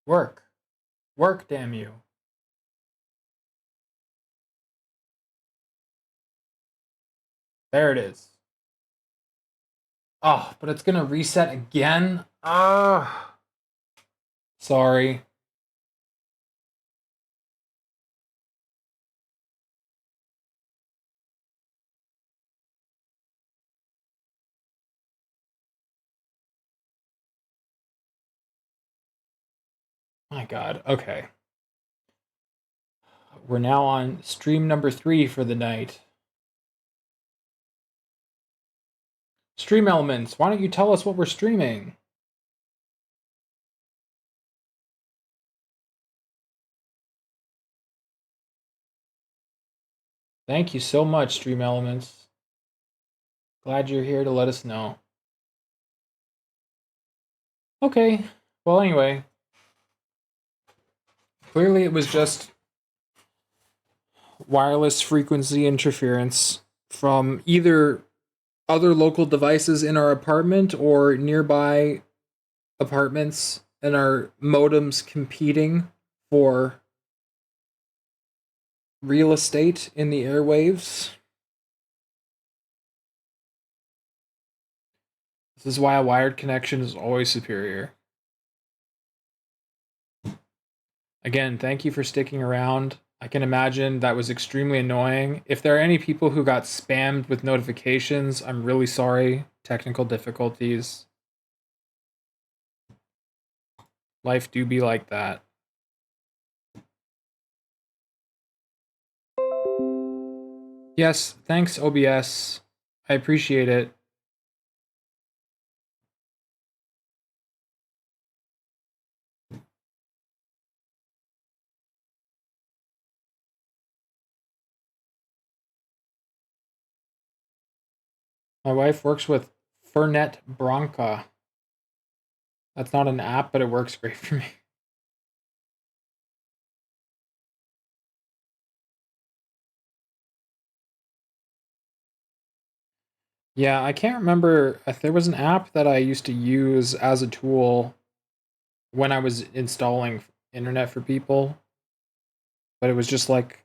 Work. Work, damn you. There it is. Oh, but it's gonna reset again? Ah. Sorry. My god, okay. We're now on stream number 3 for the night. Stream Elements, why don't you tell us what we're streaming? Thank you so much, Stream Elements. Glad you're here to let us know. Okay, well anyway. Clearly it was just wireless frequency interference from either other local devices in our apartment or nearby apartments, and our modems competing for real estate in the airwaves. This is why a wired connection is always superior. Again, thank you for sticking around. I can imagine that was extremely annoying. If there are any people who got spammed with notifications, I'm really sorry. Technical difficulties. Life do be like that. Yes, thanks, OBS. I appreciate it. My wife works with Fernet Branca. That's not an app, but it works great for me. Yeah, I can't remember if there was an app that I used to use as a tool when I was installing internet for people, but it was just like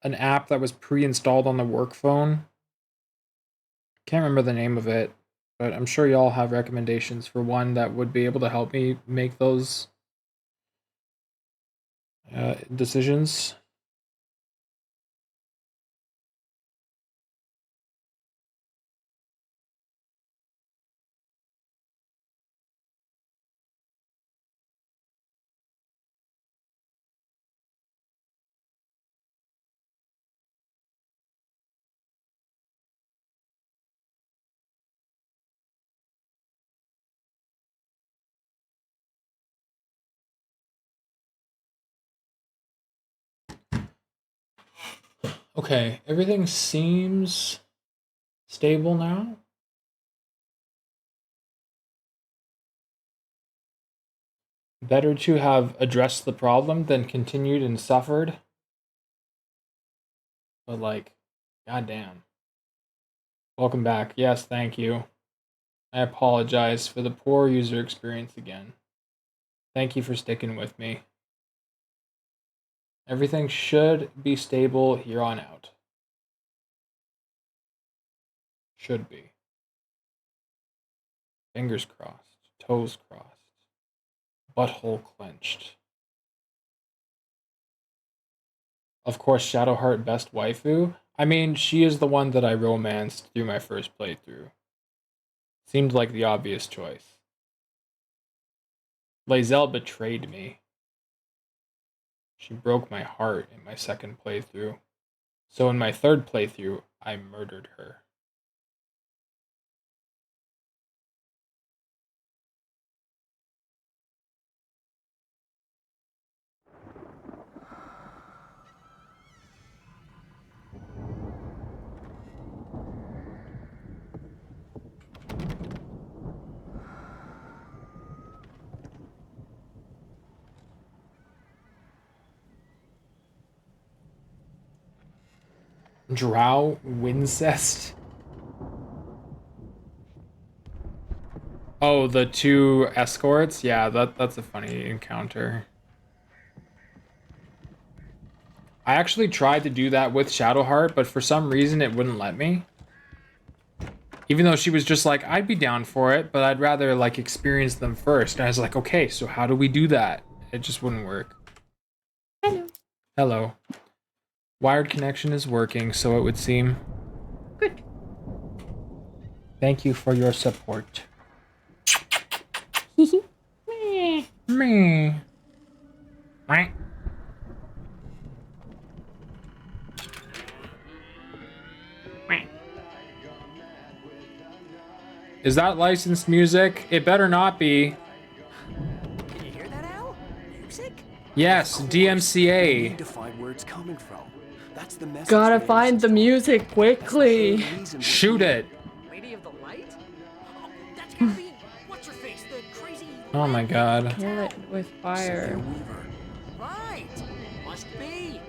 an app that was pre-installed on the work phone. Can't remember the name of it, but I'm sure y'all have recommendations for one that would be able to help me make those decisions. Okay, everything seems stable now. Better to have addressed the problem than continued and suffered. But like, goddamn. Welcome back. Yes, thank you. I apologize for the poor user experience again. Thank you for sticking with me. Everything should be stable here on out. Should be. Fingers crossed. Toes crossed. Butthole clenched. Of course, Shadowheart best waifu. I mean, she is the one that I romanced through my first playthrough. Seemed like the obvious choice. Lae'zel betrayed me. She broke my heart in my second playthrough. So in my third playthrough, I murdered her. Drow Wincest? Oh, the two escorts? Yeah, that's a funny encounter. I actually tried to do that with Shadowheart, but for some reason it wouldn't let me. Even though she was just like, I'd be down for it, but I'd rather like experience them first. And I was like, okay, so how do we do that? It just wouldn't work. Hello. Hello. Wired connection is working, so it would seem. Good. Thank you for your support. Meh. Me. Right. Is that licensed music? It better not be. Can you hear that, Al? Music? Yes, We DMCA. need to find where it's coming from. That's the message. Gotta the find the Andersons music told. That's the quickly. whole reason we Shoot came. it. Lady of the Light? Oh, that's gotta be what's her face, the crazy. Oh my god. Kill it with Cynthia fire. Weaver. Right. Must be.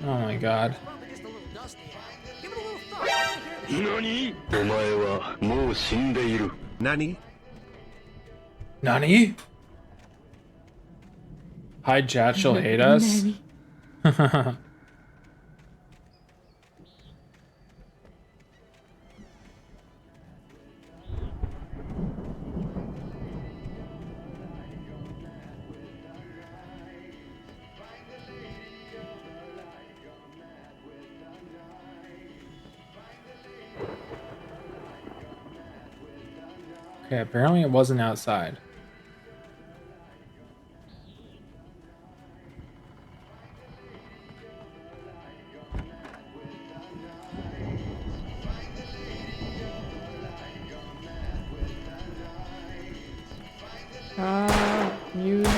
Oh my god. Probably just a little dusty, Al. Give it a little thought. I wanna hear this. 何？お前はもう死んでいる。何？ Nani? Hi chat, she'll hate us. Okay, apparently it wasn't outside. Music.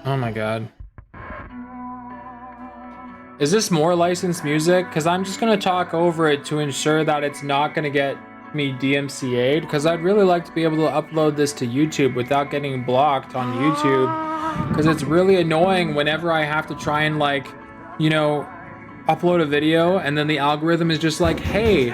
Oh my god. Is this more licensed music? Because I'm just going to talk over it to ensure that it's not going to get me DMCA'd. Because I'd really like to be able to upload this to YouTube without getting blocked on YouTube. Because it's really annoying whenever I have to try and, like, you know, upload a video and then the algorithm is just like, hey,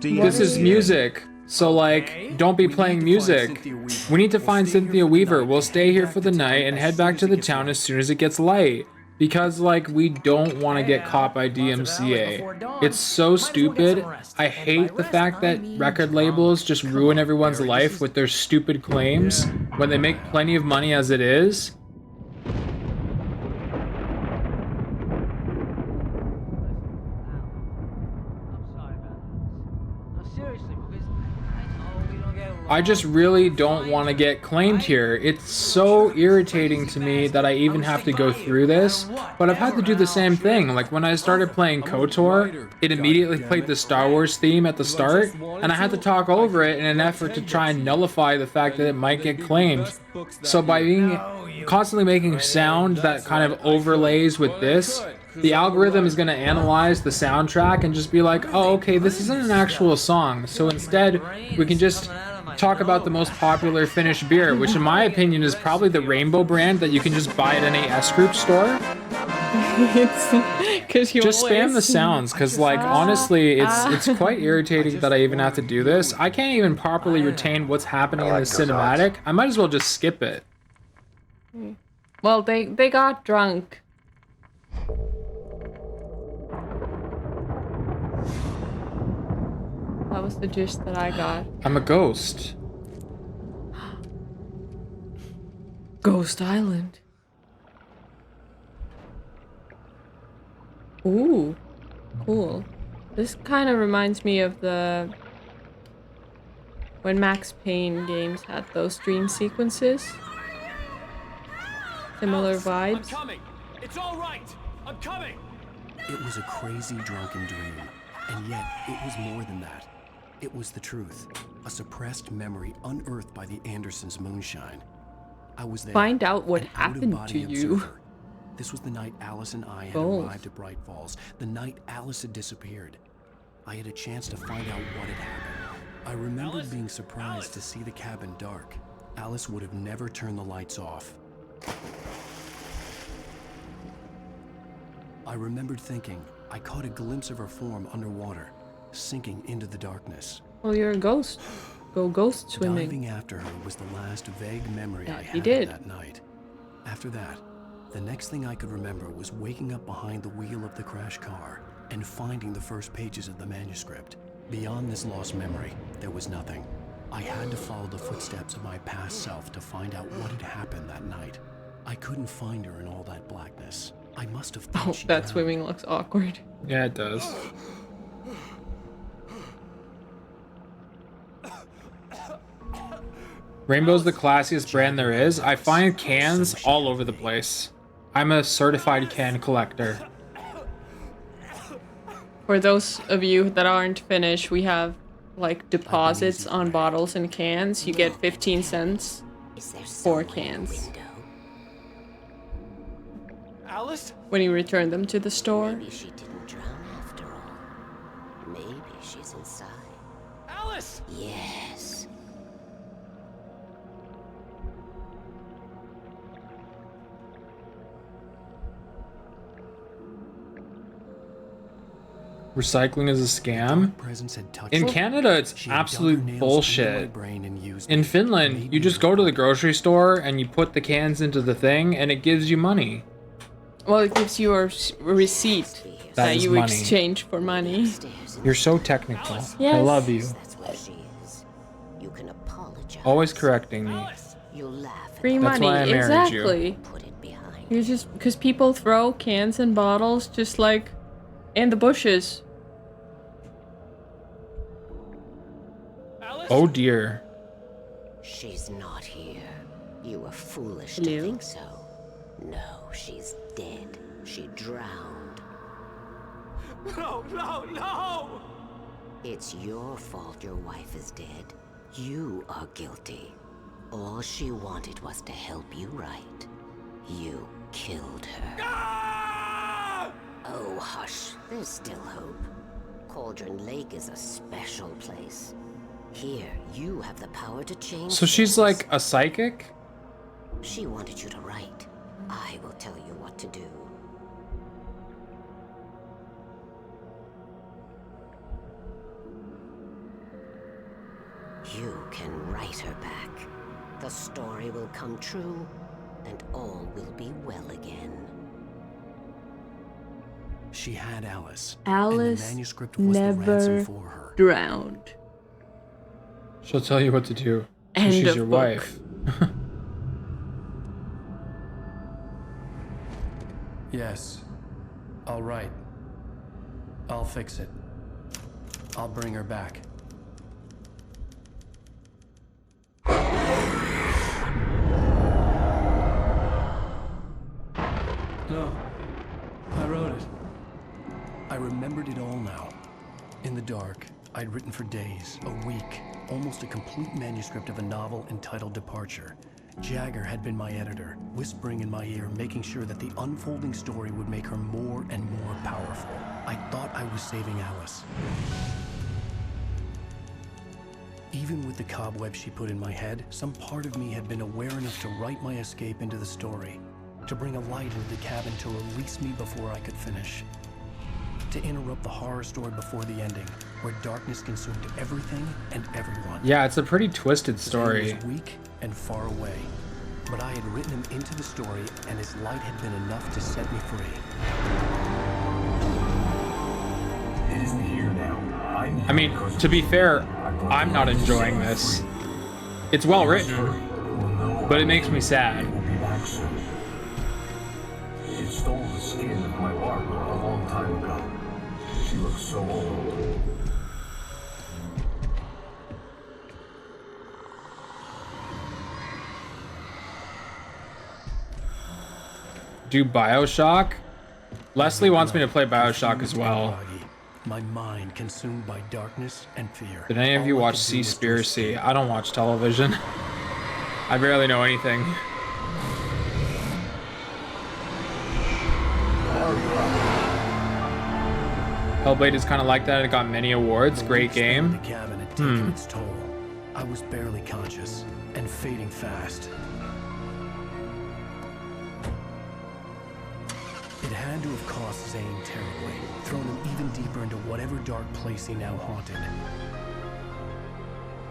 this is music. So, like, don't be playing music. We need to find Cynthia Weaver. We'll stay here for the night and head back to the town as soon as it gets light. Because, like, we don't want to get caught by DMCA. It's so stupid. I hate the fact that record labels just ruin everyone's life with their stupid claims when they make plenty of money as it is. I just really don't want to get claimed here. It's so irritating to me that I even have to go through this, but I've had to do the same thing. Like when I started playing KOTOR, it immediately played the Star Wars theme at the start, and I had to talk over it in an effort to try and nullify the fact that it might get claimed. So by being constantly making sound that kind of overlays with this, the algorithm is going to analyze the soundtrack and just be like, oh, okay, this isn't an actual song. So instead, we can just talk about the most popular Finnish beer, which in my opinion is probably the Rainbow brand that you can just buy at any S Group store. It's because you just spam the sounds, because like honestly, it's quite irritating that I even have to do this. I can't even properly retain what's happening in the cinematic. I might as well just skip it. Well, they got drunk. That was the gist that I got. I'm a ghost. Ghost Island. Ooh, cool. This kind of reminds me of the when Max Payne games had those dream sequences. Similar vibes. I'm coming. It's all right. I'm coming. It was a crazy drunken dream, and yet it was more than that. It was the truth, a suppressed memory unearthed by the Andersons' moonshine. I was there. Find out what an happened out-of-body to you. observer. This was the night Alice and I had Both. arrived at Bright Falls, the night Alice had disappeared. I had a chance to find out what had happened. I remembered Alice? being surprised Alice? to see the cabin dark. Alice would have never turned the lights off. I remembered thinking I caught a glimpse of her form underwater, sinking into the darkness. Well, you're a ghost. Go ghost swimming. Diving after her was the last vague memory Yeah, I you had did. of that night. After that, the next thing I could remember was waking up behind the wheel of the crash car and finding the first pages of the manuscript. Beyond this lost memory, there was nothing. I had to follow the footsteps of my past self to find out what had happened that night. I couldn't find her in all that blackness. I must have thought Oh, she that drowned. swimming looks awkward. Yeah, it does. Rainbow's the classiest brand there is. I find cans all over the place. I'm a certified can collector. For those of you that aren't Finnish, we have like deposits on bottles and cans. You get 15 cents for cans Alice? when you return them to the store. Maybe she didn't drown after all. Maybe she's inside. Alice! Yes. Recycling is a scam. Presence had touched In me. Canada, it's She had dug her absolute nails into my bullshit. brain and used In me, Finland, made you me just go to the her. grocery store and you put the cans into the thing and it gives you money. Well, it gives you a receipt That that is you money. exchange for money. Stairs in You're so technical. I Yes. love you. That's where she is. You can apologize. Always correcting me. Alice! You'll laugh at Free the That's money, why I married you. exactly. put it behind. You're just because people throw cans and bottles just like in the bushes. Alice? Oh dear. She's not here. You were foolish Hello? to think so. No, she's dead. She drowned. No, no, no! It's your fault your wife is dead. You are guilty. All she wanted was to help you right. You killed her. Ah! Oh, hush. There's still hope. Cauldron Lake is a special place. Here, you have the power to change So she's things. like a psychic? She wanted you to write. I will tell you what to do. You can write her back. The story will come true, and all will be well again. She had Alice. Alice and the manuscript was the ransom never for her. drowned. She'll tell you what to do. End She's of your book. wife. Yes. All right. I'll fix it. I'll bring her back. No. I wrote it. I remembered it all now. In the dark, I'd written for days, a week, almost a complete manuscript of a novel entitled Departure. Jagger had been my editor, whispering in my ear, making sure that the unfolding story would make her more and more powerful. I thought I was saving Alice. Even with the cobweb she put in my head, some part of me had been aware enough to write my escape into the story, to bring a light into the cabin to release me before I could finish, to interrupt the horror story before the ending, where darkness consumed everything and everyone. Yeah, it's a pretty twisted His story. aim was weak and far away, but I had written him into the story, and his light had been enough to set me free. It isn't here now. I mean, to be fair, I'm not enjoying this. It's well written, but it makes me sad. It will be back soon. It stole the skin of my Barbara a long time ago. She looks so old. Do Bioshock? Leslie wants me to play Bioshock as well. My mind consumed by darkness and fear. Did any of you All I watch could do was to Seaspiracy? escape. I don't watch television. I barely know anything. Hellblade is kind of like that. It got many awards. Great Spent in game. the cabin, it taken its toll. I was barely conscious and fading fast. It had to have cost Zane terribly, thrown him even deeper into whatever dark place he now haunted.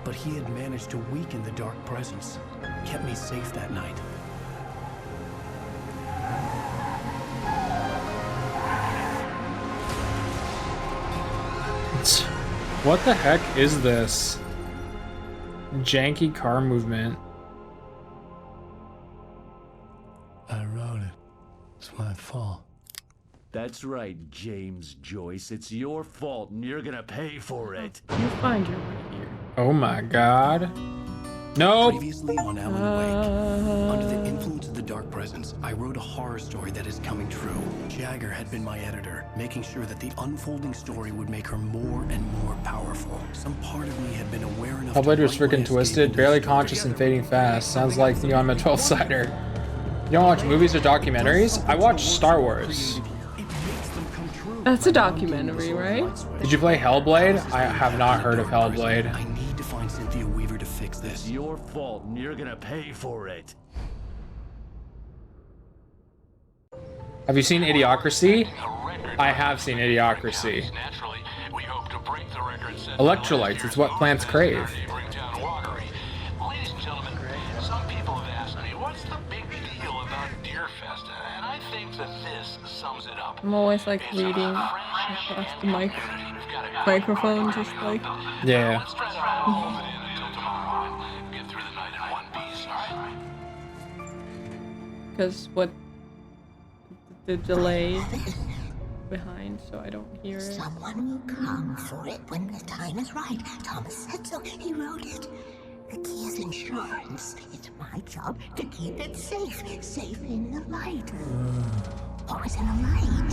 But he had managed to weaken the dark presence, kept me safe that night. What the heck is this? Janky car movement. I wrote it. It's my fault. That's right, James Joyce. It's your fault, and you're gonna pay for it. You find your way here. Oh my god. Nope. Previously on Alan Wake, under the influence of the dark presence, I wrote a horror story that is coming true. Jagger had been my editor, making sure that the unfolding story would make her more and more powerful. Some part of me had been aware enough. Hellblade was to write my freaking escape twisted, into barely the story. conscious and fading fast. Sounds like the on my 12-sider. You don't watch movies or documentaries? I watch Star Wars. It makes them come true. That's a documentary, right? Did you play Hellblade? I have not heard of Hellblade. I need to find Cynthia Weaver to fix this. It's your fault, and you're gonna pay for it. Have you seen Idiocracy? I have seen Idiocracy. Naturally, we hope to break the record set. Electrolytes, it's what plants crave. Ladies and gentlemen, some people have asked me, what's the big deal about Deerfest? And I think that this sums it up. I'm always like reading across the microphone, just like. Yeah. Let's try to hold it in until tomorrow and get through the night in one piece, all right? Because what the delay is behind, so I don't hear it. Someone will come for it when the time is right. Thomas said so. He wrote it. The key is insurance. It's my job to keep it safe. Safe in the light. Always in the light.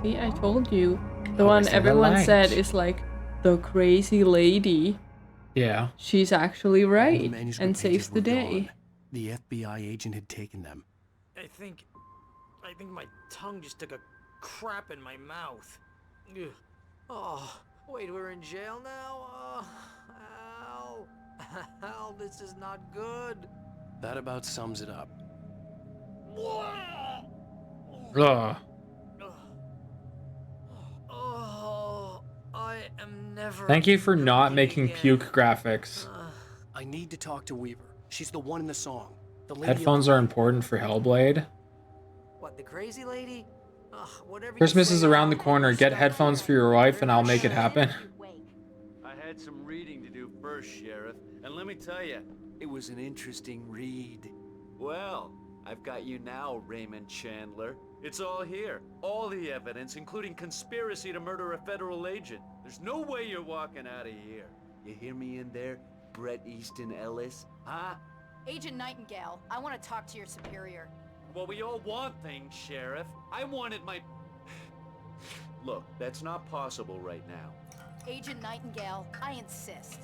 See, I told you. The Always one in the everyone light. said is like the crazy lady. Yeah. She's actually All the right manuscript and saves pages the were day. gone. The FBI agent had taken them. I think my tongue just took a crap in my mouth. Ugh. Oh, wait, we're in jail now? Al. Al, this is not good. That about sums it up. Ugh. Oh, I am never. Thank you for not happy making again. puke graphics. I need to talk to Weaver. She's the one in the song. The lady Headphones are important for Hellblade. What, the crazy lady? Ugh, whatever you Christmas say, is around the Al. corner. Get headphones for your wife and I'll make it happen. I had some reading to do first, Sheriff, and let me tell you, it was an interesting read. Well, I've got you now, Raymond Chandler. It's all here. All the evidence, including conspiracy to murder a federal agent. There's no way you're walking out of here. You hear me in there, Bret Easton Ellis? Huh? Agent Nightingale, I want to talk to your superior. Well, we all want things, Sheriff. I wanted my... Look, that's not possible right now. Agent Nightingale, I insist.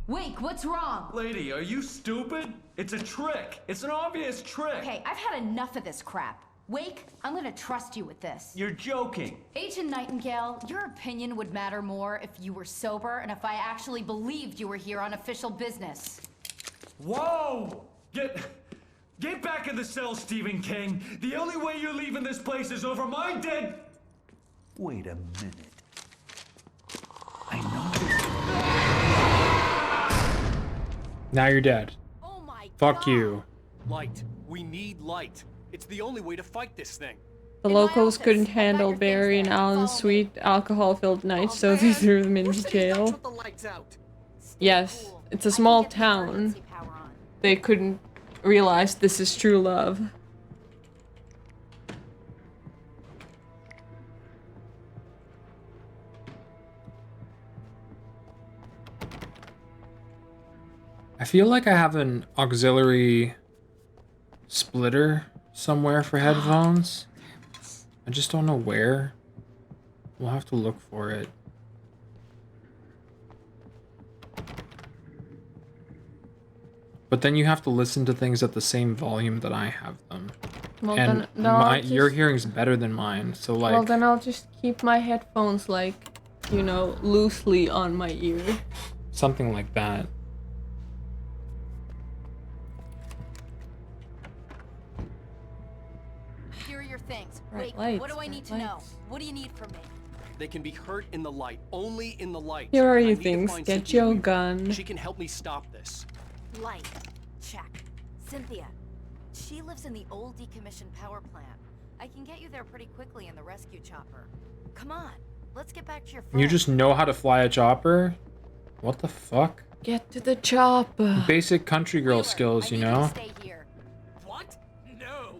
Wake, what's wrong? Lady, are you stupid? It's a trick. It's an obvious trick. Okay, I've had enough of this crap. Wake, I'm gonna trust you with this. You're joking. Agent Nightingale, your opinion would matter more if you were sober and if I actually believed you were here on official business. Whoa! Get back in the cell, Stephen King. The only way you're leaving this place is over my dead... Wait a minute. I know this... Now you're dead. Oh my Fuck God. you. Light. We need light. It's the only way to fight this thing. The In my locals office, couldn't I've got handle your Barry things and there. Alan's Follow sweet alcohol-filled nights, so they man. threw them into Who said he's not jail. shut the lights out? Stay Yes, cool. it's a I can small get the town. emergency power on. They couldn't realize this is true love. I feel like I have an auxiliary splitter somewhere for headphones. I just don't know where. We'll have to look for it. But then you have to listen to things at the same volume that I have them. Well, and then I'll your just, hearing's better than mine. So like, well, then I'll just keep my headphones like, you know, loosely on my ear. something like that. Here are your things. Bright Wait, what lights, do I bright need to know? lights. What do you need from me? They can be hurt in the light, only in the light. Here are And I your need to things. find Get Cynthia your Weaver. gun. She can help me stop this. Light. Check. Cynthia. She lives in the old decommissioned power plant. I can get you there pretty quickly in the rescue chopper. Come on. Let's get back to your friend. You just know how to fly a chopper? What the fuck? Get to the chopper. Basic country girl Wheeler, skills, I you need know? to stay here. What? No.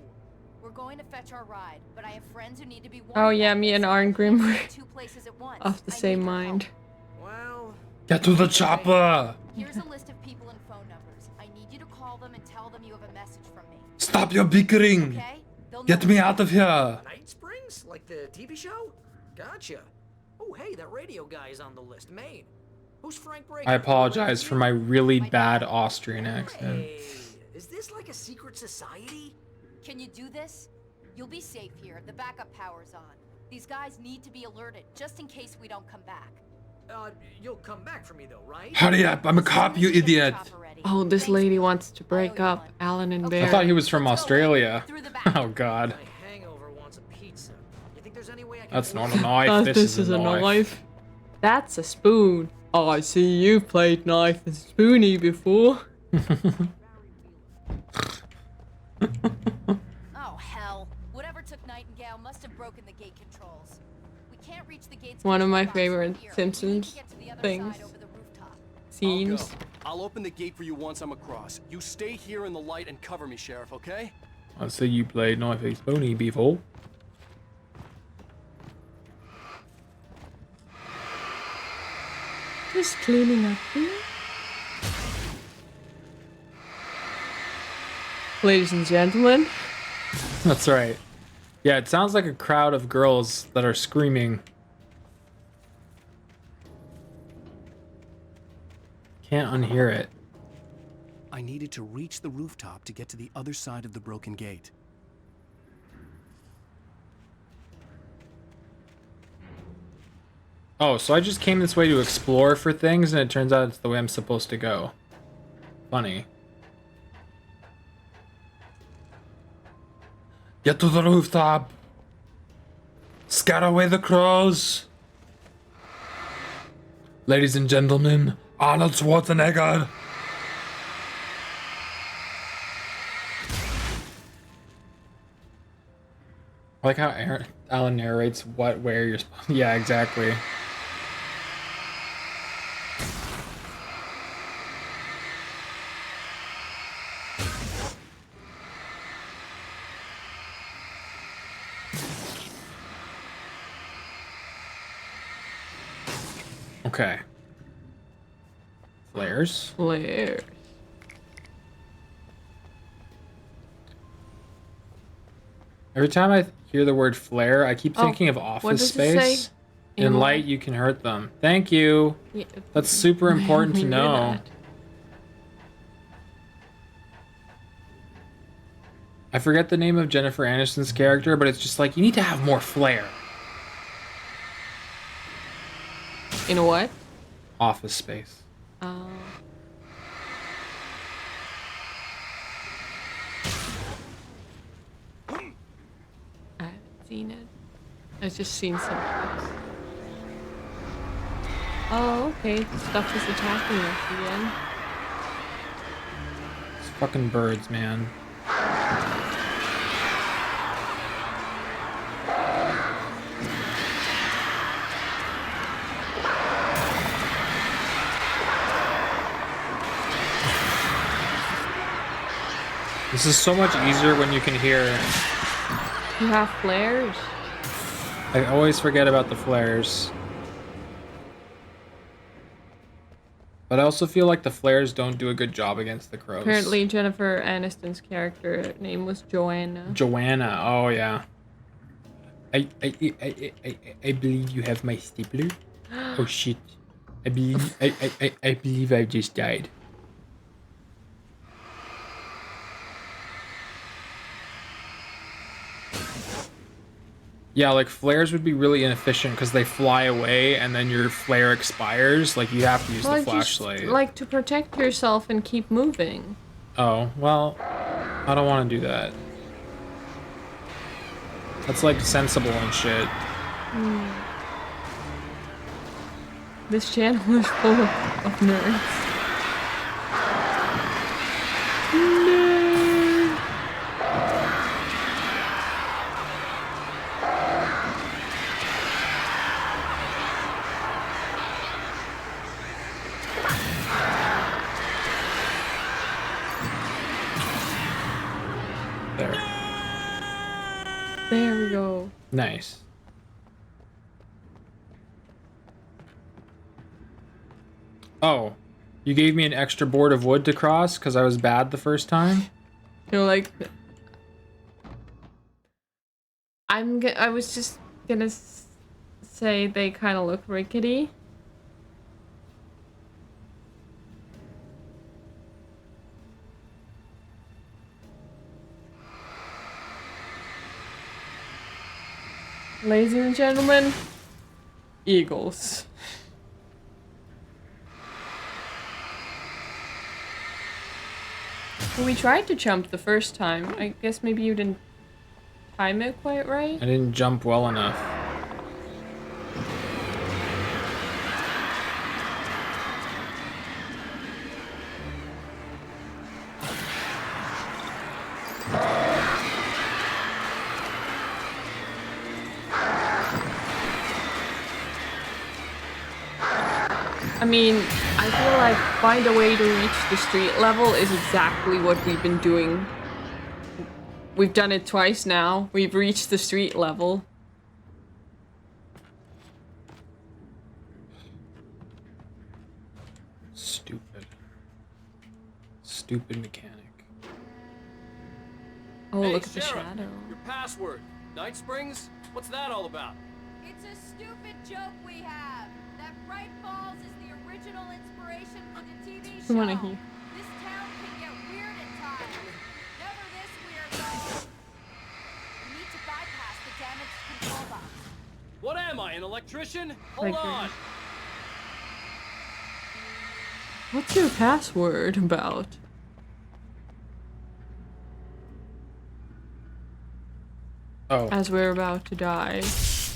We're going to fetch our ride, but I have friends who need to be warned. Oh yeah, about me this. and Arngrim We're were in two places at once. of the I same need your mind. help. Well. Get to the chopper! Here's a list of people and phone numbers. I need you to call them and tell them you have a message from me. Stop your bickering! Okay? They'll Get know me it's out of here! Night Springs? Like the TV show? Gotcha. Oh, hey, that radio guy is on the list. Maine. Who's Frank Breaker? I apologize for my really bad Austrian accent. Hey, is this like a secret society? Can you do this? You'll be safe here. The backup power's on. These guys need to be alerted, just in case we don't come back. You'll come back for me though, right? Hurry up, I'm a cop, you idiot! Oh, this Thanks, lady man. wants to break up Alan and I Bear. thought he was from Australia. Through the back. Oh god. My hangover wants a pizza. You think there's any way I can That's not order a knife, this is a knife. That's a spoon. Oh, I see you played knife and spoony before. Oh, hell. Whatever took Nightingale must have broken the gate controls. We can't reach the gates. One of my box from favorite here. Simpsons We need to get to the other things. side over the rooftop. Scenes. I'll go. I'll open the gate for you once I'm across. You stay here in the light and cover me, Sheriff, okay? I see you played knife and spoony before. Just cleaning up here. Ladies and gentlemen. That's right. Yeah, it sounds like a crowd of girls that are screaming. Can't unhear it. I needed to reach the rooftop to get to the other side of the broken gate. Oh, so I just came this way to explore for things, and it turns out it's the way I'm supposed to go. Funny. Get to the rooftop! Scare away the crows! Ladies and gentlemen, Arnold Schwarzenegger! I like how Alan narrates where you're supposed. Yeah, exactly. Okay. Flares. Flares. Every time I hear the word flare, I keep thinking of what Office does it say? Space. In light, you can hurt them. Thank you. Yeah, That's super important we to knew know. that. I forget the name of Jennifer Aniston's character, but it's just like, you need to have more flair. In a what? Office Space. I haven't seen it. I've just seen some clips. Oh, okay. The stuff is attacking us again. It's fucking birds, man. This is so much easier when you can hear. You have flares? I always forget about the flares. But I also feel like the flares don't do a good job against the crows. Apparently Jennifer Aniston's character name was Joanna. Joanna, oh yeah. I believe you have my stapler. Oh shit. I believe I just died. Yeah, like flares would be really inefficient because they fly away and then your flare expires. Like you have to use the flashlight. Just, like to protect yourself and keep moving. Oh, well, I don't want to do that. That's like sensible and shit. This channel is full of nerds. Nerd. There. There we go. Nice. Oh, you gave me an extra board of wood to cross because I was bad the first time? You're like... I was just gonna say they kind of look rickety. Ladies and gentlemen, eagles. We tried to jump the first time. I guess maybe you didn't time it quite right. I didn't jump well enough. I mean, I feel like find a way to reach the street level is exactly what we've been doing. We've done it twice now. We've reached the street level. Stupid. Stupid mechanic. Oh, Hey, look at the Sheriff, shadow. Your password. Night Springs? What's that all about? It's a stupid joke we have. That Bright Falls is the original inspiration for the TV show. I wanna hear. This town can get weird at times. Never this weird though. We need to bypass the damaged control box. What am I, an electrician? Hold Like, on. What's your password about? Oh. As we're about to die.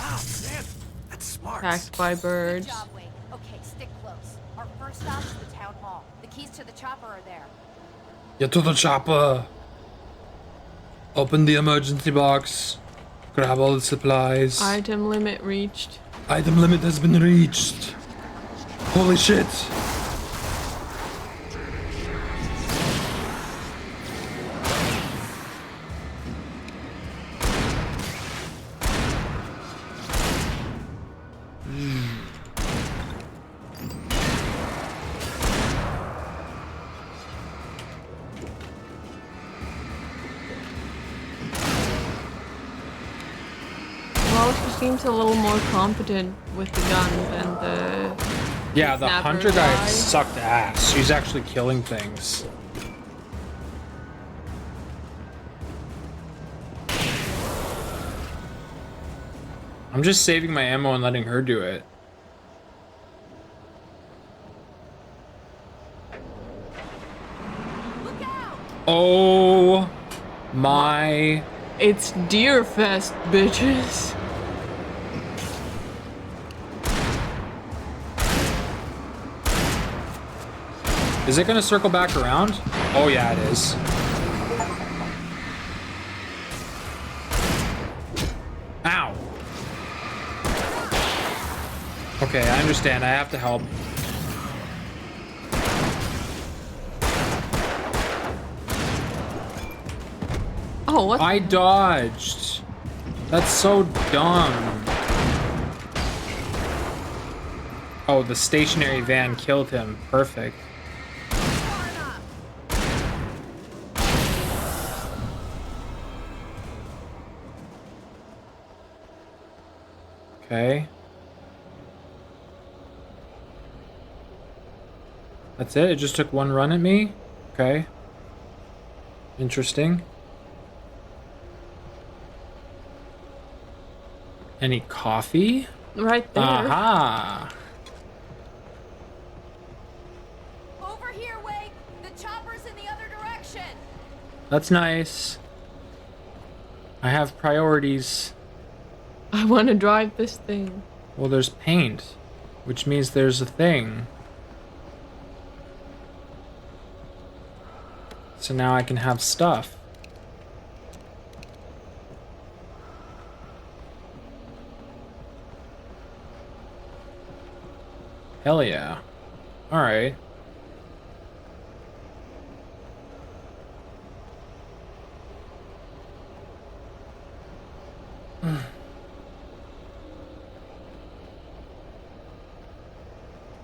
Oh, man, that's smart. Attacked by Good birds. job, Wade. Okay, stick close. Our first stop is the town hall. The keys to the chopper are there. Get to the chopper. Open the emergency box. Grab all the supplies. Item limit reached. Item limit has been reached. Holy shit. Well, she seems a little more competent with the gun than the... Yeah, the Snapper hunter guy guy. sucked ass. She's actually killing things. I'm just saving my ammo and letting her do it. Look out! Oh my... It's Deer Fest, bitches. Is it gonna circle back around? Oh yeah, it is. Ow. Okay, I understand. I have to help. Oh, what? I dodged. That's so dumb. Oh, the stationary van killed him. Perfect. Okay. That's it? It just took one run at me? Okay. Interesting. Any coffee? Right there. Aha! Over here, Wake! The chopper's in the other direction! That's nice. I have priorities. I want to drive this thing. Well, there's paint, which means there's a thing. So now I can have stuff. Hell yeah. Alright.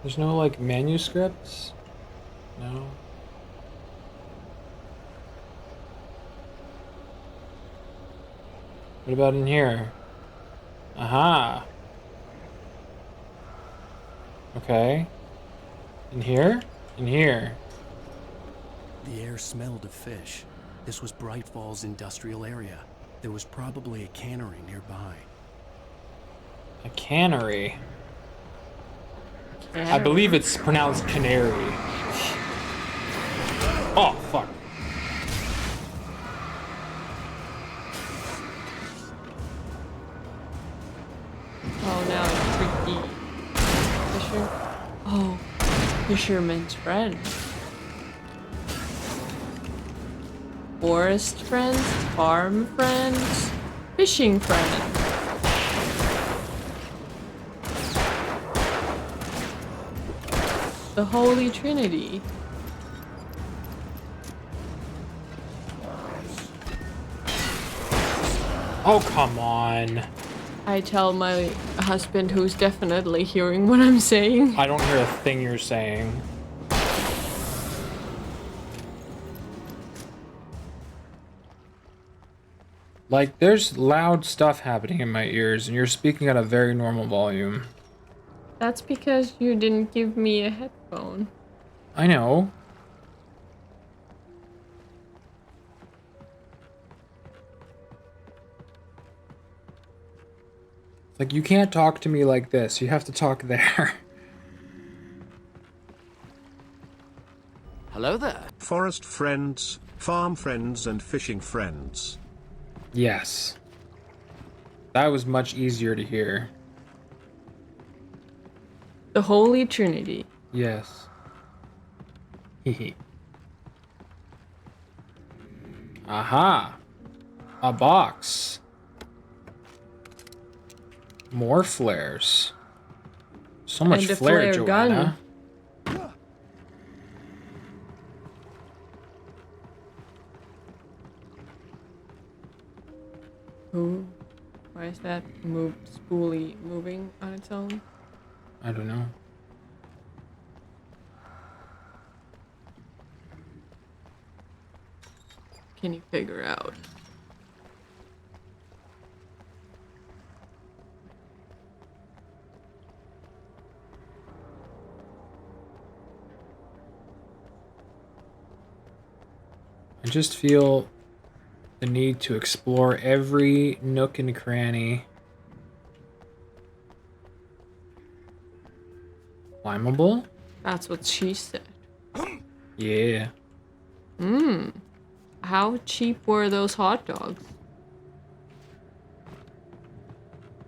There's no, like, manuscripts? No. What about in here? Aha! Okay. In here? In here. The air smelled of fish. This was Bright Falls industrial area. There was probably a cannery nearby. A cannery. I believe it's pronounced canary. Oh, fuck. Oh, now it's tricky. Fisher. Oh, fisherman's friend. Forest friends, farm friends, fishing friends. The Holy Trinity. Oh, come on. I tell my husband, who's definitely hearing what I'm saying. I don't hear a thing you're saying. Like, there's loud stuff happening in my ears, and you're speaking at a very normal volume. That's because you didn't give me a headphone. I know. Like, you can't talk to me like this. You have to talk there. Hello there. Forest friends, farm friends, and fishing friends. Yes. That was much easier to hear. The Holy Trinity. Yes. Hehe. Aha. A box. More flares. So much And a flare, flare Joanna. gun. Ooh. Why is that spoolie moving on its own? I don't know. Can you figure out? I just feel the need to explore every nook and cranny. Climbable? That's what she said. Yeah. How cheap were those hot dogs?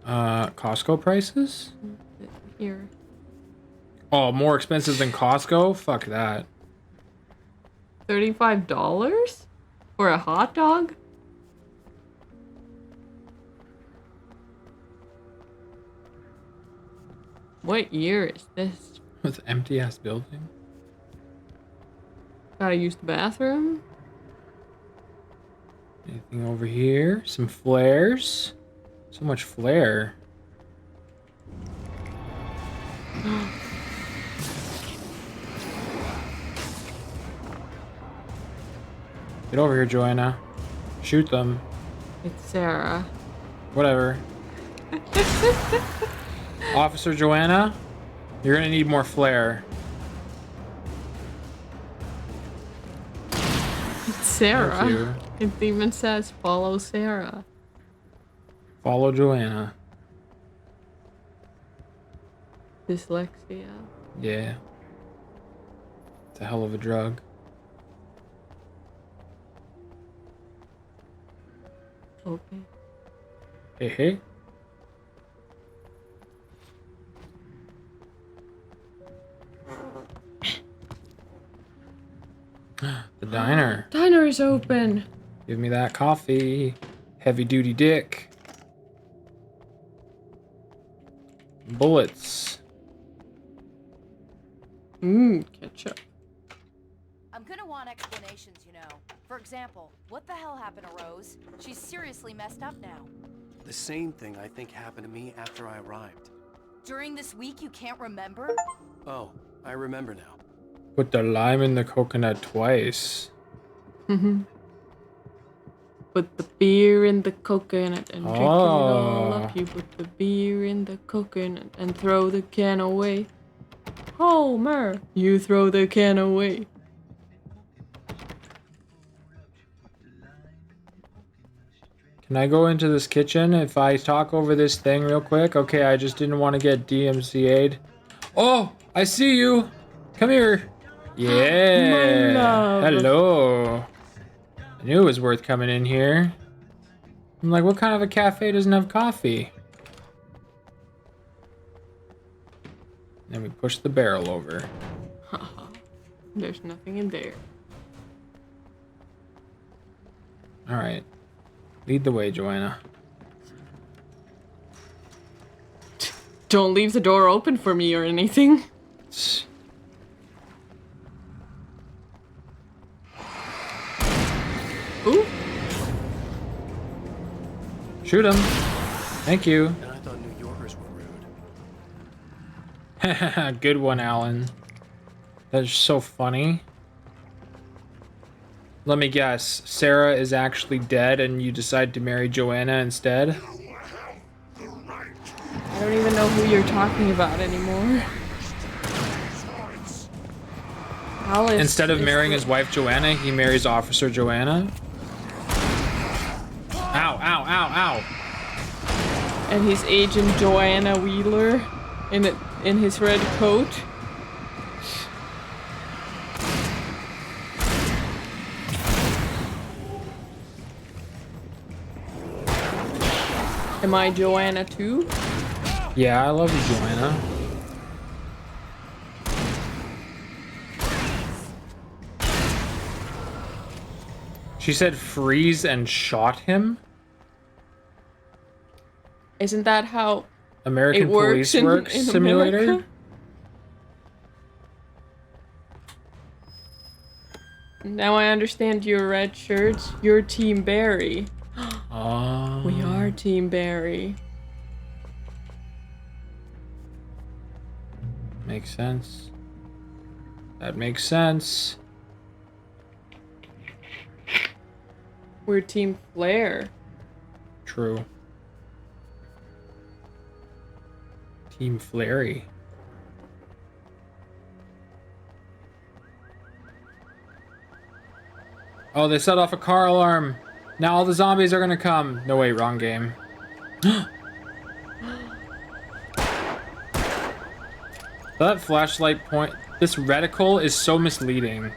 Costco prices? Here. Oh, more expensive than Costco? Fuck that. $35? For a hot dog? What year is this? With empty ass building? Gotta use the bathroom? Anything over here? Some flares? So much flare. Get over here, Joanna. Shoot them. It's Sarah. Whatever. Officer Joanna, you're gonna need more flare. It's Sarah. Thank you. It even says follow Sarah. Follow Joanna. Dyslexia. Yeah. It's a hell of a drug. Okay. Hey, hey. The diner. Diner is open. Give me that coffee. Heavy duty dick. Bullets. Ketchup. I'm gonna want explanations, you know. For example, what the hell happened to Rose? She's seriously messed up now. The same thing I think happened to me after I arrived. During this week, you can't remember? Oh, I remember now. Put the lime in the coconut twice. Put the beer in the coconut and drink it all up. You put the beer in the coconut and throw the can away. Homer, you throw the can away. Can I go into this kitchen if I talk over this thing real quick? Okay, I just didn't want to get DMCA'd. Oh, I see you. Come here. Yeah. My love. Hello. I knew it was worth coming in here. I'm like, what kind of a cafe doesn't have coffee? Then we push the barrel over. There's nothing in there. All right. Lead the way, Joanna. Don't leave the door open for me or anything. Ooh. Shoot him. Thank you. And I thought New Yorkers were rude. Good one, Alan. That's so funny. Let me guess. Sarah is actually dead and you decide to marry Joanna instead? I don't even know who you're talking about anymore. Alice Instead of marrying his wife Joanna, he marries Officer Joanna? Ow, ow, ow, ow. And he's Agent Joanna Wheeler in his red coat. Am I Joanna too? Yeah, I love you, Joanna. She said freeze and shot him? Isn't that how American it works Police Works in Simulator? America? Now I understand your red shirts. You're Team Barry. Oh. We are Team Barry. Makes sense. That makes sense. We're Team Flair. True. Team Flary. Oh, they set off a car alarm. Now all the zombies are gonna come. No, wait, wrong game. That flashlight point. This reticle is so misleading.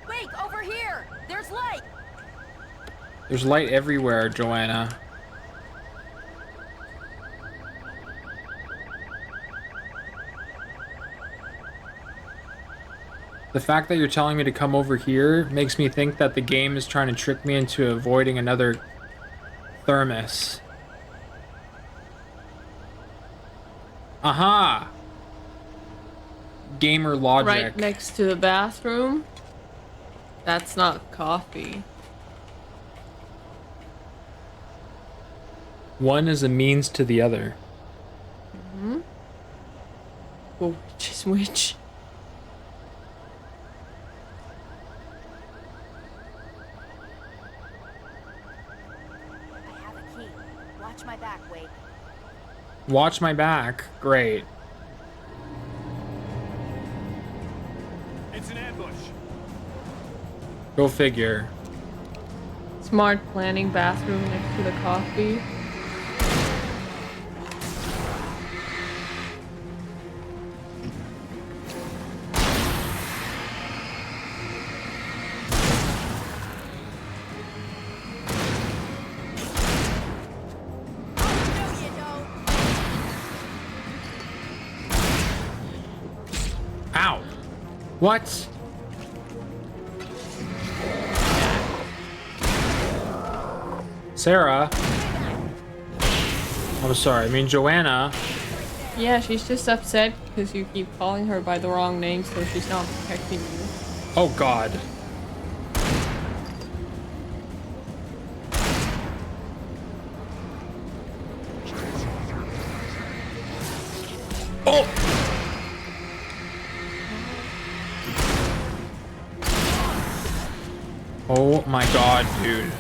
Wait, over here! There's light! There's light everywhere, Joanna. The fact that you're telling me to come over here makes me think that the game is trying to trick me into avoiding another thermos. Aha! Gamer logic. Right next to the bathroom. That's not coffee. One is a means to the other. Mm-hmm. Well, which is which? I have a key. Watch my back, Wade. Watch my back. Great. It's an ambush. Go figure. Smart planning, bathroom next to the coffee. What? Sarah? I'm sorry, I mean Joanna. Yeah, she's just upset because you keep calling her by the wrong name, so she's not protecting you. Oh god. Oh! Oh my god, dude.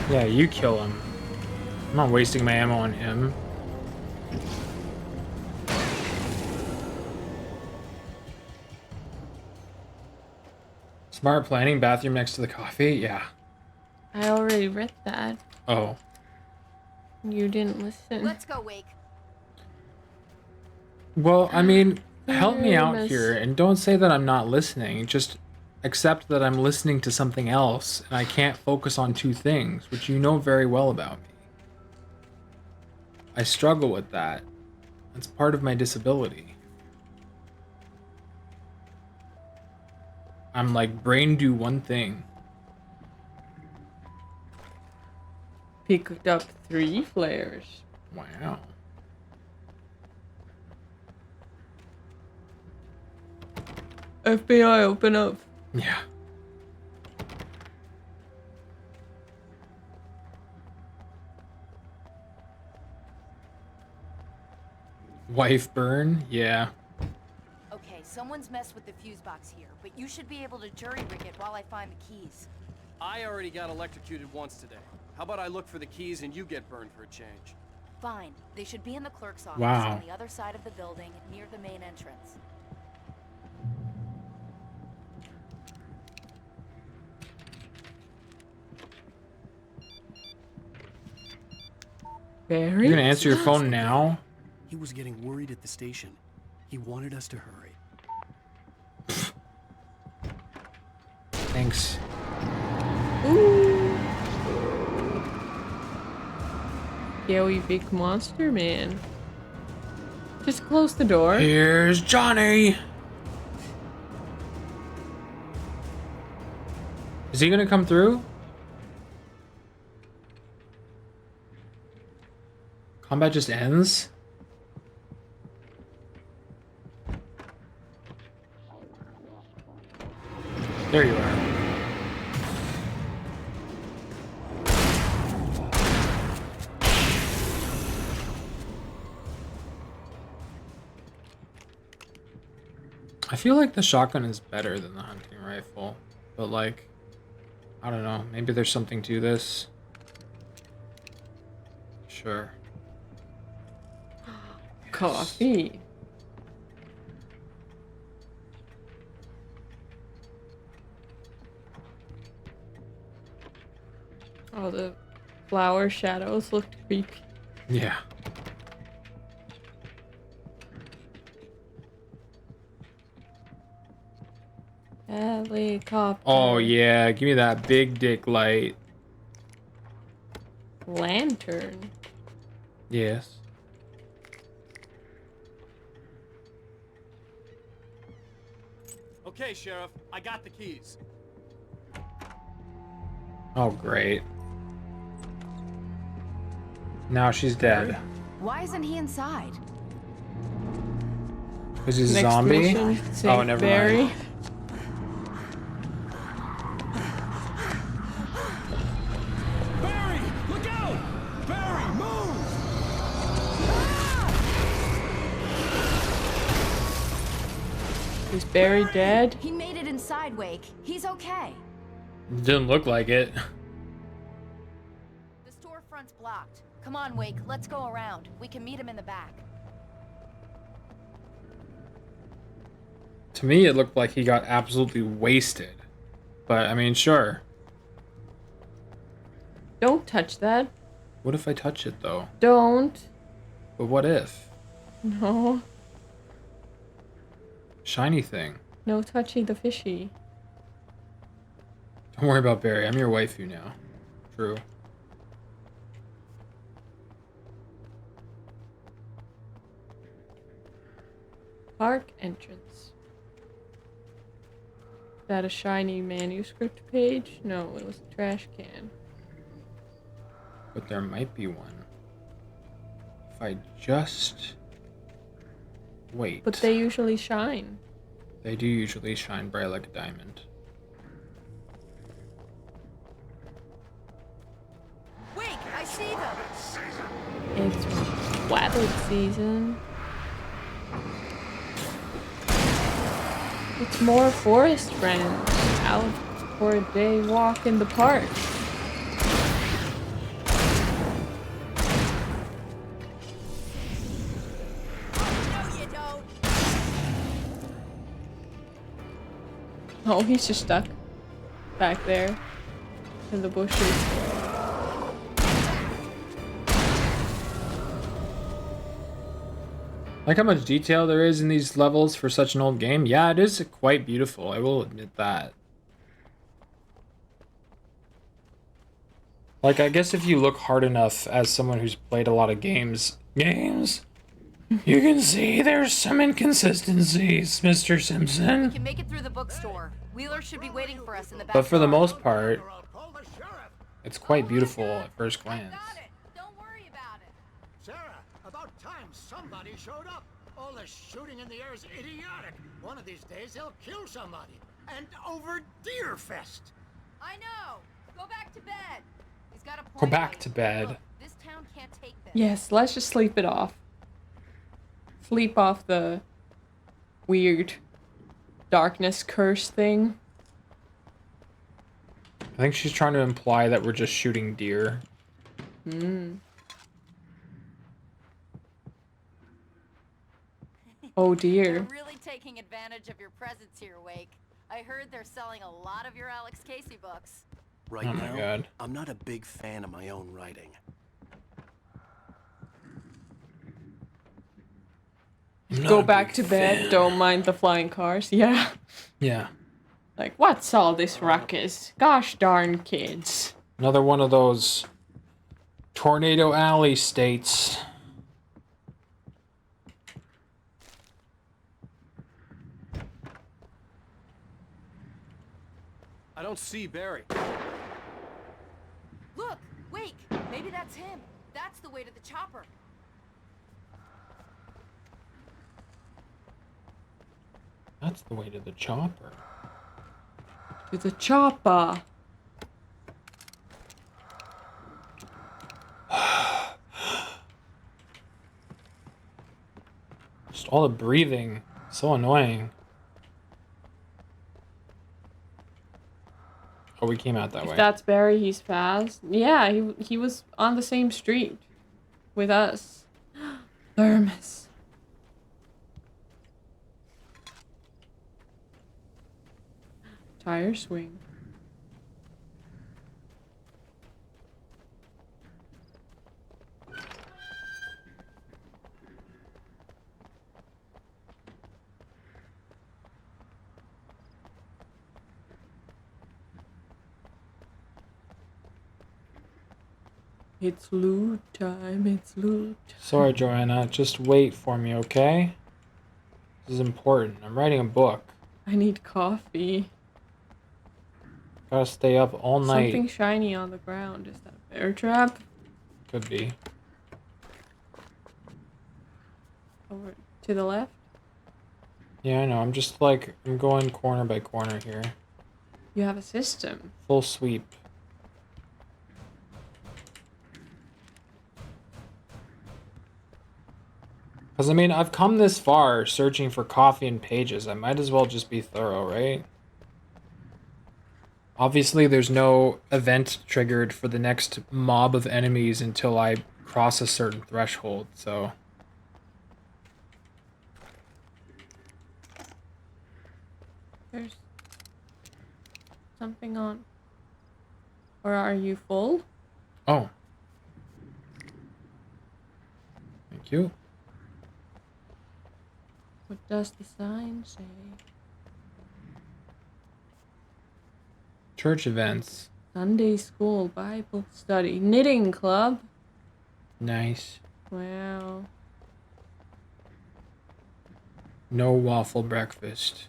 Yeah, you kill him. I'm not wasting my ammo on him. Smart planning, bathroom next to the coffee? Yeah. I already read that. Oh. You didn't listen. Let's go, Wake. Well, I mean, help me out Miss- here and don't say that I'm not listening. Just accept that I'm listening to something else and I can't focus on two things, which you know very well about me. I struggle with that. That's part of my disability. I'm like, brain do one thing. Picked up 3 flares. Wow. FBI, open up. Yeah. Wife burn? Yeah. Okay, someone's messed with the fuse box here, but you should be able to jury-rig it while I find the keys. I already got electrocuted once today. How about I look for the keys and you get burned for a change? Fine. They should be in the clerk's office Wow. on the other side of the building, near the main entrance. Barry? You're gonna answer your phone now? He was getting worried at the station. He wanted us to hurry. Thanks. Ooh. Scary big monster man. Just close the door. Here's Johnny. Is he gonna come through? Combat just ends? There you are. I feel like the shotgun is better than the hunting rifle, but like, I don't know, maybe there's something to this. Sure. Coffee. Oh, the flower shadows looked creepy. Yeah. Helicopter. Oh yeah, give me that big dick light. Lantern. Yes. Okay, Sheriff, I got the keys. Oh great. Now she's dead. Why isn't he inside? Is he a Next zombie? mission, Oh, save never Barry. mind. Barry! Look out! Barry, move! Is Barry dead? He made it inside, Wake. He's okay. Didn't look like it. The storefront's blocked. Come on, Wake, let's go around. We can meet him in the back. To me, it looked like he got absolutely wasted. But I mean, sure. Don't touch that. What if I touch it though? Don't. But what if? No. Shiny thing. No touchy the fishy. Don't worry about Barry. I'm your waifu now. True. Park entrance. Is that a shiny manuscript page? No, it was a trash can. But there might be one. If I just... wait. But they usually shine. They do usually shine bright like a diamond. Wake! I see them! It's wedded season. It's more forest friends out for a day walk in the park. No, you don't! Oh, he's just stuck back there in the bushes. Like how much detail there is in these levels for such an old game. Yeah, it is quite beautiful. I will admit that. Like, I guess if you look hard enough as someone who's played a lot of games, you can see there's some inconsistencies, Mr. Simpson. We can make it through the bookstore. Wheeler should be waiting for us in the back. But for the door. most part, it's quite beautiful at first glance. Don't worry about it. Sarah, about time somebody showed up. All the shooting in the air is idiotic. One of these days he'll kill somebody. And over Deerfest. I know. Go back to bed. He's got a point. Go back to bed. Look, this town can't take this. Yes, let's just sleep it off. Sleep off the weird darkness curse thing. I think she's trying to imply that we're just shooting deer. Oh dear. They're really taking advantage of your presence here, Wake. I heard they're selling a lot of your Alex Casey books. Right Oh my now, God. I'm not a big fan of my own writing. Go back to bed. Don't mind the flying cars. Yeah. Yeah. Like, what's all this ruckus? Gosh darn kids. Another one of those Tornado Alley states. I don't see Barry. Look, Wake. Maybe that's him. That's the way to the chopper. That's the way to the chopper. To the chopper. Just all the breathing. So annoying. Oh, we came out that If way. that's Barry, he's fast. Yeah, he was on the same street with us. Thermos. Tire swing. It's loot time, it's loot. Sorry, Joanna. Just wait for me, okay? This is important. I'm writing a book. I need coffee. Gotta stay up all night. Something shiny on the ground. Is that a bear trap? Could be. Over to the left? Yeah, I know. I'm just like, I'm going corner by corner here. You have a system. Full sweep. Because, I mean, I've come this far searching for coffee and pages. I might as well just be thorough, right? Obviously, there's no event triggered for the next mob of enemies until I cross a certain threshold, so... There's something on. Or are you full? Oh. Thank you. What does the sign say? Church events. Sunday school, Bible study, knitting club. Nice. Wow. No waffle breakfast.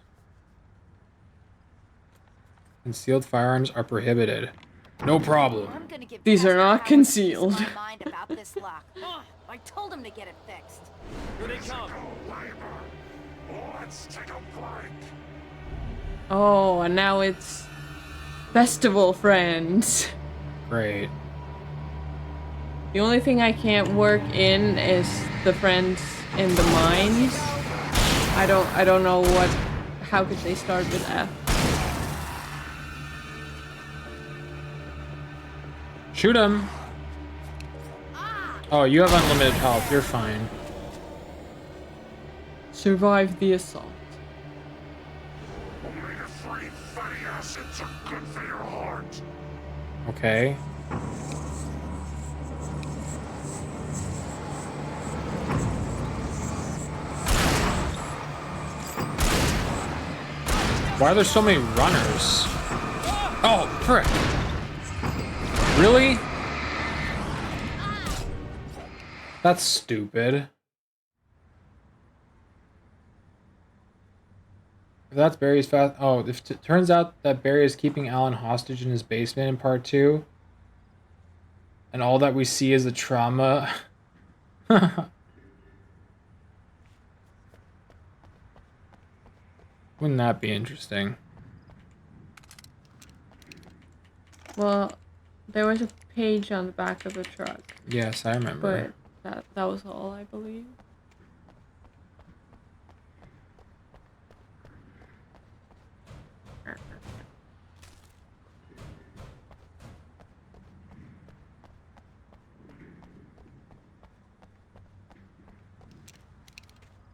Concealed firearms are prohibited. No problem. I'm gonna give These are Pastor not Howard a piece of concealed. my mind about this lock. Ugh, I told him to get it fixed. Here they come. Let's take a break. Oh, and now it's festival friends. Great. The only thing I can't work in is the friends in the mines. I don't know what. How could they start with F? Shoot him. Oh, you have unlimited health. You're fine. Survive the assault. Omega-3 fatty acids are good for your heart. Okay. Why are there so many runners? Oh, frick. Really? That's stupid. If that's Barry's fast. Oh, if it turns out that Barry is keeping Alan hostage in his basement in part 2, and all that we see is the trauma. Wouldn't that be interesting? Well, there was a page on the back of the truck, Yes, I remember. but that was all, I believe.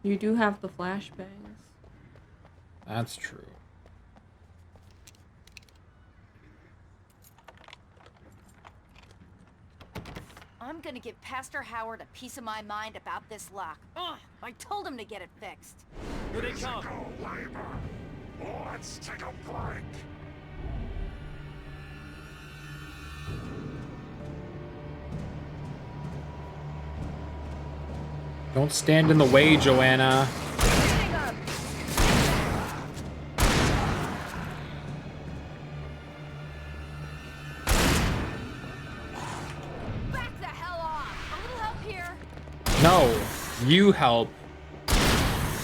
You do have the flashbangs. That's true. I'm gonna give Pastor Howard a piece of my mind about this lock. Ugh, I told him to get it fixed. Here they come. Let's take a break. Don't stand in the way, Joanna. Back the hell off! A little help here. No, you help.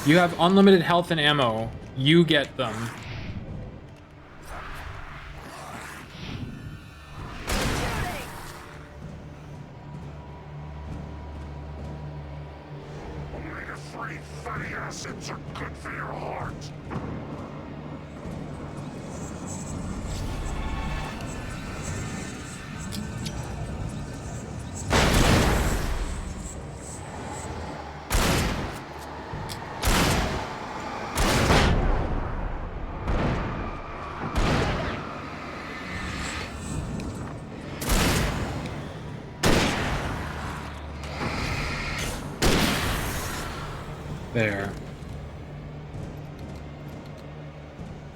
You have unlimited health and ammo. You get them. Omega-3 fatty acids are good for your heart. There.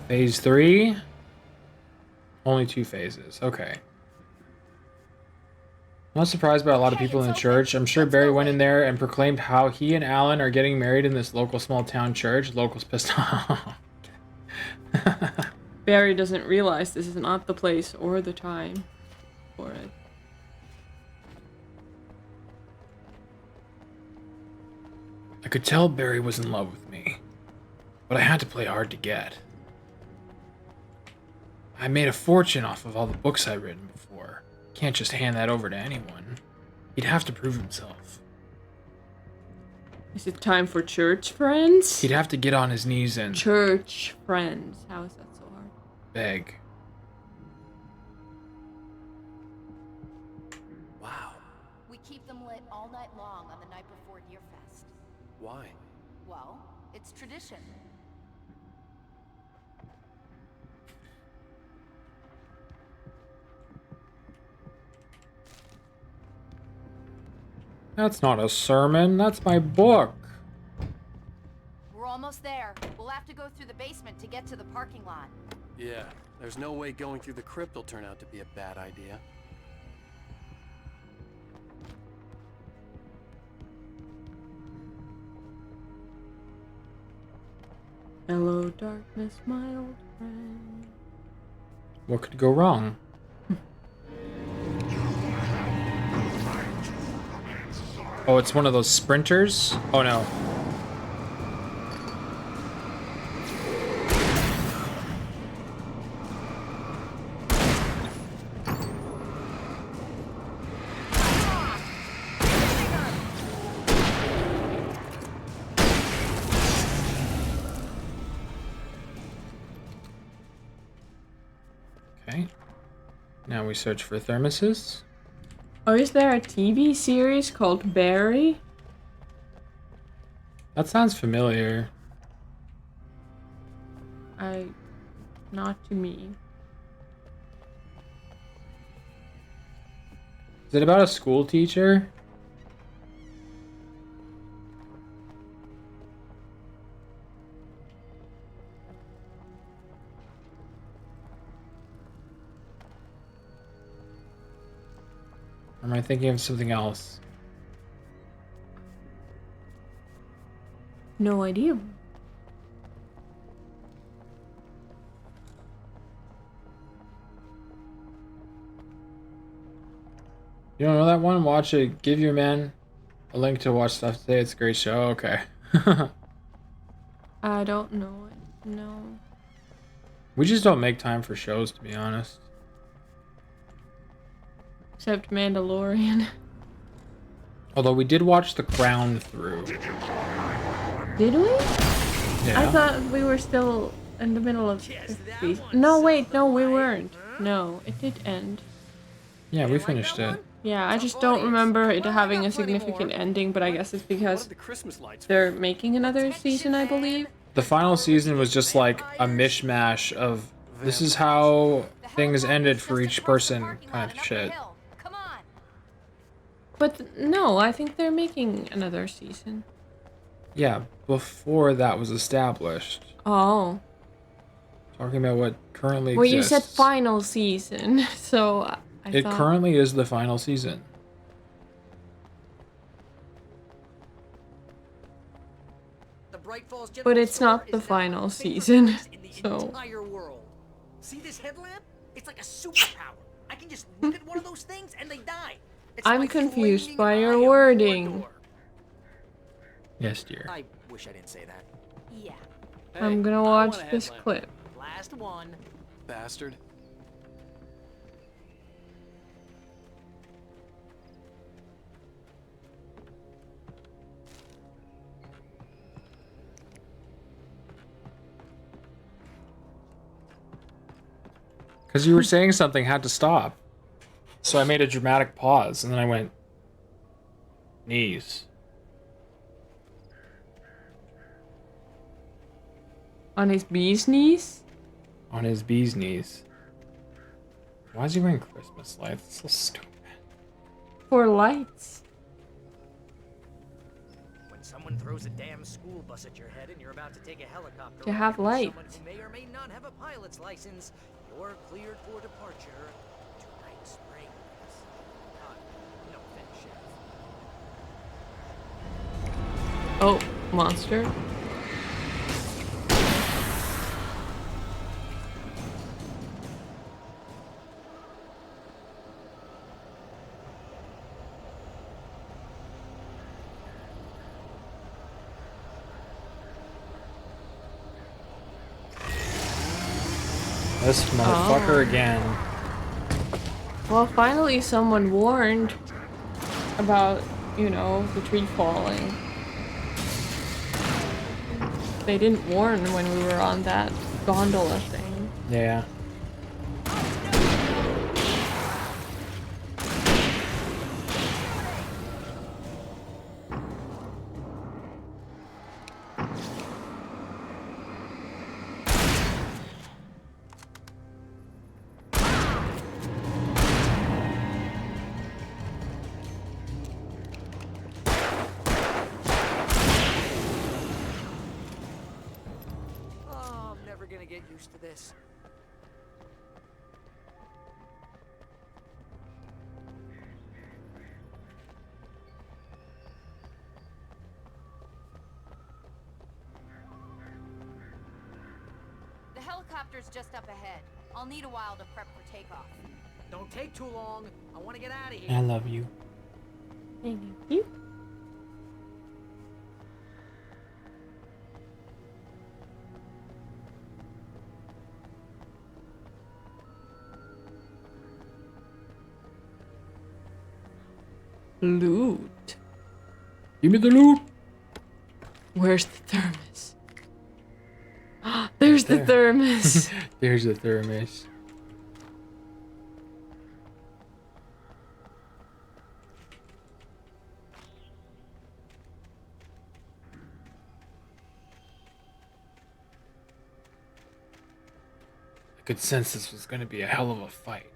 Phase 3. Only 2 phases. Okay. I'm not surprised by a lot of people in the church. I'm sure Barry went in there and proclaimed how he and Alan are getting married in this local small town church. Locals pissed off. Barry doesn't realize this is not the place or the time for it. I could tell Barry was in love with me, but I had to play hard to get. I made a fortune off of all the books I'd written before. Can't just hand that over to anyone. He'd have to prove himself. Is it time for church friends? He'd have to get on his knees and Church friends. How is that so hard? beg. Wow. We keep them lit all night long on the night before Deerfest. Why? Well, it's tradition. That's not a sermon, that's my book. We're almost there. We'll have to go through the basement to get to the parking lot. Yeah, there's no way going through the crypt will turn out to be a bad idea. Hello, darkness, my old friend. What could go wrong? Oh, it's one of those sprinters? Oh no. Okay. Now we search for thermoses. Oh, is there a TV series called Barry? That sounds familiar. Not to me. Is it about a school teacher? Or am I thinking of something else? No idea. You don't know that one? Watch it. Give your man a link to watch stuff today. It's a great show. Okay. I don't know it. No. We just don't make time for shows, to be honest. Except Mandalorian. Although we did watch The Crown through. Did we? Yeah. I thought we were still in the middle of the season. No, wait, no, we weren't. No, it did end. Yeah, we finished it. Yeah, I just don't remember it having a significant ending, but I guess it's because they're making another season, I believe. The final season was just like a mishmash of this is how things ended for each person kind of shit. But no, I think they're making another season. Yeah, before that was established. Oh. Talking about what currently Well, exists. you said final season, so I It thought... currently is the final season. But it's not the final season, so... See this headlamp? It's like a superpower. I can just look at one of those things and they die. It's I'm like confused flaming by eye your of wording. Mordor. Yes, dear. I wish I didn't say that. Yeah. I'm gonna watch this clip. Last one. Bastard. Because you were saying something had to stop. So I made a dramatic pause and then I went, knees. On his bee's knees? On his bee's knees. Why is he wearing Christmas lights? It's so stupid. For lights. When someone throws a damn school bus at your head and you're about to take a helicopter To have ride with light. someone who may or may not have a pilot's license, you're cleared for departure to Night Springs. No offense, Chef. Oh, monster. This motherfucker again. Well, finally someone warned about, you know, the tree falling. They didn't warn when we were on that gondola thing. Yeah. used to this. The helicopter's just up ahead. I'll need a while to prep for takeoff. Don't take too long. I want to get out of I here. love you. Thank you. Loot. Give me the loot. Where's the thermos? There's the There. thermos. There's the thermos. I could sense this was going to be a hell of a fight.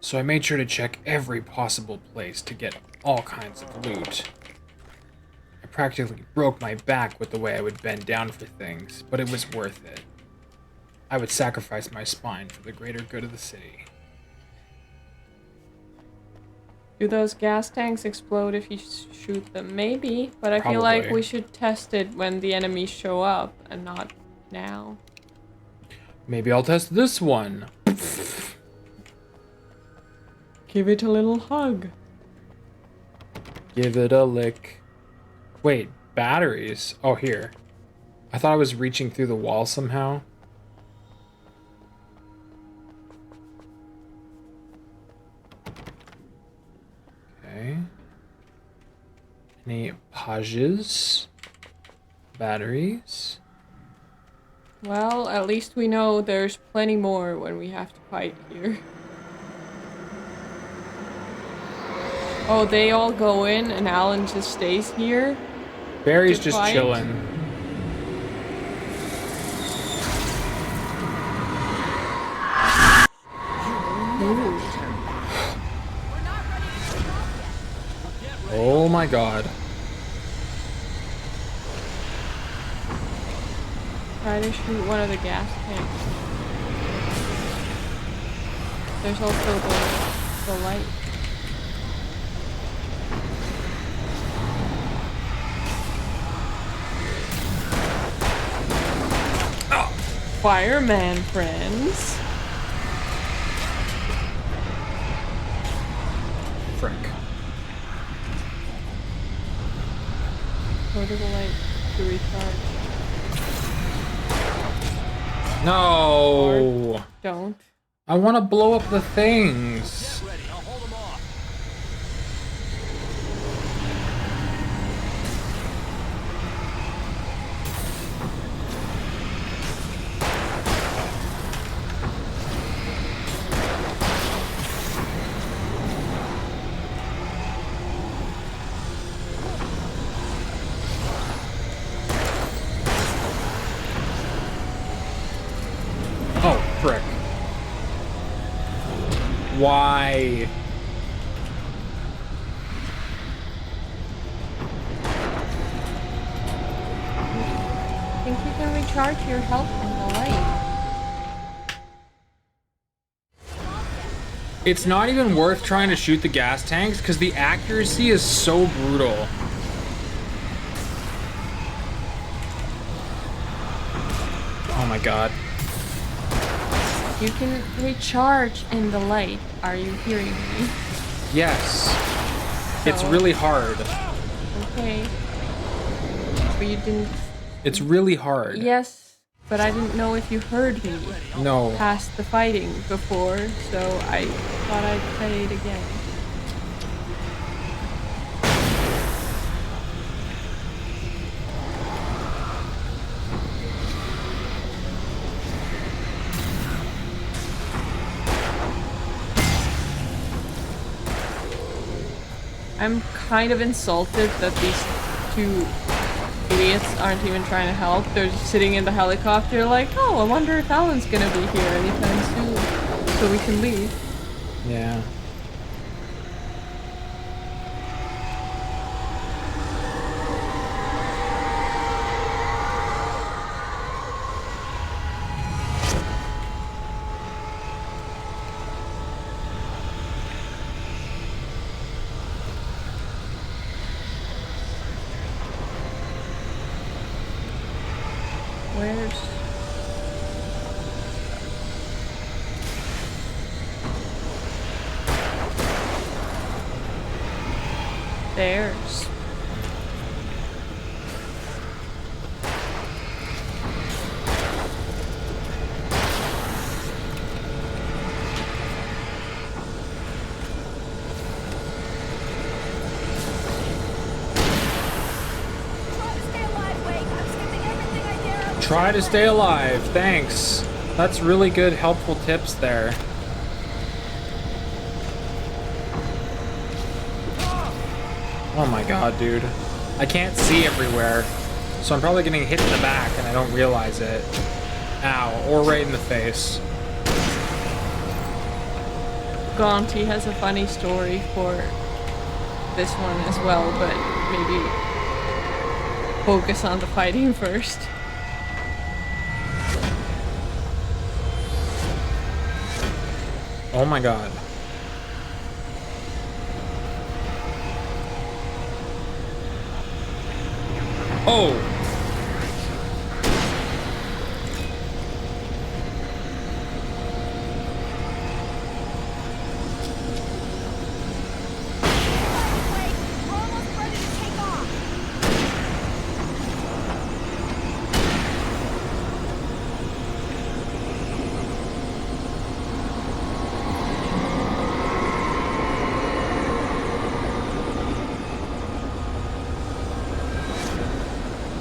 So I made sure to check every possible place to get all kinds of loot. I practically broke my back with the way I would bend down for things, but it was worth it. I would sacrifice my spine for the greater good of the city. Do those gas tanks explode if you shoot them? Maybe, but I feel like Probably. we should test it when the enemies show up and not now. Maybe I'll test this one. Give it a little hug. Give it a lick. Wait, batteries? Oh, here. I thought I was reaching through the wall somehow. Okay. Any pages? Batteries? Well, at least we know there's plenty more when we have to fight here. Oh, they all go in and Alan just stays here? Barry's To just fight? chilling. Oh my god. Try to shoot one of the gas tanks. There's also the light. Fireman friends. Frick. Go to the light to recharge. No! Don't. I want to blow up the things. Ready, I'll hold them off. Oh, frick. Why? I think you can recharge your health from the light. It's not even worth trying to shoot the gas tanks because the accuracy is so brutal. Oh my god. You can recharge in the light. Are you hearing me? Yes. It's So- really hard. Okay. But you didn't. It's really hard. Yes, but I didn't know if you heard me No. past the fighting before, so I thought I'd say it again. I'm kind of insulted that these two idiots aren't even trying to help. They're just sitting in the helicopter like, oh, I wonder if Alan's gonna be here anytime soon, so we can leave. Yeah. Where's... There's... Try to stay alive, thanks. That's really good, helpful tips there. Oh my god, dude. I can't see everywhere, so I'm probably getting hit in the back and I don't realize it. Ow, or right in the face. Gonti has a funny story for this one as well, but maybe focus on the fighting first. Oh my god. Oh!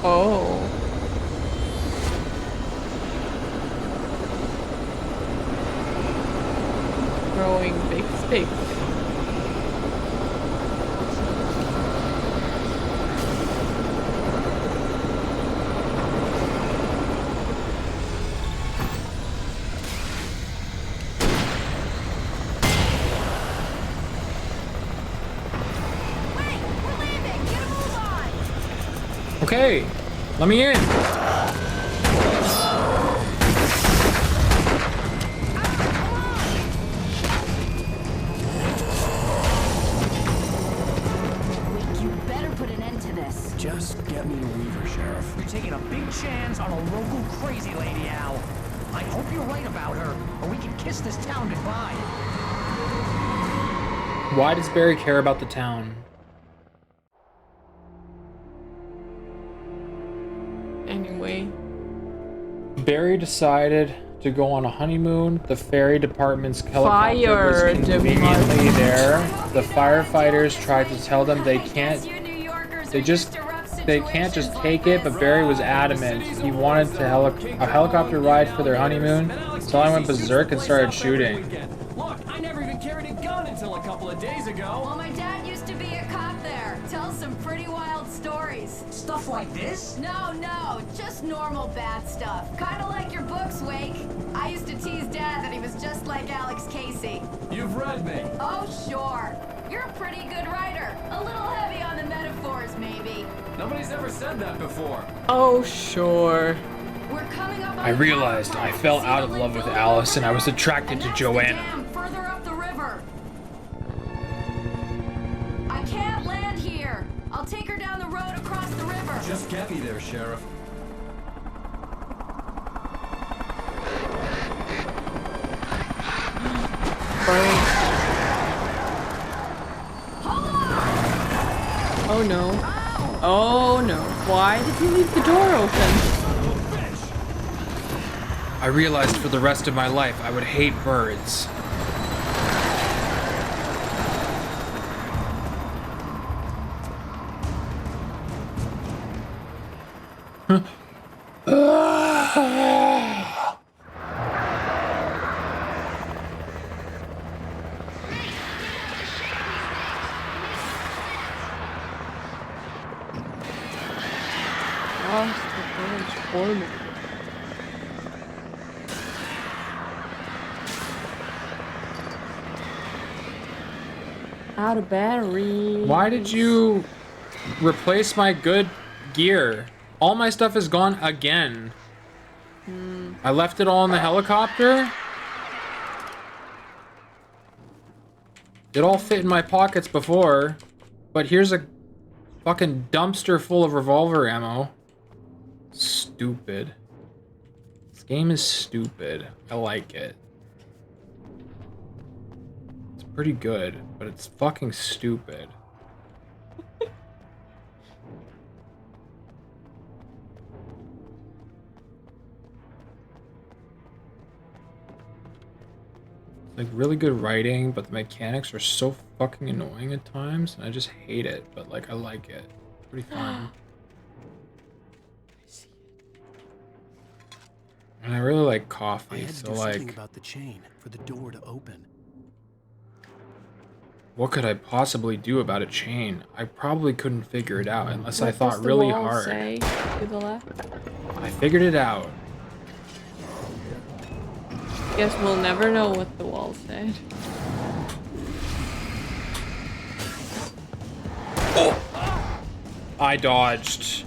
Oh. Growing big sticks. Okay, let me in. You better put an end to this. Just get me to Weaver, Sheriff. You're taking a big chance on a local crazy lady, Al. I hope you're right about her, or we can kiss this town goodbye. Why does Barry care about the town? Anyway. Barry decided to go on a honeymoon. The ferry department's helicopter was conveniently there. The firefighters tried to tell them they can't just take it, but Barry was adamant. He wanted a helicopter ride for their honeymoon, so I went berserk and started shooting. Look, I never even carried a gun until a couple of days ago. Well, my dad used to be a cop there. Tells some pretty wild stories. Stuff like this? No, just normal bad stuff. Kinda like your books, Wake. I used to tease Dad that he was just like Alex Casey. You've read me. Oh, sure. You're a pretty good writer. A little heavy on the metaphors, maybe. Nobody's ever said that before. Oh, sure. We're coming up on I realized I fell out of love with Alice and I was attracted to Joanna. Further up the river. I can't land here. I'll take her down the road across the river. Just get me there, Sheriff. Oh no. Oh no. Why did you leave the door open? I realized for the rest of my life I would hate birds. Out of battery. Why did you replace my good gear? All my stuff is gone again. I left it all in the helicopter? It all fit in my pockets before, but here's a fucking dumpster full of revolver ammo. Stupid. game is stupid. I like it. It's pretty good, but it's fucking stupid. Like really good writing, but the mechanics are so fucking annoying at times, and I just hate it. But like, I like it. It's pretty fun. And I really like coffee, I had to so do something like, about the chain for the door to open. what could I possibly do about a chain? I probably couldn't figure it out unless I What thought does the really wall hard. say to the left? I figured it out. Guess we'll never know what the wall said. Oh! I dodged.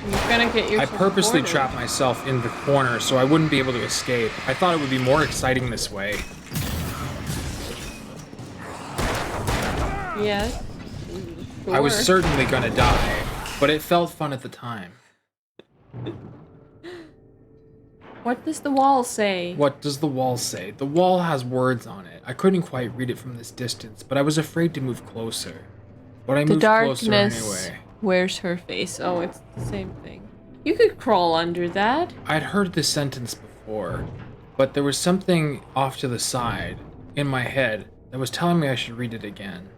You're gonna get yourself I purposely cornered. trapped myself in the corner so I wouldn't be able to escape. I thought it would be more exciting this way. Yes. Sure. I was certainly gonna die, but it felt fun at the time. What does the wall say? What does the wall say? The wall has words on it. I couldn't quite read it from this distance, but I was afraid to move closer. But I The moved closer darkness anyway. wears her face. Oh, it's the same thing. You could crawl under that. I'd heard this sentence before, but there was something off to the side in my head that was telling me I should read it again.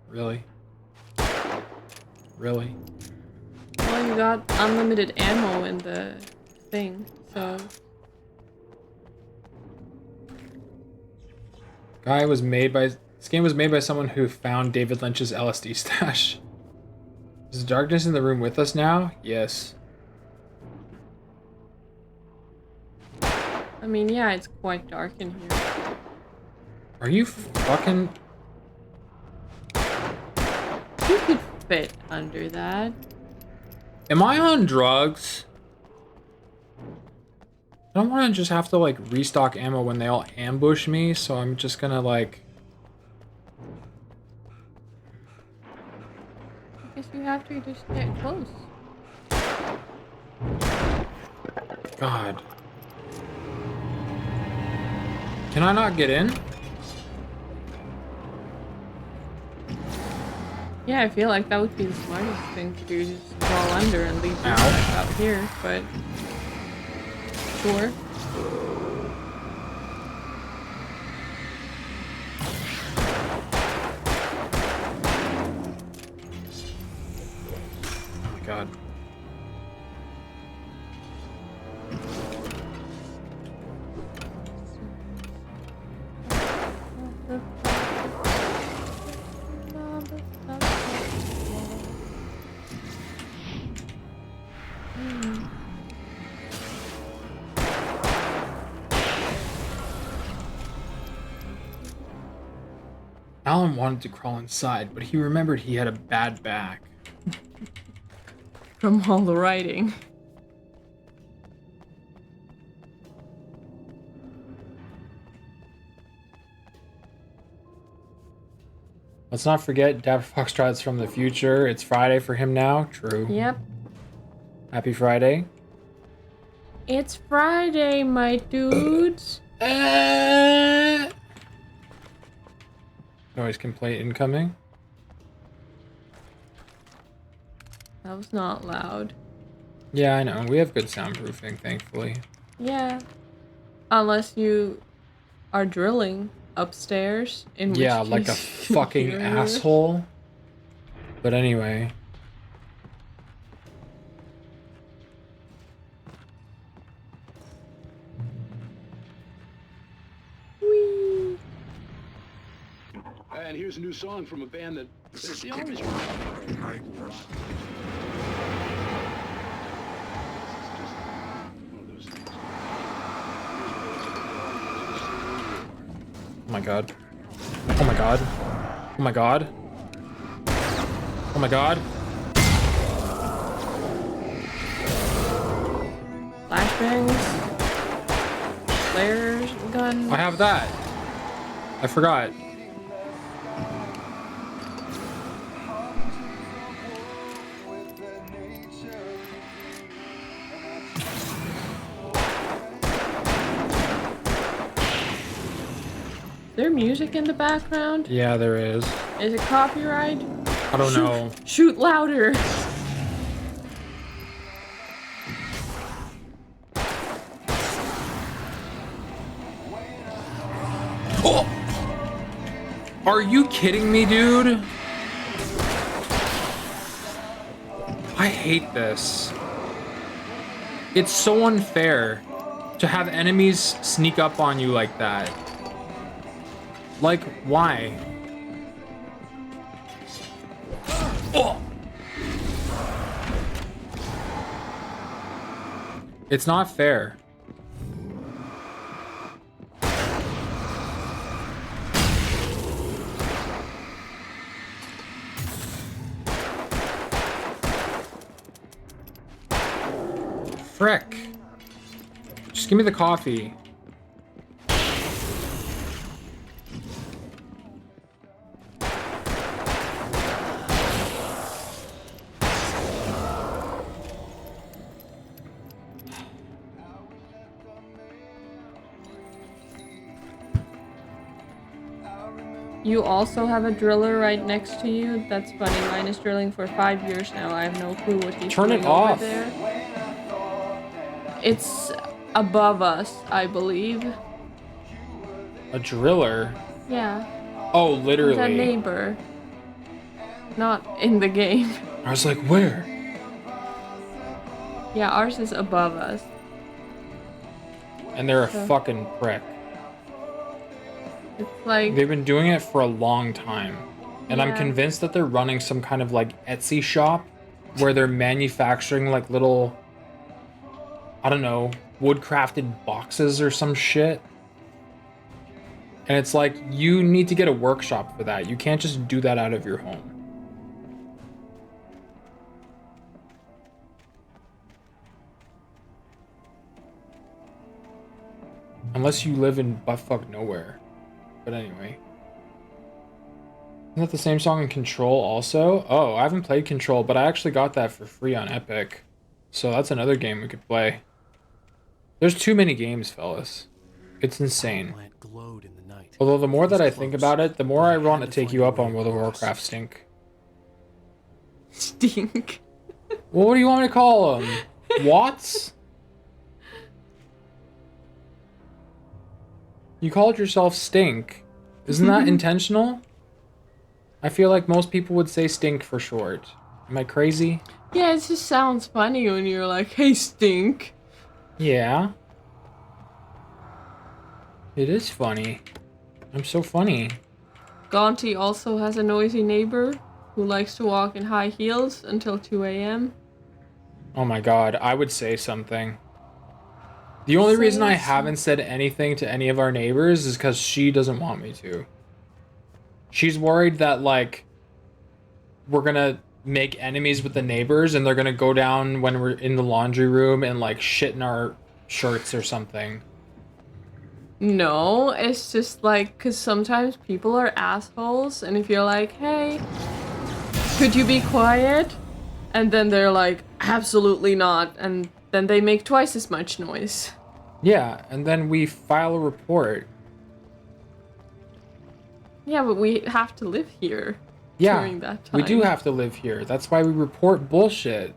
Really? Really? Well, you got unlimited ammo in the thing, so... This game was made by someone who found David Lynch's LSD stash. Is the darkness in the room with us now? Yes. I mean, yeah, it's quite dark in here. Are you fucking... You could fit under that. Am I on drugs? I don't want to just have to like restock ammo when they all ambush me, so I'm just gonna like... I guess you have to just get close. God. Can I not get in? Yeah, I feel like that would be the smartest thing to do, just crawl under and leave you Ow. back out here, but... Sure. Oh my god. Alan wanted to crawl inside, but he remembered he had a bad back. From all the writing. Let's not forget Dapper Foxtrot's from the future. It's Friday for him now. True. Yep. Happy Friday. It's Friday, my dudes. Noise complaint incoming. That was not loud. Yeah, I know. We have good soundproofing, thankfully. Yeah. Unless you are drilling upstairs. In Yeah, which like a case you fucking hear it. asshole. But anyway. Whee! And here's a new song from a band that the always Oh my god. Oh my god. Oh my god. Oh my god. strings. Flare gun. I have that. I forgot. Is there music in the background? Yeah, there is. Is it copyright? I don't know. Shoot louder. Oh! Are you kidding me, dude? I hate this. It's so unfair to have enemies sneak up on you like that. Like, why? Oh! It's not fair. Frick. Just give me the coffee. You also have a driller right next to you? That's funny. Mine is drilling for 5 years now. I have no clue what he's Turn doing it over off. there. It's above us, I believe. A driller? Yeah. Oh, It's a literally. neighbor. Not in the game. I was like, where? Yeah, ours is above us. And they're a So- fucking prick. It's like... They've been doing it for a long time. And I'm Yeah. convinced that they're running some kind of like Etsy shop where they're manufacturing like little, I don't know, wood-crafted boxes or some shit. And it's like, you need to get a workshop for that. You can't just do that out of your home. Unless you live in buttfuck nowhere. But anyway. Isn't that the same song in Control also? Oh, I haven't played Control, but I actually got that for free on Epic. So that's another game we could play. There's too many games, fellas. It's insane. Glowed in the night. Although the more It was that I think close, about it, the more but I had want to to take find you a up way on World of across. Warcraft stink. Stink. Well, what do you want me to call them? Watts? You called yourself Stink. Isn't that intentional? I feel like most people would say Stink for short. Am I crazy? Yeah, it just sounds funny when you're like, hey, stink. Yeah. It is funny. I'm so funny. Gaunty also has a noisy neighbor who likes to walk in high heels until 2 a.m. Oh my god, I would say something. The only reason I haven't said anything to any of our neighbors is because she doesn't want me to. She's worried that, like, we're gonna make enemies with the neighbors and they're gonna go down when we're in the laundry room and, like, shit in our shirts or something. No, it's just like, because sometimes people are assholes, and if you're like, hey, could you be quiet? And then they're like, absolutely not, and then they make twice as much noise. Yeah, and then we file a report. Yeah, but we have to live here Yeah, during that time. we do have to live here. That's why we report bullshit.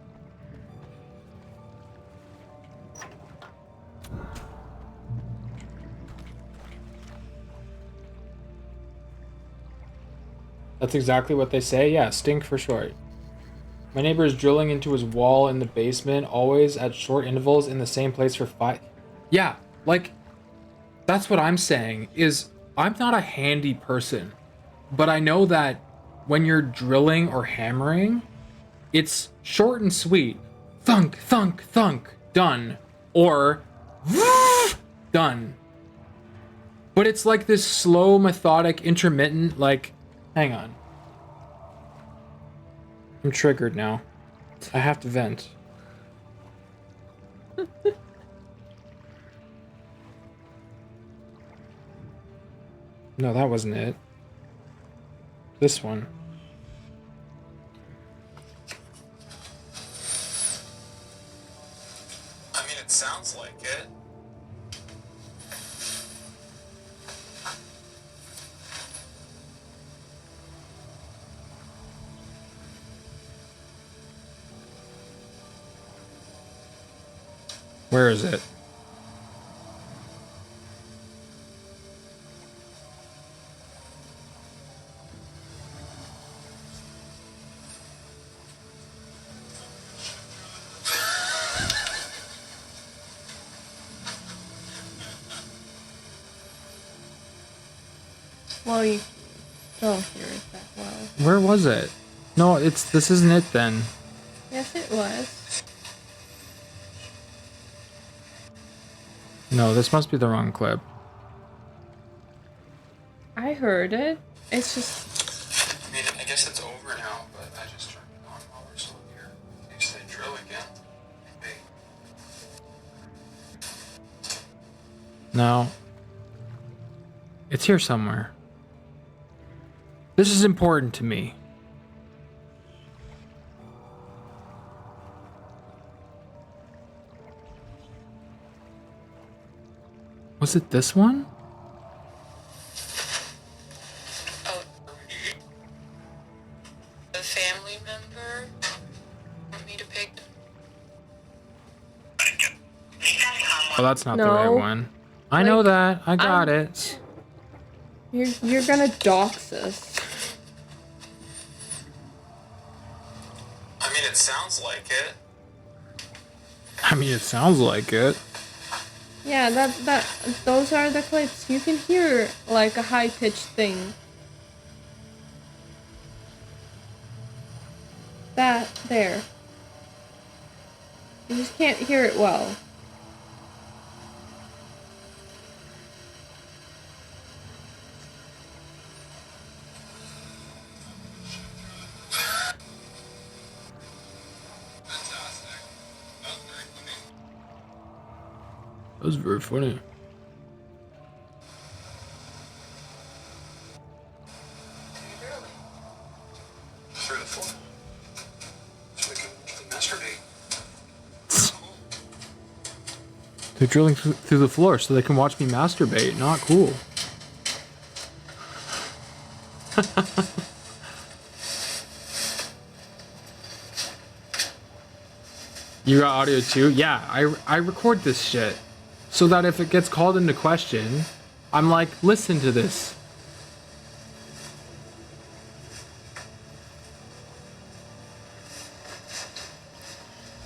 That's exactly what they say. Yeah, stink for short. My neighbor is drilling into his wall in the basement, always at short intervals in the same place for 5... Yeah, like, that's what I'm saying, is I'm not a handy person, but I know that when you're drilling or hammering, it's short and sweet. Thunk, thunk, thunk, done. Or, done. But it's like this slow, methodic, intermittent, like, hang on. I'm triggered now. I have to vent. No, that wasn't it. This one. I mean, it sounds like it. Where is it? Well, you don't hear it that well. Where was it? No, this isn't it then. Yes, it was. No, this must be the wrong clip. I heard it. It's just... I mean, I guess it's over now, but I just turned it on while we're still here. In case they drill again. Maybe. No. It's here somewhere. This is important to me. Was it this one? Oh, a family member want me to pick. Oh, that's not the No. right one. I know that. I got it. You're gonna dox us. I mean, it sounds like it. I mean, it sounds like it. Yeah, those are the clips. You can hear like a high-pitched thing. That there. You just can't hear it well. That was very funny. Through the floor. So we can masturbate. They're drilling through the floor so they can watch me masturbate. Not cool. You got audio too? Yeah, I record this shit. So that if it gets called into question, I'm like, listen to this.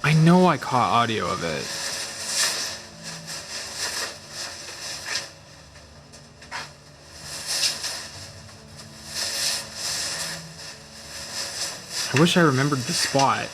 I know I caught audio of it. I wish I remembered the spot.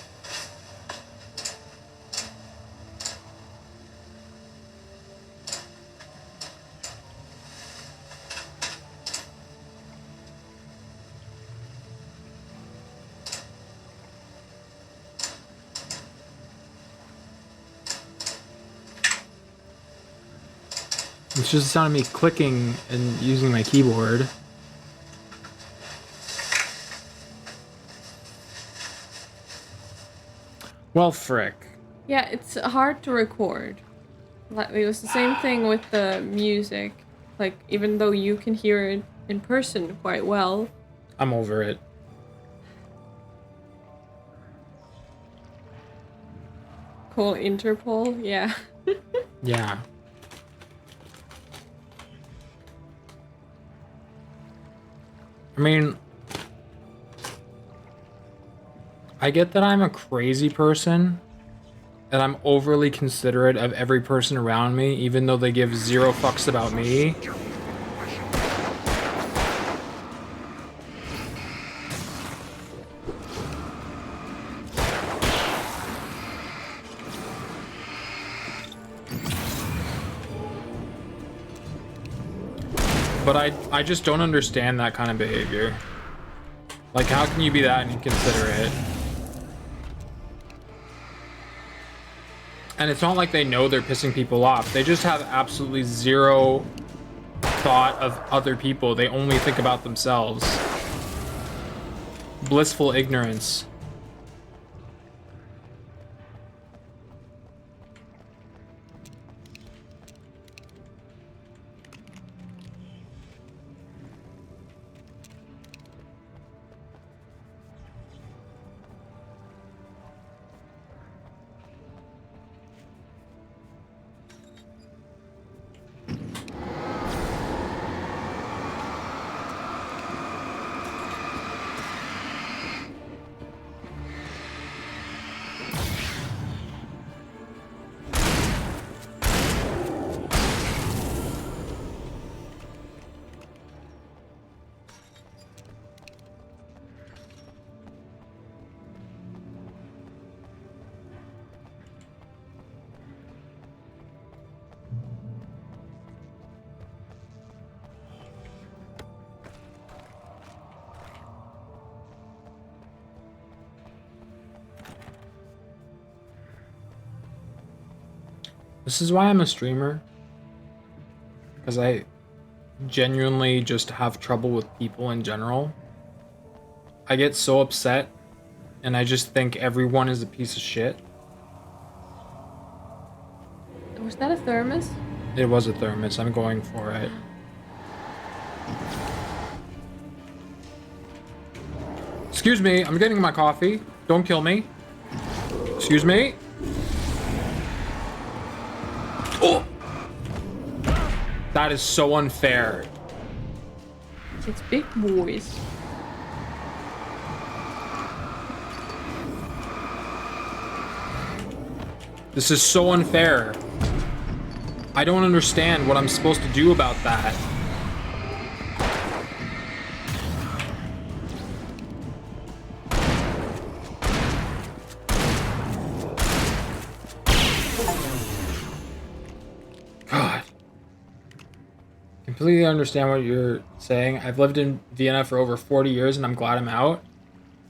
It's just the sound of me clicking and using my keyboard. Well, frick. Yeah, it's hard to record. Like, it was the same thing with the music. Like, even though you can hear it in person quite well. I'm over it. Call Interpol, yeah. Yeah. I mean, I get that I'm a crazy person, that I'm overly considerate of every person around me, even though they give zero fucks about me. But I just don't understand that kind of behavior. Like, how can you be that inconsiderate? And it's not like they know they're pissing people off. They just have absolutely zero thought of other people. They only think about themselves. Blissful ignorance. This is why I'm a streamer. Because I genuinely just have trouble with people in general. I get so upset and I just think everyone is a piece of shit. Was that a thermos? It was a thermos. I'm going for it. Excuse me, I'm getting my coffee. Don't kill me. Excuse me. Oh! That is so unfair. It's big boys. This is so unfair. I don't understand what I'm supposed to do about that. God. Completely understand what you're saying. I've lived in Vienna for over 40 years and I'm glad I'm out.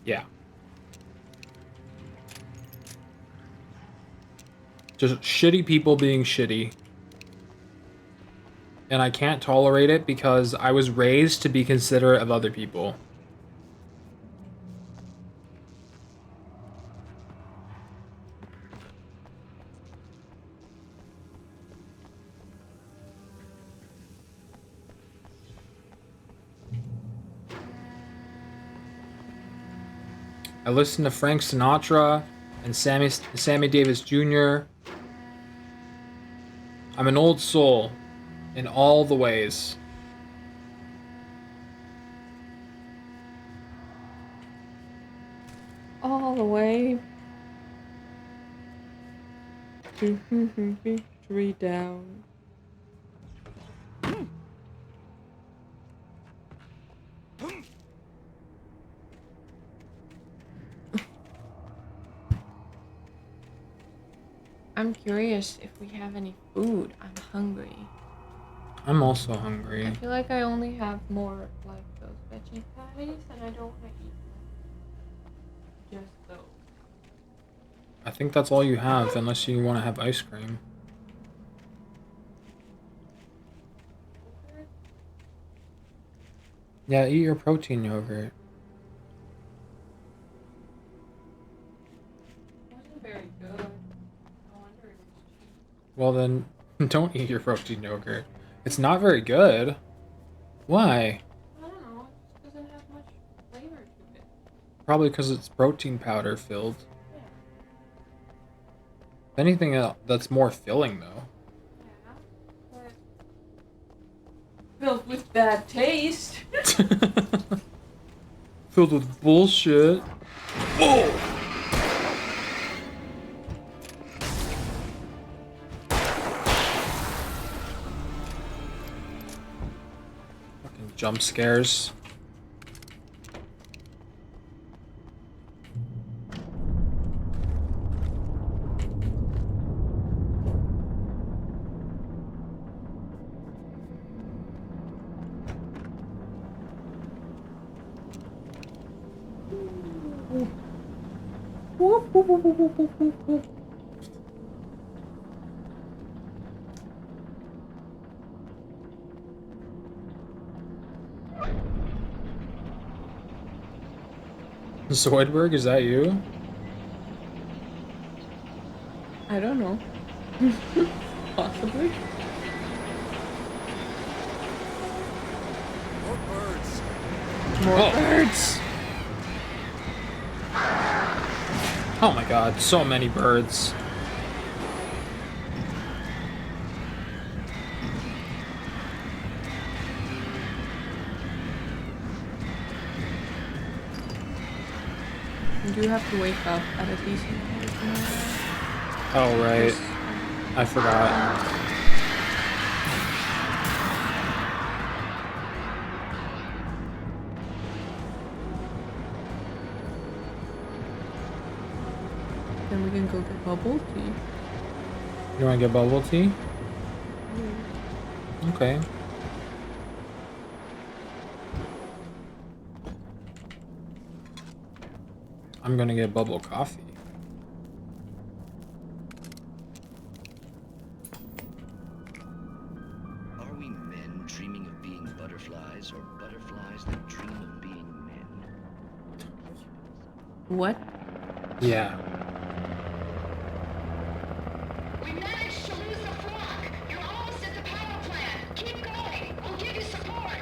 Yeah. Just shitty people being shitty. And I can't tolerate it because I was raised to be considerate of other people. I listen to Frank Sinatra and Sammy Davis Jr. I'm an old soul in all the ways. All the way. Victory down. I'm curious if we have any food. I'm hungry. I'm also hungry. I feel like I only have more like those veggie patties and I don't want to eat just those. I think that's all you have, unless you want to have ice cream. Yeah, eat your protein yogurt. It wasn't very good. No wonder it was cheap. Well then, don't eat your protein yogurt. It's not very good. Why? I don't know. It just doesn't have much flavor to it. Probably because it's protein powder filled. Yeah. Anything else that's more filling though. Yeah. But filled with bad taste. Filled with bullshit. Oh! Fucking jump scares. Zoidberg, is that you? I don't know. Possibly. More birds. More birds. Oh my god, so many birds. You do have to wake up at a decent time. Oh, right. I forgot. Then we can go get bubble tea. You wanna get bubble tea? Okay. I'm gonna get bubble coffee. Are we men dreaming of being butterflies, or butterflies that dream of being men? What? Yeah. We managed to lose the flock. You're almost at the power plant. Keep going. We'll give you support.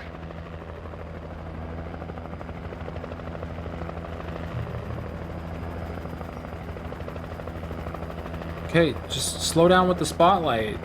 Okay, just slow down with the spotlight.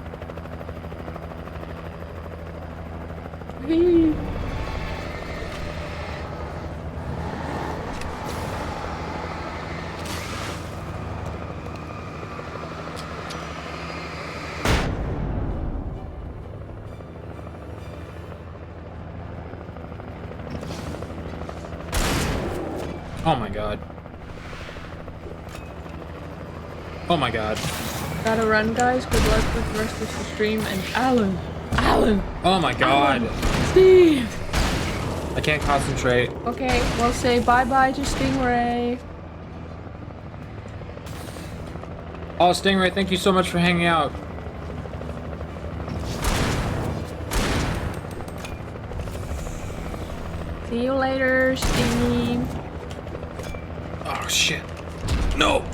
Oh my god. Oh my god. Gotta run, guys. Good luck with the rest of the stream. And Alan! Alan! Oh my god. Steve! I can't concentrate. Okay, we'll say bye-bye to Stingray. Oh, Stingray, thank you so much for hanging out. See you later, Stingy. Oh, shit. No!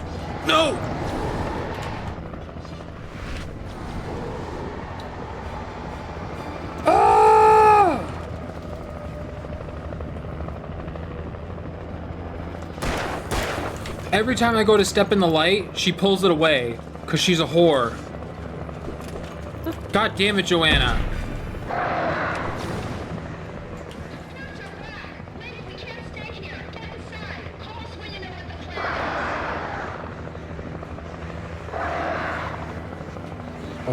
No! Ah! Every time I go to step in the light, she pulls it away, because she's a whore. God damn it, Joanna.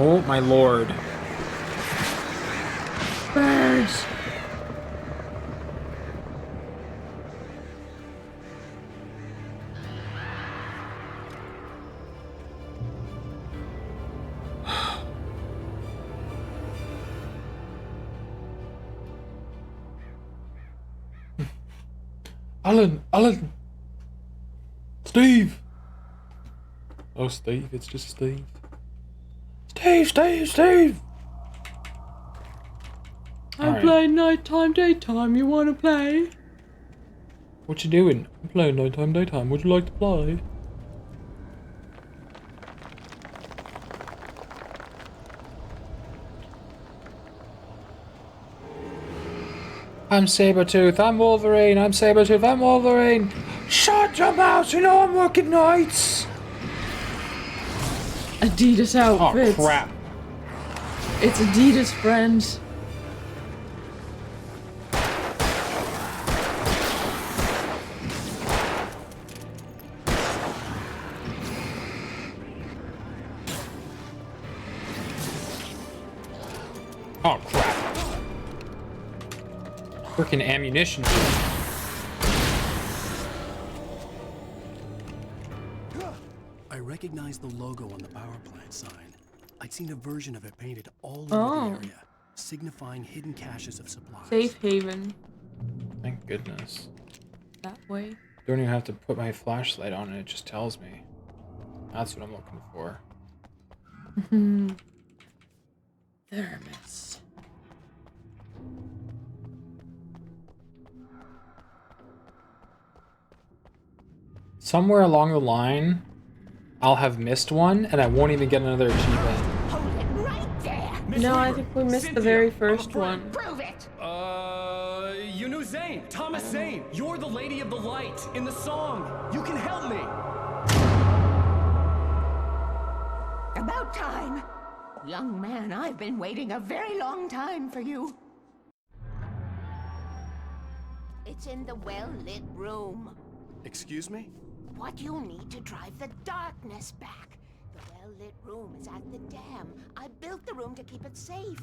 Oh my lord. Birds! Alan! Steve! Oh, Steve, it's just Steve. Steve! I'm playing nighttime, daytime. You wanna play? What you doing? I'm playing nighttime, daytime. Would you like to play? I'm Sabretooth, I'm Wolverine, I'm Sabretooth, I'm Wolverine! Shut your mouth, you know I'm working nights! Adidas outfits. Oh, crap. It's Adidas, friends. Oh, crap. Freaking ammunition. I recognized the logo on the power plant sign. I'd seen a version of it painted all over the area, signifying hidden caches of supplies. Safe haven. Thank goodness. That way. Don't even have to put my flashlight on it, it just tells me. That's what I'm looking for. Thermos. somewhere along the line, I'll have missed one, and I won't even get another achievement. Hold it right there. No, I think we missed the very first one. Prove it. You knew Zane, Thomas Zane. You're the Lady of the Light in the song. You can help me. About time. Young man, I've been waiting a very long time for you. It's in the well-lit room. Excuse me? What you'll need to drive the darkness back. The well-lit room is at the dam. I built the room to keep it safe.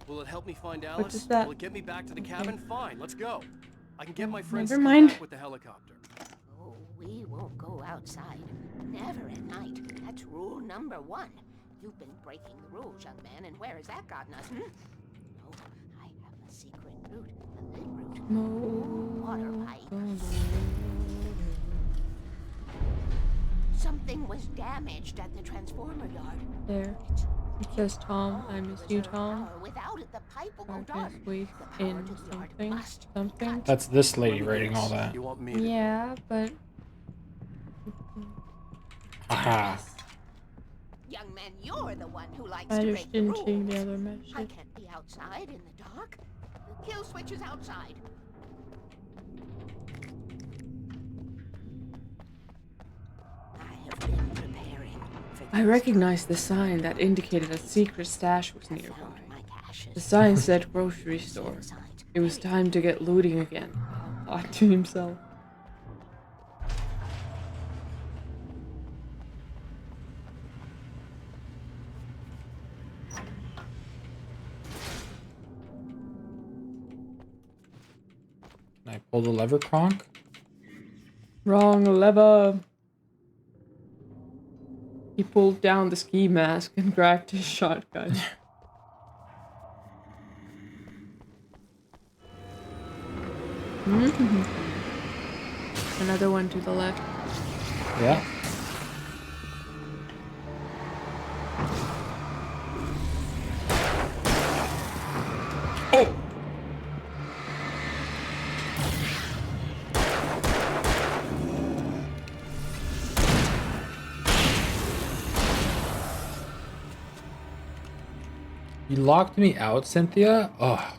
Will it help me find Alice? is that? Will it get me back to the cabin? Fine, let's go. I can get my friends Never to come mind. back with the helicopter. Oh, we won't go outside. Never at night. That's rule number 1. You've been breaking the rules, young man, and where has that gotten us, No, I have a secret route. A lit route. Water pipe. Something was damaged at the transformer yard. There. It says Tom. I miss you, Tom. Without it, the pipe will go dark. Darkness week in something. Something. That's this lady writing all that. You want me to... Yeah, but Aha. Young man, you're the one who likes I to just break the didn't rules. see the other message. I can't be outside in the dark. The kill switch is outside. I have been preparing for I recognized the sign that indicated a secret stash was nearby. my caches. The sign said grocery store. It was time to get looting again, Hal thought to himself. Can I pull the lever, Kronk? Wrong lever. He pulled down the ski mask and grabbed his shotgun. Another one to the left. Yeah. Oh! You locked me out, Cynthia? Ugh.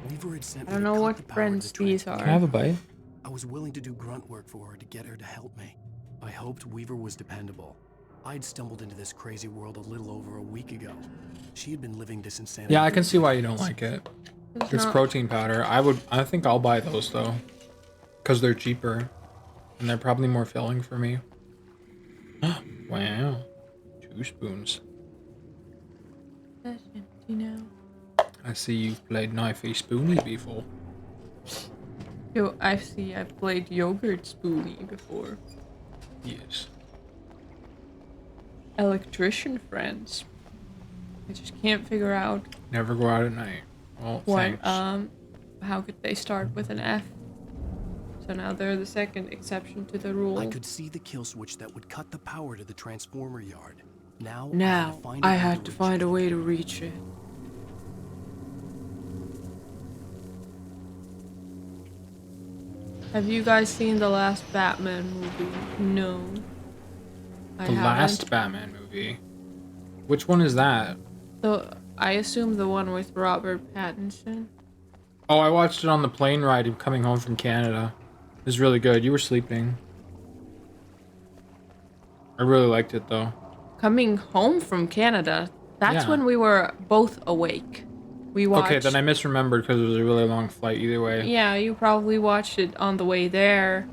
Weaver had sent I me don't to know cut what the power to friends the these transformer. Can I have a bite? I was willing to do grunt work for her to get her to help me. I hoped Weaver was dependable. I'd stumbled into this crazy world a little over a week ago. She had been living this insanity. Yeah, I can see why you don't like it. It's not- protein powder. I think I'll buy those though. Because they're cheaper. And they're probably more filling for me. Wow. 2 spoons. That's empty now. I see you've played Knifey Spoony before. Yo, I've played Yogurt Spoonie before. Yes. Electrician friends. I just can't figure out Never go out at night. Well, what thanks. how could they start with an F? So now they're the second exception to the rule. I could see the kill switch that would cut the power to the transformer yard. Now I had to find a way to reach it. Have you guys seen the last Batman movie? No. I The last haven't. Batman movie. Which one is that? So I assume the one with Robert Pattinson. Oh, I watched it on the plane ride coming home from Canada. It was really good. You were sleeping. I really liked it though. Coming home from Canada. That's Yeah. when we were both awake. We watched. Okay, then I misremembered because it was a really long flight either way. Yeah, you probably watched it on the way there,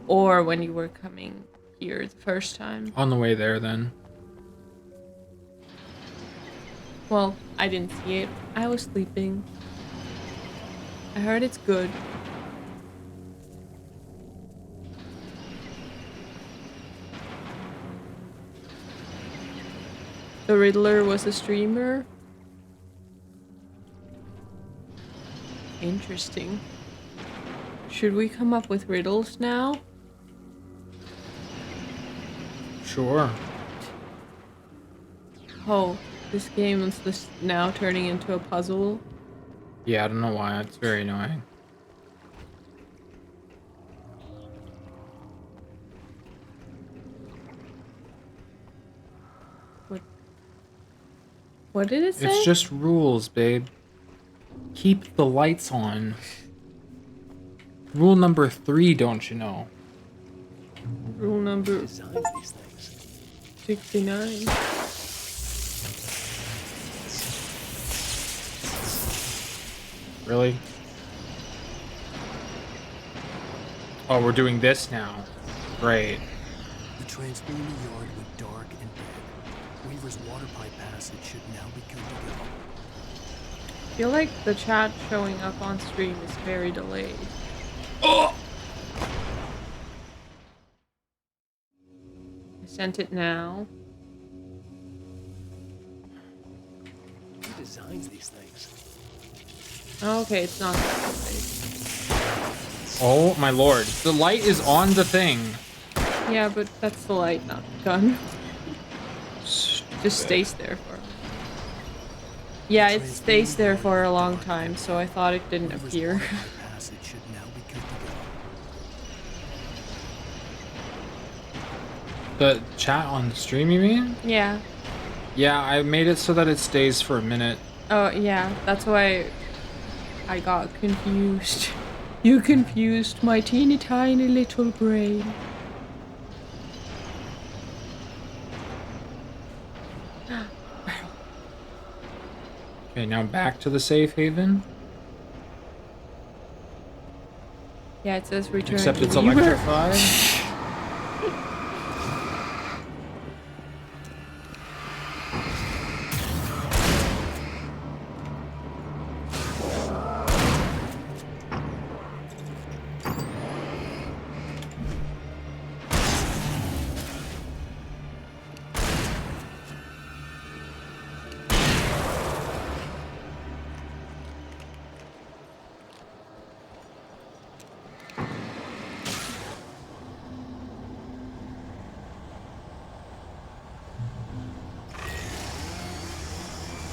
or when you were coming here the first time. On the way there then. Well, I didn't see it. I was sleeping. I heard it's good. The Riddler was a streamer. Interesting. Should we come up with riddles now? Sure. Oh, this game is just now turning into a puzzle. Yeah, I don't know why. It's very annoying. What did it say? It's just rules, babe. Keep the lights on. Rule number 3, don't you know? Rule number 69. Really? Oh, we're doing this now. Great. The transformer yard went dark and dead. Weaver's water pipe passage should now be good to go. I feel like the chat showing up on stream is very delayed. Oh! I sent it now. Who designs these things? Okay, it's not that big. Oh my lord. The light is on the thing. Yeah, but that's the light, not the gun. Just stays there for a minute. Yeah, it stays there for a long time, so I thought it didn't appear. The chat on the stream, you mean? Yeah. Yeah, I made it so that it stays for a minute. Oh, yeah, that's why I got confused. You confused my teeny tiny little brain. Okay, now back to the safe haven. Yeah, it says return. Except to it's Weaver. electrified.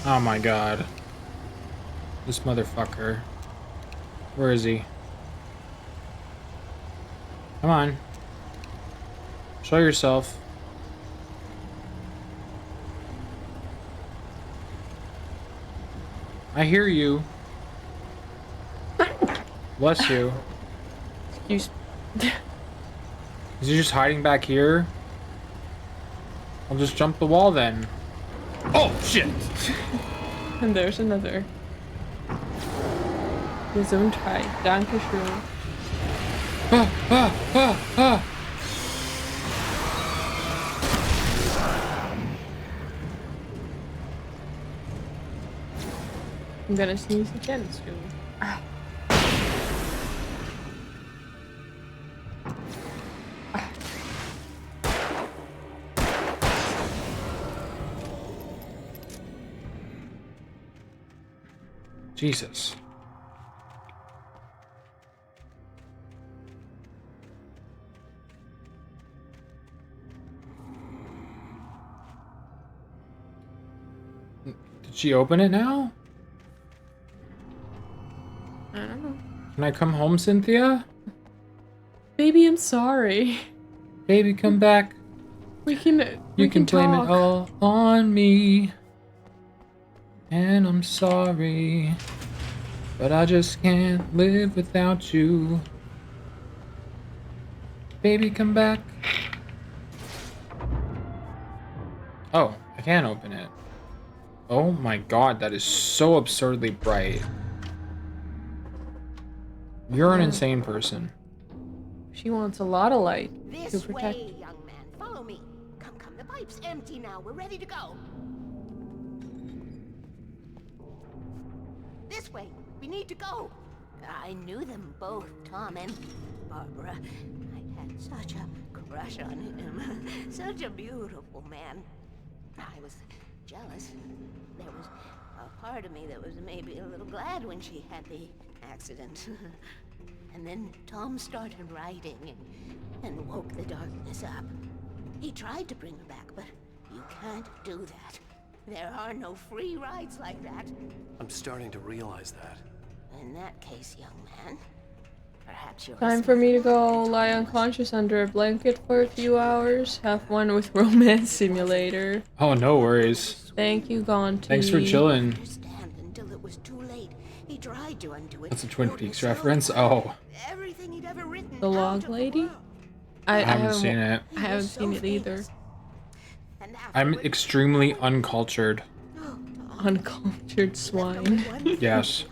Oh my god. This motherfucker. Where is he? Come on. Show yourself. I hear you. Bless you. Excuse. Is he just hiding back here? I'll just jump the wall then. Oh, shit! And there's another. Gesundheit. Dankeschön. Ah, ah, ah, ah! I'm gonna sneeze again soon. Ah. Jesus. Did she open it now? I don't know. Can I come home, Cynthia? Baby, I'm sorry. Baby, come back. We can. You can blame talk. it all on me. And I'm sorry. But I just can't live without you. Baby, come back. Oh, I can open it. Oh my god, that is so absurdly bright. You're an insane person. She wants a lot of light to This protect. way, young man. Follow me. Come, come. The pipe's empty now. We're ready to go. This way. We need to go. I knew them both, Tom and Barbara. I had such a crush on him. Such a beautiful man. I was jealous. There was a part of me that was maybe a little glad when she had the accident. And then Tom started writing and woke the darkness up. He tried to bring her back, but you can't do that. There are no free rides like that. I'm starting to realize that. In that case, young man, perhaps you're Time for me to go lie unconscious under a blanket for a few hours. Have fun with Romance Simulator. Oh, no worries. Thank you, Gonti. Thanks for chilling. until it was too late. He tried to undo it. That's a Twin Peaks reference? Oh. Everything he'd ever written. The Log Lady? I haven't seen it. I haven't seen it either. I'm extremely uncultured. Uncultured swine. Yes.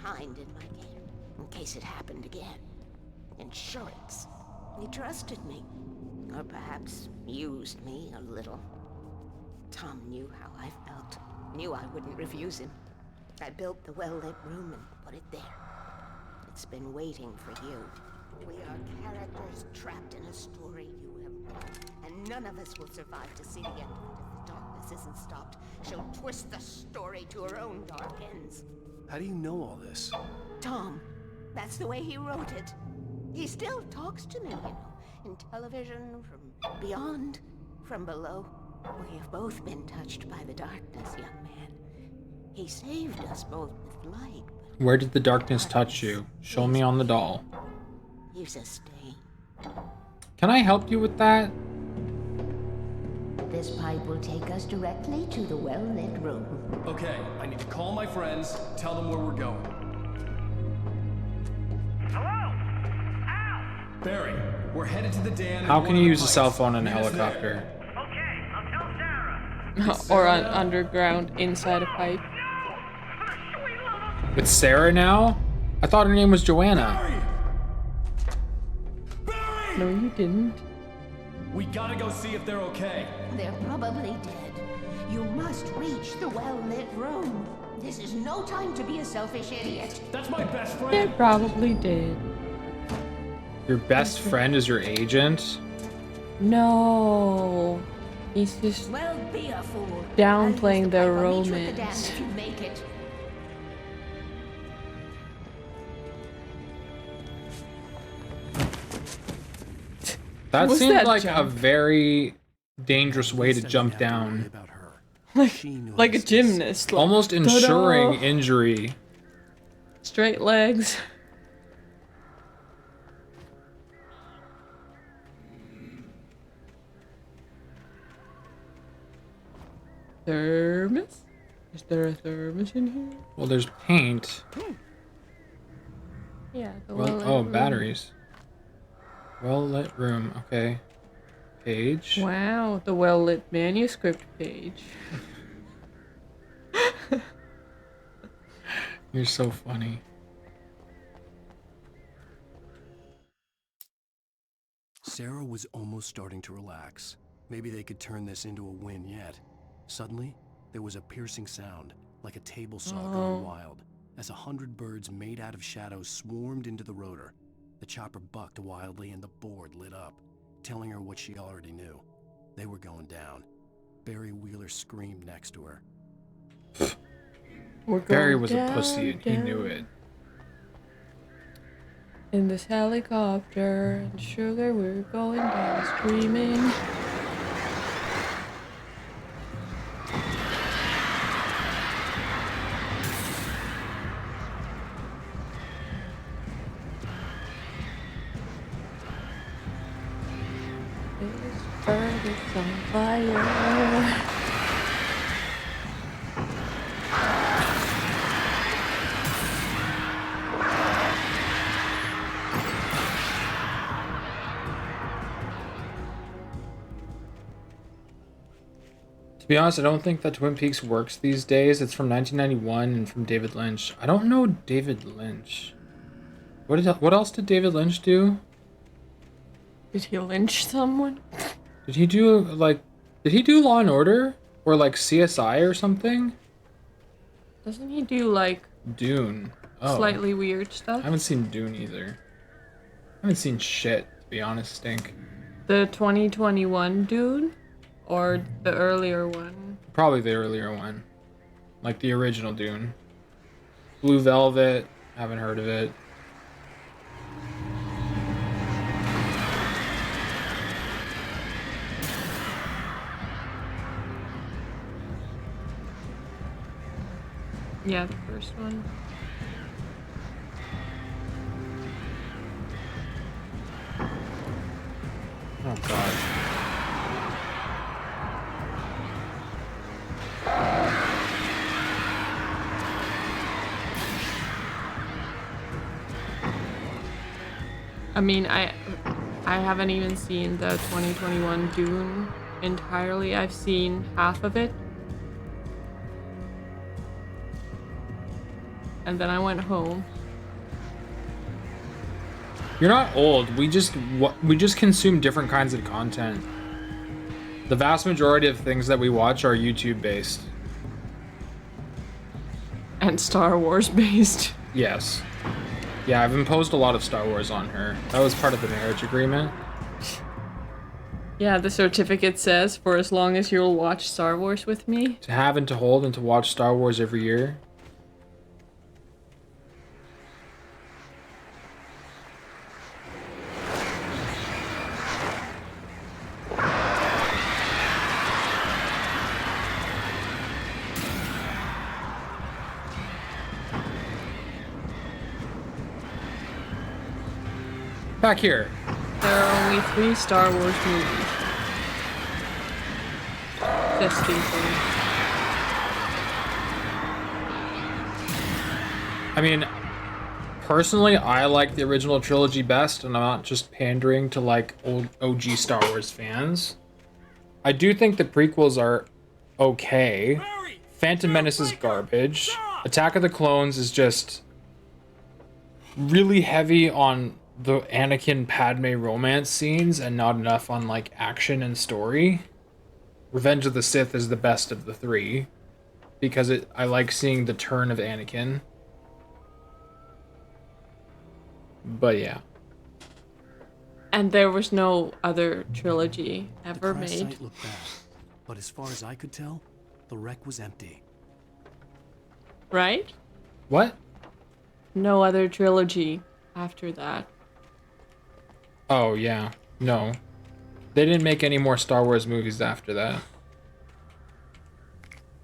In case it happened again. Insurance. He trusted me. Or perhaps used me a little. Tom knew how I felt. Knew I wouldn't refuse him. I built the well-lit room and put it there. It's been waiting for you. We are characters trapped in a story you have written. And none of us will survive to see the end of it if the darkness isn't stopped. She'll twist the story to her own dark ends. How do you know all this? Tom, that's the way he wrote it. He still talks to me, you know, in television, from beyond, from below. We have both been touched by the darkness, young man. He saved us both with light. Where did the darkness touch you? Show me on the doll. Leaves a stain. Can I help you with that? This pipe will take us directly to the well-lit room. Okay, I need to call my friends, tell them where we're going. Hello? Al! Barry, we're headed to the dam. How can you use a cell phone in a helicopter? Okay, I'll tell Sarah. Or on underground inside a pipe. With Sarah now? I thought her name was Joanna. No, you didn't. We gotta go see if they're okay. They're probably dead. You must reach the well-lit room. This is no time to be a selfish idiot. That's my best friend. They probably did. Your best friend is your agent? No. He's just Well, be a fool. downplaying their I'll meet you at the dam romance. if you make it. That Was seemed that like jump? a very dangerous way to jump down. Like a gymnast. Like, Almost ensuring ta-da! injury. Straight legs. Thermos? Is there a thermos in here? Well, there's paint. Yeah, the Well, well-lit oh, room. batteries. Well-lit room. Okay. Page. Wow, the well-lit manuscript page. You're so funny. Sarah was almost starting to relax. Maybe they could turn this into a win yet. Suddenly, there was a piercing sound, like a table saw going wild, as 100 birds made out of shadows swarmed into the rotor. The chopper bucked wildly and the board lit up, telling her what she already knew. They were going down. Barry Wheeler screamed next to her. Barry was a pussy and he knew it. In this helicopter, and sugar, we're going down screaming. This bird is on fire. To be honest, I don't think that Twin Peaks works these days. It's from 1991 and from David Lynch. I don't know David Lynch. What else did David Lynch do? Did he lynch someone? Did he do Law and Order? Or like CSI or something? Doesn't he do like Dune. Oh. slightly weird I stuff? haven't seen Dune either. I haven't seen shit, to be honest, Stink. The 2021 Dune? Or the earlier one? Probably the earlier one. Like the original Dune. Blue Velvet. Haven't heard of it. Yeah, the first one. Oh god. I mean, I haven't even seen the 2021 Dune entirely. I've seen half of it. And then I went home. You're not old. We just consume different kinds of content. The vast majority of things that we watch are YouTube based. And Star Wars based. Yes. Yeah, I've imposed a lot of Star Wars on her. That was part of the marriage agreement. Yeah, the certificate says for as long as you'll watch Star Wars with me. To have and to hold and to watch Star Wars every year. Back here. There are only 3 Star Wars movies. Distinctly. I mean, personally, I like the original trilogy best, and I'm not just pandering to like old OG Star Wars fans. I do think the prequels are okay. Phantom Menace is garbage. Attack of the Clones is just really heavy on the Anakin Padme romance scenes and not enough on like action and story. Revenge of the Sith is the best of the 3 because I like seeing the turn of Anakin. But yeah. And there was no other trilogy ever The crash made. site looked bad, but as far as I could tell, the wreck was empty. Right? What? No other trilogy after that. Oh yeah. No. They didn't make any more Star Wars movies after that.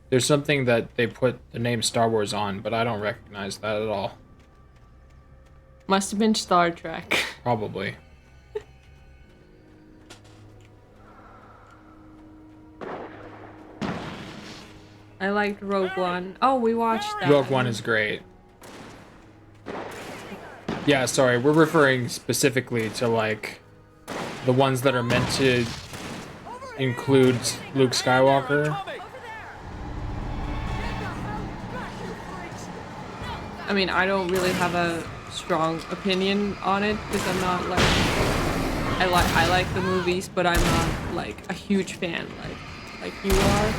There's something that they put the name Star Wars on, but I don't recognize that at all. Must have been Star Trek. Probably. I liked Rogue One. Oh, we watched that. Rogue One is great. Yeah, sorry, we're referring specifically to like the ones that are meant to include Luke Skywalker. I mean, I don't really have a strong opinion on it because I'm not like I like the movies, but I'm not like a huge fan like you are.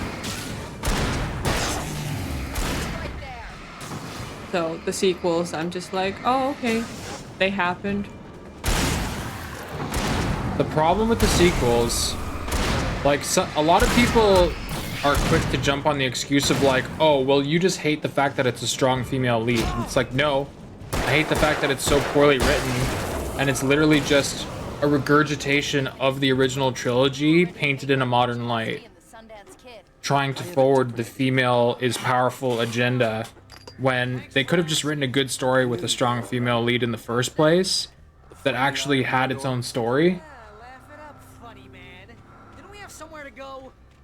So the sequels, I'm just like, oh okay, they happened. The problem with the sequels, like a lot of people are quick to jump on the excuse of like, oh, well, you just hate the fact that it's a strong female lead. And it's like, no, I hate the fact that it's so poorly written and it's literally just a regurgitation of the original trilogy painted in a modern light, trying to forward the female is powerful agenda when they could have just written a good story with a strong female lead in the first place that actually had its own story.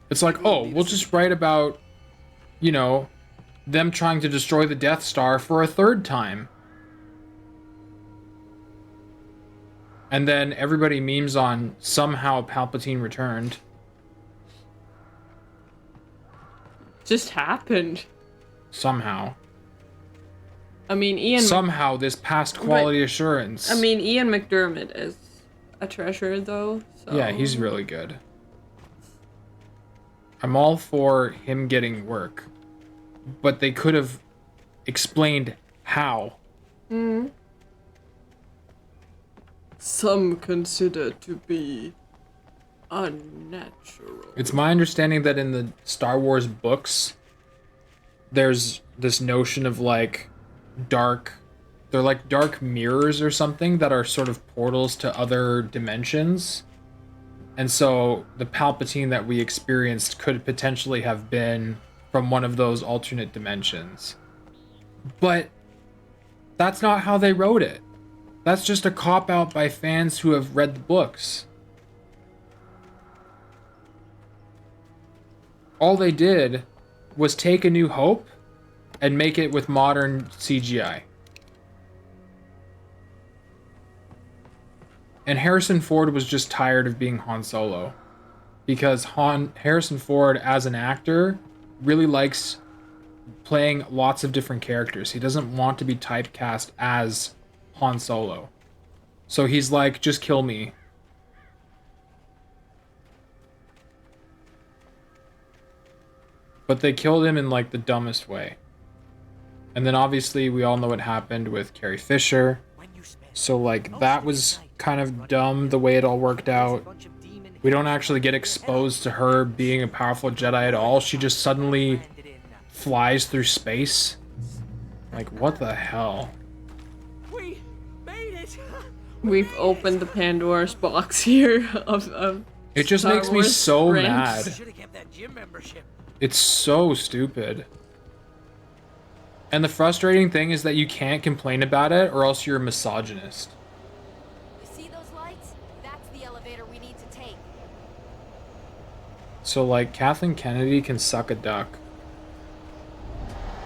It's like, oh, we'll just write about, you know, them trying to destroy the Death Star for a 3rd time. And then everybody memes on somehow Palpatine returned. Just happened. Somehow. I mean, Ian. Somehow this past quality assurance. I mean, Ian McDermott is a treasure, though. So. Yeah, he's really good. I'm all for him getting work, but they could have explained how. Hmm. Some consider to be unnatural. It's my understanding that in the Star Wars books, there's this notion of like they're like dark mirrors or something that are sort of portals to other dimensions. And so the Palpatine that we experienced could potentially have been from one of those alternate dimensions. But that's not how they wrote it. That's just a cop-out by fans who have read the books. All they did was take A New Hope and make it with modern CGI. And Harrison Ford was just tired of being Han Solo. Because Harrison Ford, as an actor, really likes playing lots of different characters. He doesn't want to be typecast as Han Solo. So he's like, just kill me. But they killed him in like the dumbest way. And then obviously we all know what happened with Carrie Fisher. So like that was kind of dumb the way it all worked out. We don't actually get exposed to her being a powerful Jedi at all. She just suddenly flies through space. Like, what the hell? We made it. We've opened the Pandora's box here of It just Star makes me Wars so ranks. mad. Should have kept that gym membership. It's so stupid. And the frustrating thing is that you can't complain about it or else you're a misogynist. You see those lights? That's the elevator we need to take. So like, Kathleen Kennedy can suck a duck.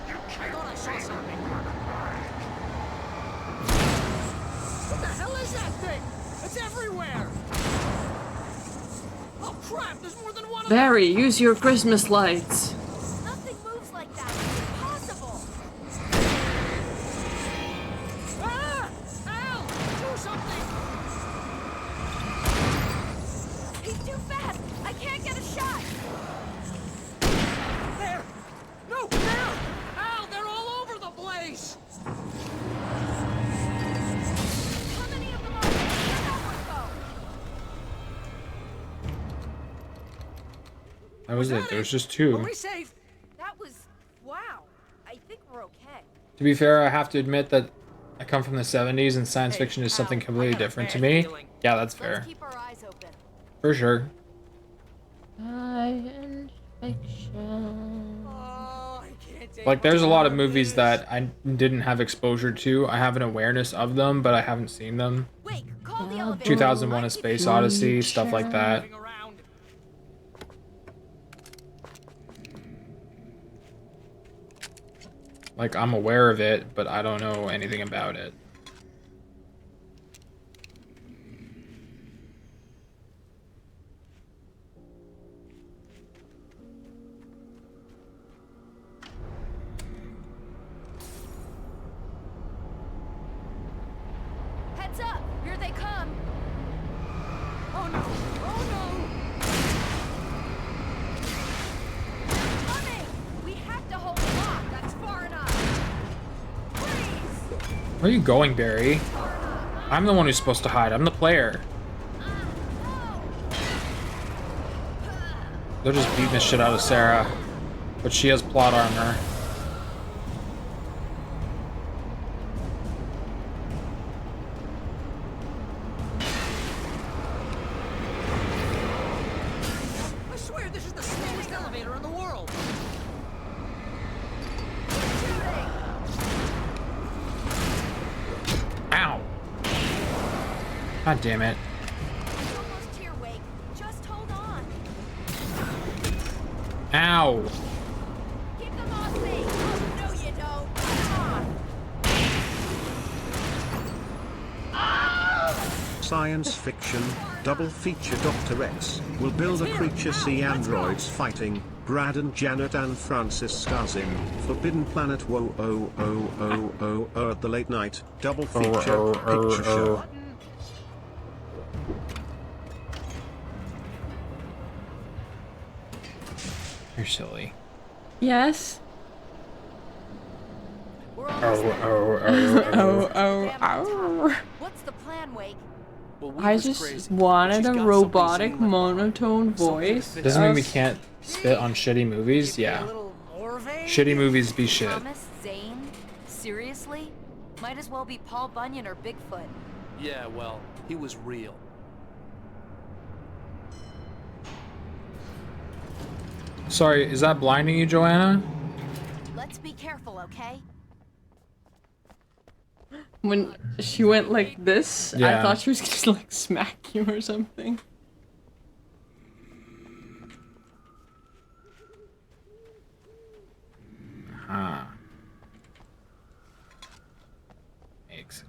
I thought I saw something. What the hell is that thing? It's everywhere. Oh crap! There's more than one of them. Barry, use your Christmas lights. Nothing moves like that. It's impossible. Ah! Al! Do something! He's too fast. I can't get a shot. There! No! There! Al! They're all over the place! How many of them are there? Where'd that one go? That was it. There was just Are two. we safe? That was... wow. I think we're okay. To be fair, I have to admit that I come from the 70s and science fiction is something completely different to me. Yeah, that's fair. Let's keep our eyes open. For sure. Science fiction. Oh, I can't take Like, there's a much lot of more movies this. that I didn't have exposure to. I have an awareness of them, but I haven't seen them. Wait, call the elevator. 2001: A Space Odyssey, stuff like that. Moving around. Like, I'm aware of it, but I don't know anything about it. Heads up! Here they come! Oh no! Oh Coming! We have to hold them off. That's far enough. Freeze! Where are you going, Barry? I'm the one who's supposed to hide. I'm the player. They're just beating the shit out of Sarah. But she has plot armor. no! I swear this is the slowest elevator in the world. Ow! God damn it. It's almost here, Wake. Just hold on. Ow! Keep them off me! Oh, no you don't! Come on! Science fiction, double feature Dr. X, will build a creature see androids fighting, Brad and Janet and Francis stars in, Forbidden Planet whoa oh oh oh oh oh at the late night, double feature, picture show. You're silly. Yes. We're almost there. Oh. What's the plan, Wake? Well, we I was just crazy, but wanted she's a got something robotic, singing like monotone something that voice. fits Doesn't mean we of- can't spit on shitty movies. Yeah. Shitty movies be shit. Thomas Zane? Seriously? Might as well be Paul Bunyan or Bigfoot. Yeah, well, he was real. Sorry, is that blinding you, Joanna? Let's be careful, okay? When she went like this, I Yeah. thought she was gonna like smack you or something. Huh. Excellent.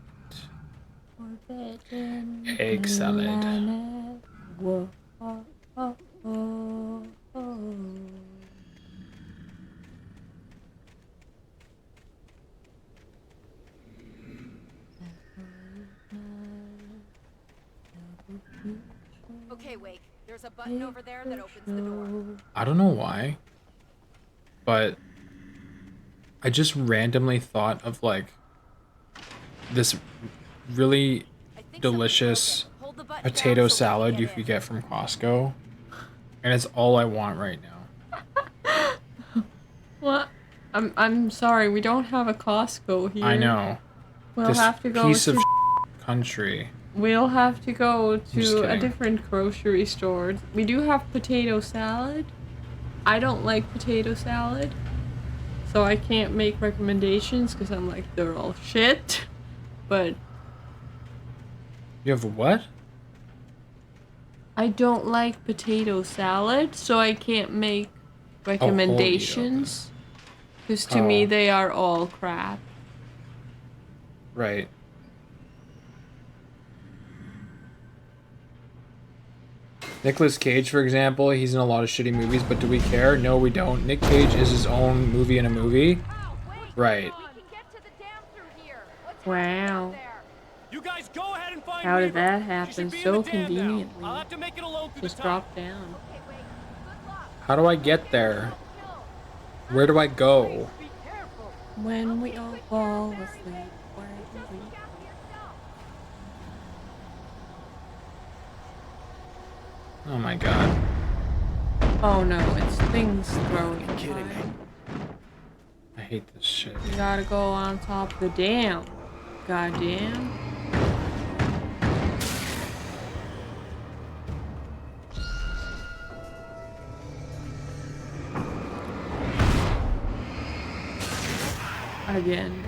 Egg salad. Okay, Wake. There's a button over there that opens the door. I don't know why, but I just randomly thought of like this really delicious potato salad you could get from Costco, and it's all I want right now. What? I'm sorry, we don't have a Costco here. I know. We'll This have to go piece to of country. We'll have to go just to a kidding. different grocery store. We do have potato salad. I don't like potato salad, so I can't make recommendations because I'm like, they're all shit. But You have what? I don't like potato salad, so I can't make wholly recommendations. Because to me, Oh. they are all crap. Right. Nicolas Cage, for example, he's in a lot of shitty movies, but do we care? No, we don't. Nick Cage is his own movie in a movie. Right. Wow. You guys go ahead and find How did Weaver. that She happen should be in so the dam now. conveniently? I'll have to make it alone through Just the tunnel. drop down. How do I get there? Where do I go? When we all fall asleep, where do we go? Oh my god. Oh no, it's things throwing. Kidding me? I hate this shit. You gotta go on top of the dam. Goddamn. Again.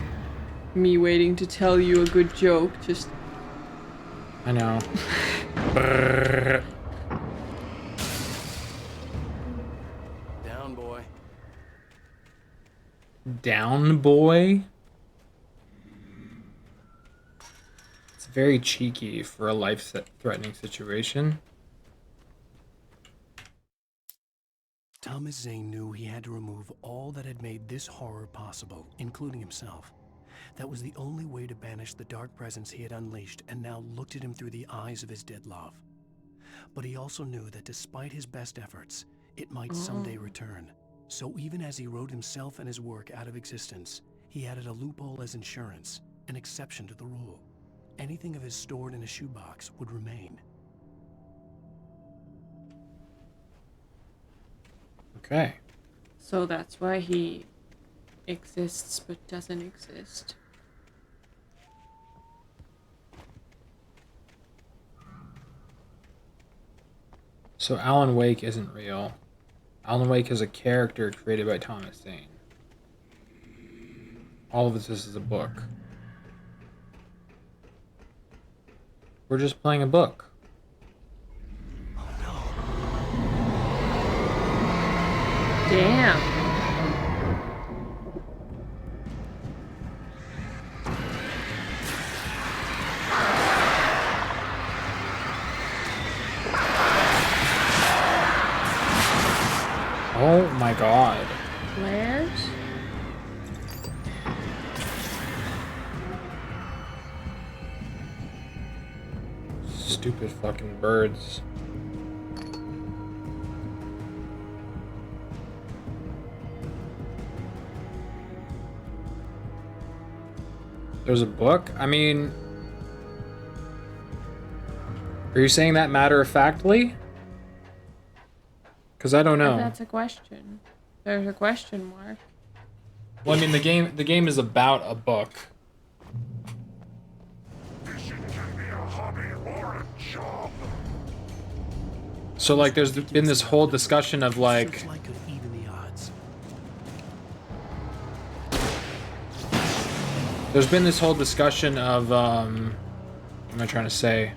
Me waiting to tell you a good joke, just... I know. Brrr. Down, boy. Down, boy? It's very cheeky for a life-threatening situation. Thomas Zane knew he had to remove all that had made this horror possible, including himself. That was the only way to banish the dark presence he had unleashed and now looked at him through the eyes of his dead love. But he also knew that despite his best efforts, it might someday return. So even as he wrote himself and his work out of existence, he added a loophole as insurance, an exception to the rule. Anything of his stored in a shoebox would remain. Okay. So that's why he exists but doesn't exist. So Alan Wake isn't real. Alan Wake is a character created by Thomas Zane. All of this is a book. We're just playing a book. Damn. Oh my god. Flares? Stupid fucking birds. There's a book? I mean... Are you saying that matter-of-factly? Because I don't know. That's a question. There's a question mark. Well, I mean, the game is about a book. So, like, there's been this whole discussion of, like... Searchlight could even the odds. There's been this whole discussion of, what am I trying to say?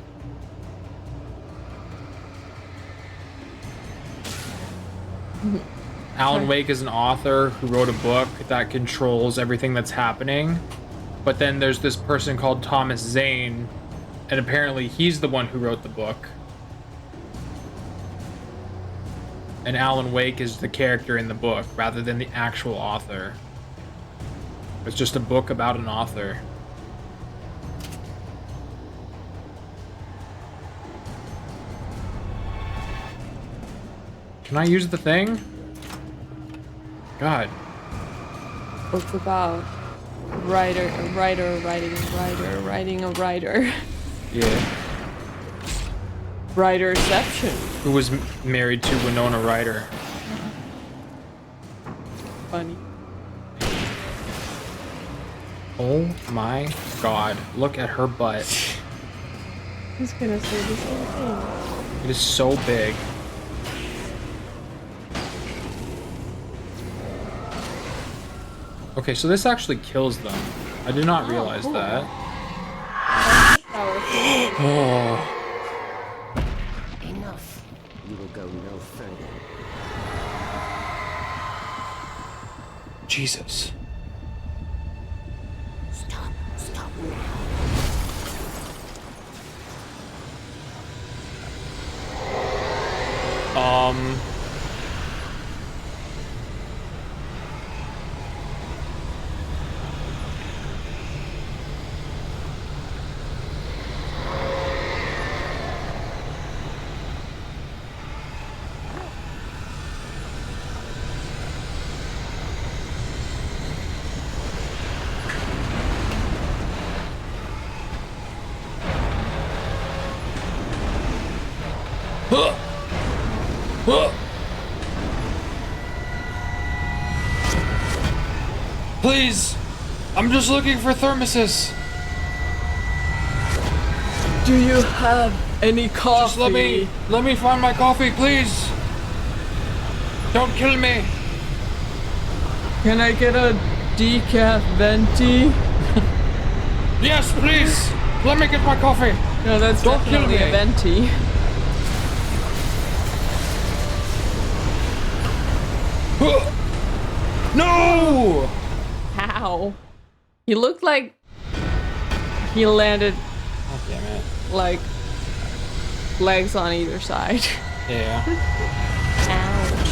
Alan Wake is an author who wrote a book that controls everything that's happening. But then there's this person called Thomas Zane, and apparently he's the one who wrote the book. And Alan Wake is the character in the book rather than the actual author. It's just a book about an author. Can I use the thing? God. Book about a writer writing a writer writing a writer. Yeah. Writerception. Who was married to Winona Ryder. Funny. Oh my god. Look at her butt. Who's gonna say the same thing? It is so big. Okay, so this actually kills them. I did not realize cool. that. Oh. Enough. You will go no further. Jesus. Stop. Stop now. Please! I'm just looking for thermoses. Do you have any coffee? Just let me find my coffee, please. Don't kill me. Can I get a decaf venti? Yes, please. Let me get my coffee. No, that's Don't kill definitely me. a venti. No! How? He looked like he landed Oh, damn it. like legs on either side. Yeah. Ouch.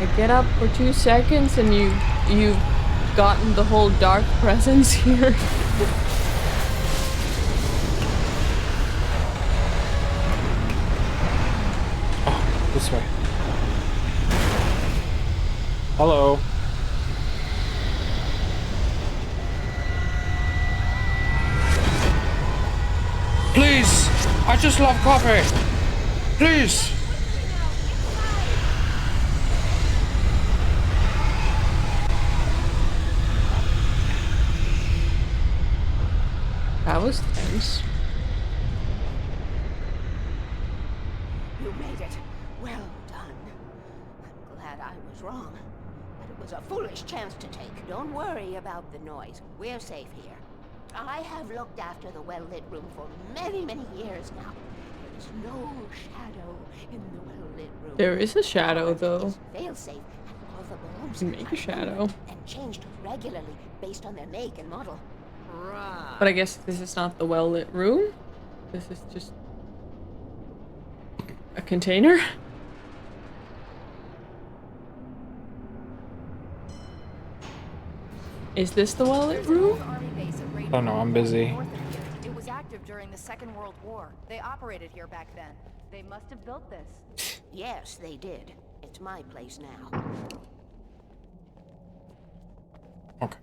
I get up for 2 seconds and you've gotten the whole dark presence here. This way. Hello. Please! I just love coffee! Please! That was tense. You made it. Well done. I'm glad I was wrong. But it was a foolish chance to take. Don't worry about the noise. We're safe here. I have looked after the well-lit room for many, many years now. There is no shadow in the well-lit room. There is a shadow though. Fail-safe, and all the bulbs You make a are shadow. and changed regularly based on their make and model. Right. But I guess this is not the well-lit room. This is just a container. Is this the well-lit room? Oh no, I'm busy. It was active during the Second World War. They operated here back then. They must have built this. Yes, they did. It's my place now. Okay.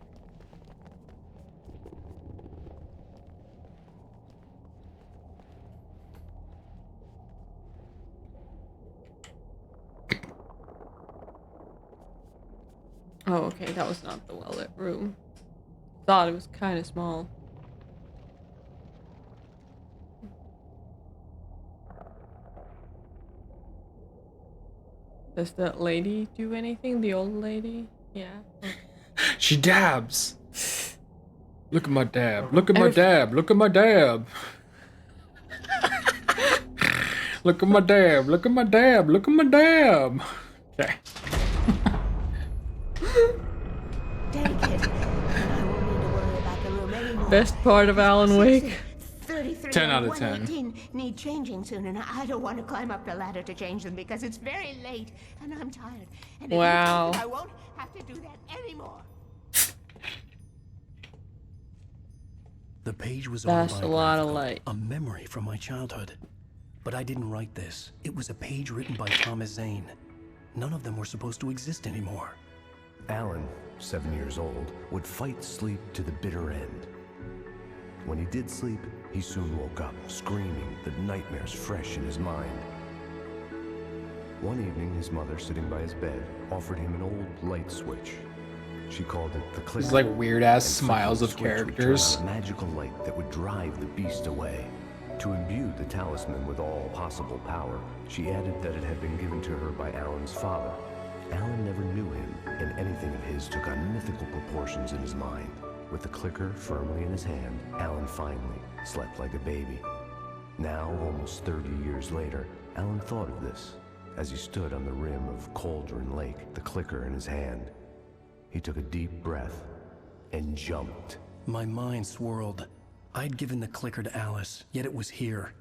Oh, okay, that was not the well-lit room. Thought it was kind of small. Does that lady do anything? The old lady? Yeah. Okay. She dabs. Look at my dab. Look at my dab. Look at my dab. Look at my dab. Look at my dab. Look at my dab. Okay. Take it. I won't need to worry about the room anymore. Best part of Alan Wake. 33 10 and out of 10. 118 need changing soon, and I don't want to climb up the ladder to change them because it's very late and I'm tired. And if you Wow. change it, I won't have to do that anymore. The page was That's a lot of autobiographical, light. a memory from my childhood. But I didn't write this. It was a page written by Thomas Zane. None of them were supposed to exist anymore. Alan, 7 years old, would fight sleep to the bitter end. When he did sleep, he soon woke up, screaming, the nightmares fresh in his mind. One evening, his mother, sitting by his bed, offered him an old light switch. She called it the clicker. These like weird ass and smiles of flipping the switch would turn characters. on a magical light that would drive the beast away. To imbue the talisman with all possible power, she added that it had been given to her by Alan's father. Alan never knew him, and anything of his took on mythical proportions in his mind. With the clicker firmly in his hand, Alan finally slept like a baby. Now, almost 30 years later, Alan thought of this as he stood on the rim of Cauldron Lake, the clicker in his hand. He took a deep breath and jumped. My mind swirled. I'd given the clicker to Alice, yet it was here.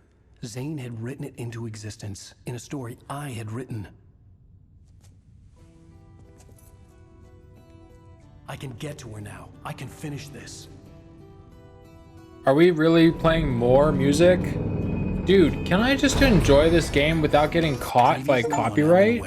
Zane had written it into existence in a story I had written. I can get to her now. I can finish this. Are we really playing more music? Dude, can I just enjoy this game without getting caught by copyright?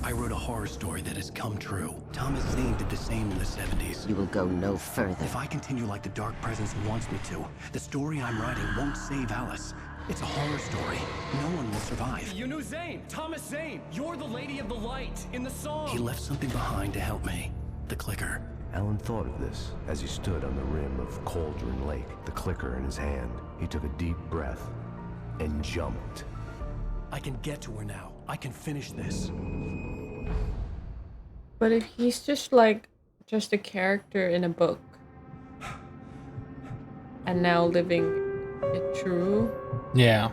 I wrote a horror story that has come true. Thomas Zane did the same in the 70s. You will go no further. If I continue like the Dark Presence wants me to, the story I'm writing won't save Alice. It's a horror story. No one will survive. You knew Zane! Thomas Zane! You're the Lady of the Light in the song! He left something behind to help me. The clicker. Alan thought of this as he stood on the rim of Cauldron Lake, the clicker in his hand. He took a deep breath and jumped. I can get to her now. I can finish this. But if he's just like, just a character in a book, and now living it true. Yeah.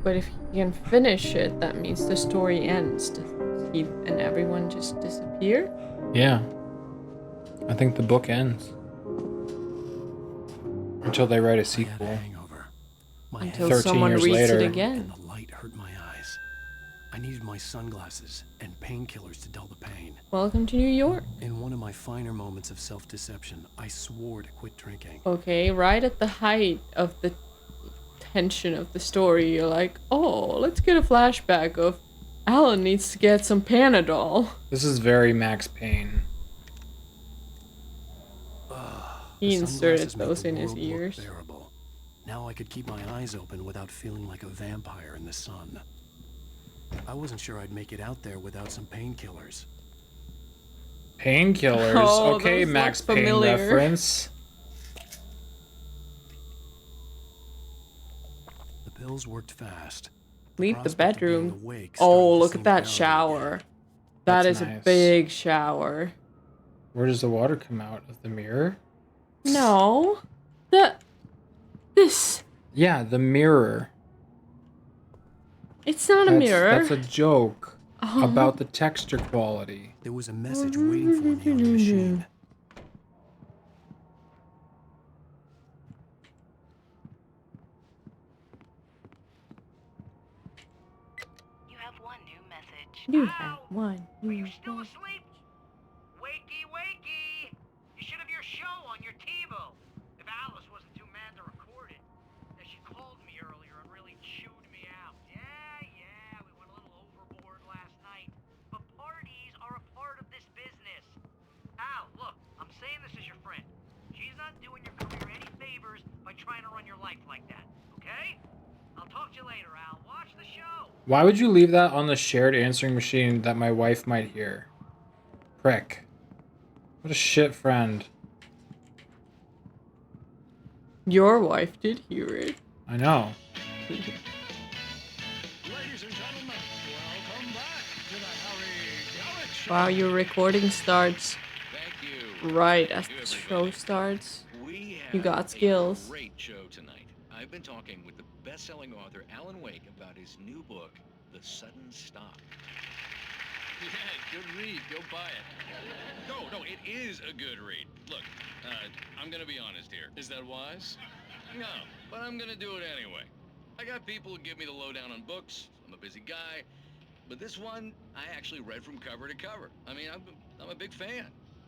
But if he can finish it, that means the story ends. Does he and everyone just disappear? Yeah. I think the book ends. Until they write a sequel. Until 13 someone years reads later. it again. The light hurt my eyes. I needed my sunglasses and painkillers to dull the pain. Welcome to New York. In one of my finer moments of self-deception, I swore to quit drinking. Okay, right at the height of the tension of the story, you're like, oh, let's get a flashback of Alan needs to get some Panadol. This is very Max Payne. He The inserted sunglasses made those the in his world look ears. bearable. Now I could keep my eyes open without feeling like a vampire in the sun. I wasn't sure I'd make it out there without some painkillers. Painkillers? Oh, okay, those Max look Payne familiar. reference. The pills worked fast. Leave the prospect of being bedroom. awake Oh, started to look seem at that validating. shower. That That's is a nice. big shower. Where does the water come out of the mirror? No. This. Yeah, the mirror. It's not a mirror. That's a joke Oh. about the texture quality. There was a message waiting for me on the machine. You have one new message. You have one. Are you still asleep? Wakey, wakey! You should have your show on your TiVo. If Alice wasn't too mad to record it. And she called me earlier and really chewed me out. Yeah, we went a little overboard last night. But parties are a part of this business. Al, look, I'm saying this as your friend. She's not doing your career any favors by trying to run your life like that, okay? I'll talk to you later, Al. Watch the show. Why would you leave that on the shared answering machine that my wife might hear? Prick. What a shit friend. Your wife did hear it. I know. Ladies and gentlemen, Wow, your recording starts right as the show starts. You got skills. Great show tonight. I've been talking with the best-selling author Alan Wake about his new book, The Sudden Stop. Yeah, good read. Go buy it. No, it is a good read. Look, I'm gonna be honest here. Is that wise? No, but I'm gonna do it anyway. I got people who give me the lowdown on books. I'm a busy guy. But this one, I actually read from cover to cover. I mean, I'm a big fan.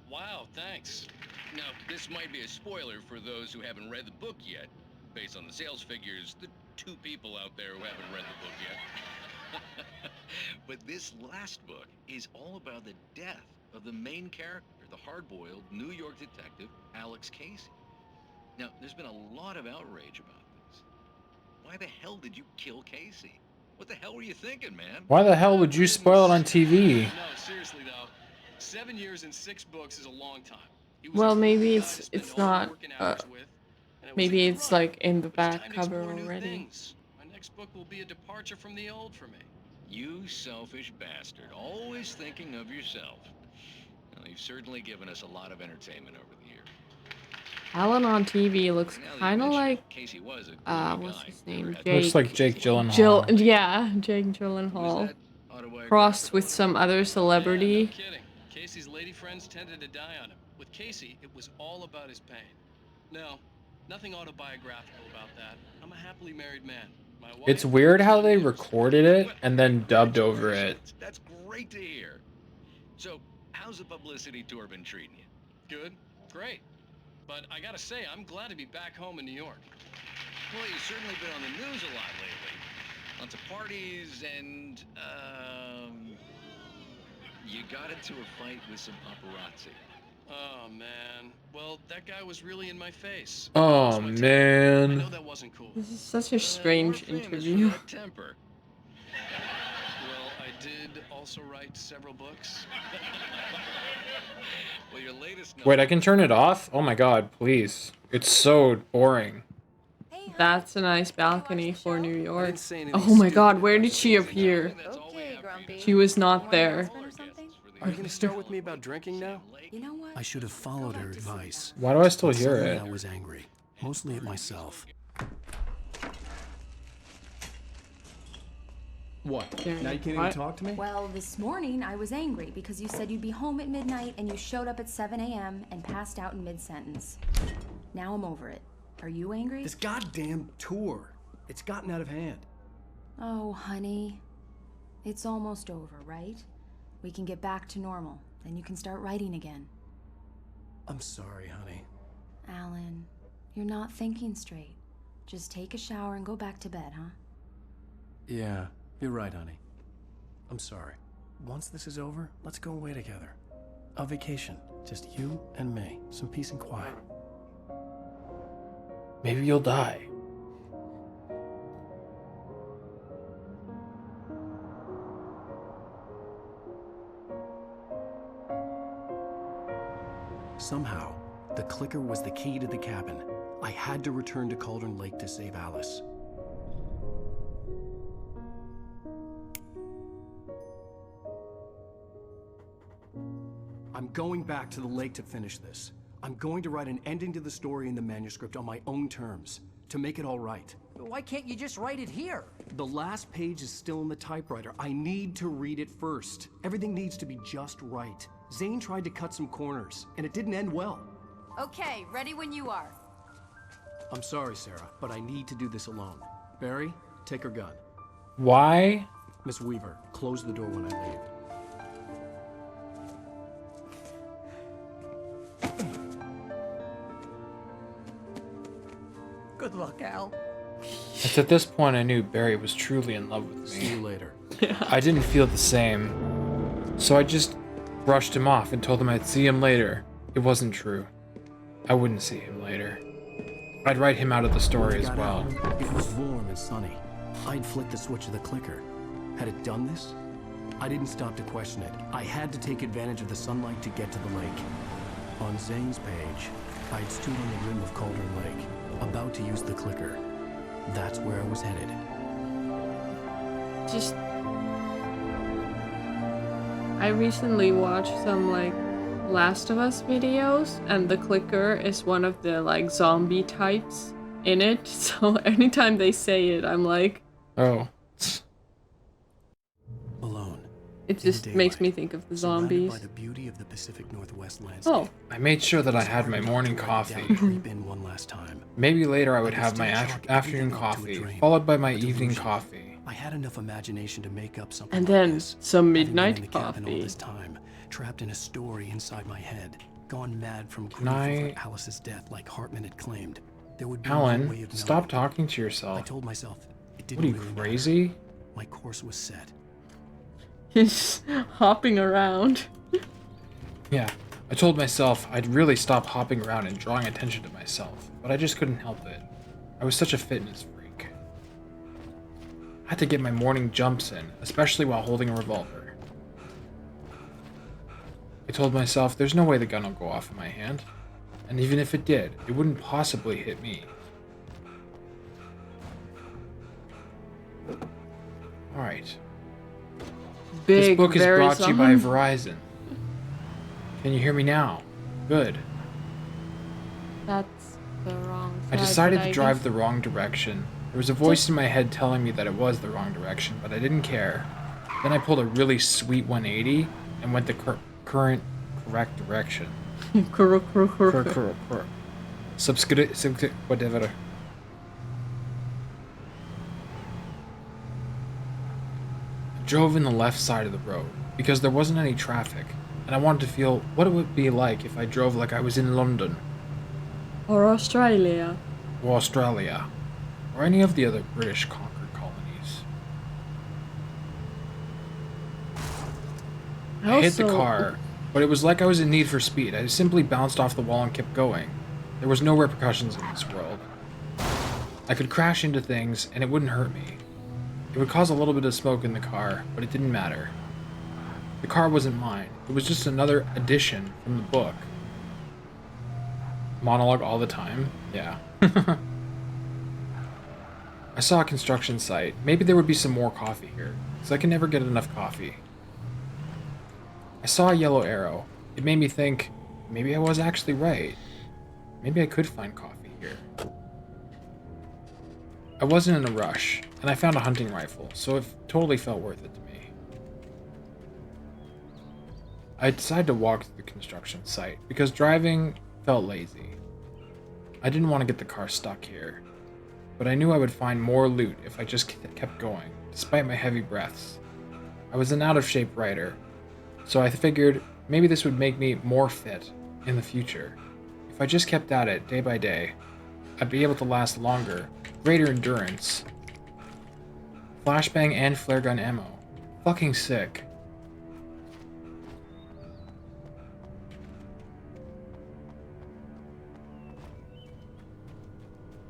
Wow, thanks. Now, this might be a spoiler for those who haven't read the book yet. Based on the sales figures, the 2 people out there who haven't read the book yet. But this last book is all about the death of the main character, the hard-boiled New York detective, Alex Casey. Now, there's been a lot of outrage about this. Why the hell did you kill Casey? What the hell were you thinking, man? Why the hell would you spoil it on TV? No, seriously though. 7 years and 6 books is a long time. Well, maybe it's not. Maybe it's like in the back cover already. My next book will be a departure from the old for me. You selfish bastard, always thinking of yourself. Well, you've certainly given us a lot of entertainment over the years. Alan on TV looks kind of like Casey was what's his name? Looks like Jake Gyllenhaal. Yeah, Jake Gyllenhaal. Crossed with some other celebrity. No kidding. Casey's lady friends tended to die on him. With Casey, it was all about his pain. No, nothing autobiographical about that. I'm a happily married man. My wife, It's weird how they recorded it and then dubbed over it. That's great to hear. So, how's the publicity tour been treating you? Good, great. But I gotta say, I'm glad to be back home in New York. Well, you've certainly been on the news a lot lately. Lots of parties and, you got into a fight with some paparazzi. Oh, man. Well, that guy was really in my face. Oh, I man. know that wasn't cool. This is such a strange interview. Temper. Well, I did also write several books. Well, your latest Wait, I can turn it off? Oh my god, please. It's so boring. That's a nice balcony for New York. Oh my god, where did she appear? Okay, Grumpy. She was not there. Are you gonna start with me about drinking now? You know what? I should have followed her advice. Why do I still hear Suddenly it? I was angry, mostly at myself. What? Now you can't even talk to me? Well, this morning I was angry because you said you'd be home at midnight and you showed up at 7 a.m. and passed out in mid-sentence. Now I'm over it. Are you angry? This goddamn tour. It's gotten out of hand. Oh, honey. It's almost over, right? We can get back to normal. Then you can start writing again. I'm sorry, honey. Alan, you're not thinking straight. Just take a shower and go back to bed, huh? Yeah, you're right, honey. I'm sorry. Once this is over, let's go away together. A vacation. Just you and me. Some peace and quiet. Maybe you'll die. Somehow, the clicker was the key to the cabin. I had to return to Cauldron Lake to save Alice. I'm going back to the lake to finish this. I'm going to write an ending to the story in the manuscript on my own terms, to make it all right. Why can't you just write it here? The last page is still in the typewriter. I need to read it first. Everything needs to be just right. Zane tried to cut some corners, and it didn't end well. Okay, ready when you are. I'm sorry, Sarah, but I need to do this alone. Barry, take her gun. Why? Miss Weaver, close the door when I leave. Good luck, Al. It's at this point I knew Barry was truly in love with me. See you later. I didn't feel the same. So I just brushed him off and told him I'd see him later. It wasn't true. I wouldn't see him later. I'd write him out of the story as well. It was warm and sunny. I'd flicked the switch of the clicker. Had it done this? I didn't stop to question it. I had to take advantage of the sunlight to get to the lake. On Zane's page, I'd stood on the rim of Cauldron Lake, about to use the clicker. That's where I was headed. Just I recently watched some like Last of Us videos, and the clicker is one of the like zombie types in it. So anytime they say it, I'm like, oh. Alone. It just makes me think of the zombies. By the beauty of the Pacific Northwest landscape. Oh. I made sure that I had my morning coffee. One last time. Maybe later I would have my afternoon coffee, followed by my evening coffee. I had enough imagination to make up something. And then like this. some midnight Having been in the cabin all coffee. this time, trapped in a story inside my head, gone mad from grief over Alice's death, like Hartman had claimed. There would be no way Alan, of stop knowing. talking to yourself. I told myself it What didn't are you, really crazy? matter. My course was set. He's hopping around. Yeah, I told myself I'd really stop hopping around and drawing attention to myself, but I just couldn't help it. I was such a fitness freak. I had to get my morning jumps in, especially while holding a revolver. I told myself there's no way the gun will go off in my hand, and even if it did, it wouldn't possibly hit me. Alright. This book is brought to you by Verizon. Can you hear me now? Good. That's the wrong side. I decided to drive the wrong direction. There was a voice in my head telling me that it was the wrong direction, but I didn't care. Then I pulled a really sweet 180 and went the correct direction. Subscribe, whatever. I drove in the left side of the road because there wasn't any traffic, and I wanted to feel what it would be like if I drove like I was in London. Or Australia. Or Australia. Or any of the other British conquered colonies. I hit the car, but it was like I was in Need for Speed. I simply bounced off the wall and kept going. There was no repercussions in this world. I could crash into things, and it wouldn't hurt me. It would cause a little bit of smoke in the car, but it didn't matter. The car wasn't mine. It was just another addition from the book. Monologue all the time? Yeah. I saw a construction site. Maybe there would be some more coffee here, because I can never get enough coffee. I saw a yellow arrow. It made me think, maybe I was actually right. Maybe I could find coffee here. I wasn't in a rush, and I found a hunting rifle, so it totally felt worth it to me. I decided to walk to the construction site, because driving felt lazy. I didn't want to get the car stuck here, but I knew I would find more loot if I just kept going, despite my heavy breaths. I was an out-of-shape rider, so I figured maybe this would make me more fit in the future. If I just kept at it day by day, I'd be able to last longer, greater endurance. Flashbang and flare gun ammo. Fucking sick.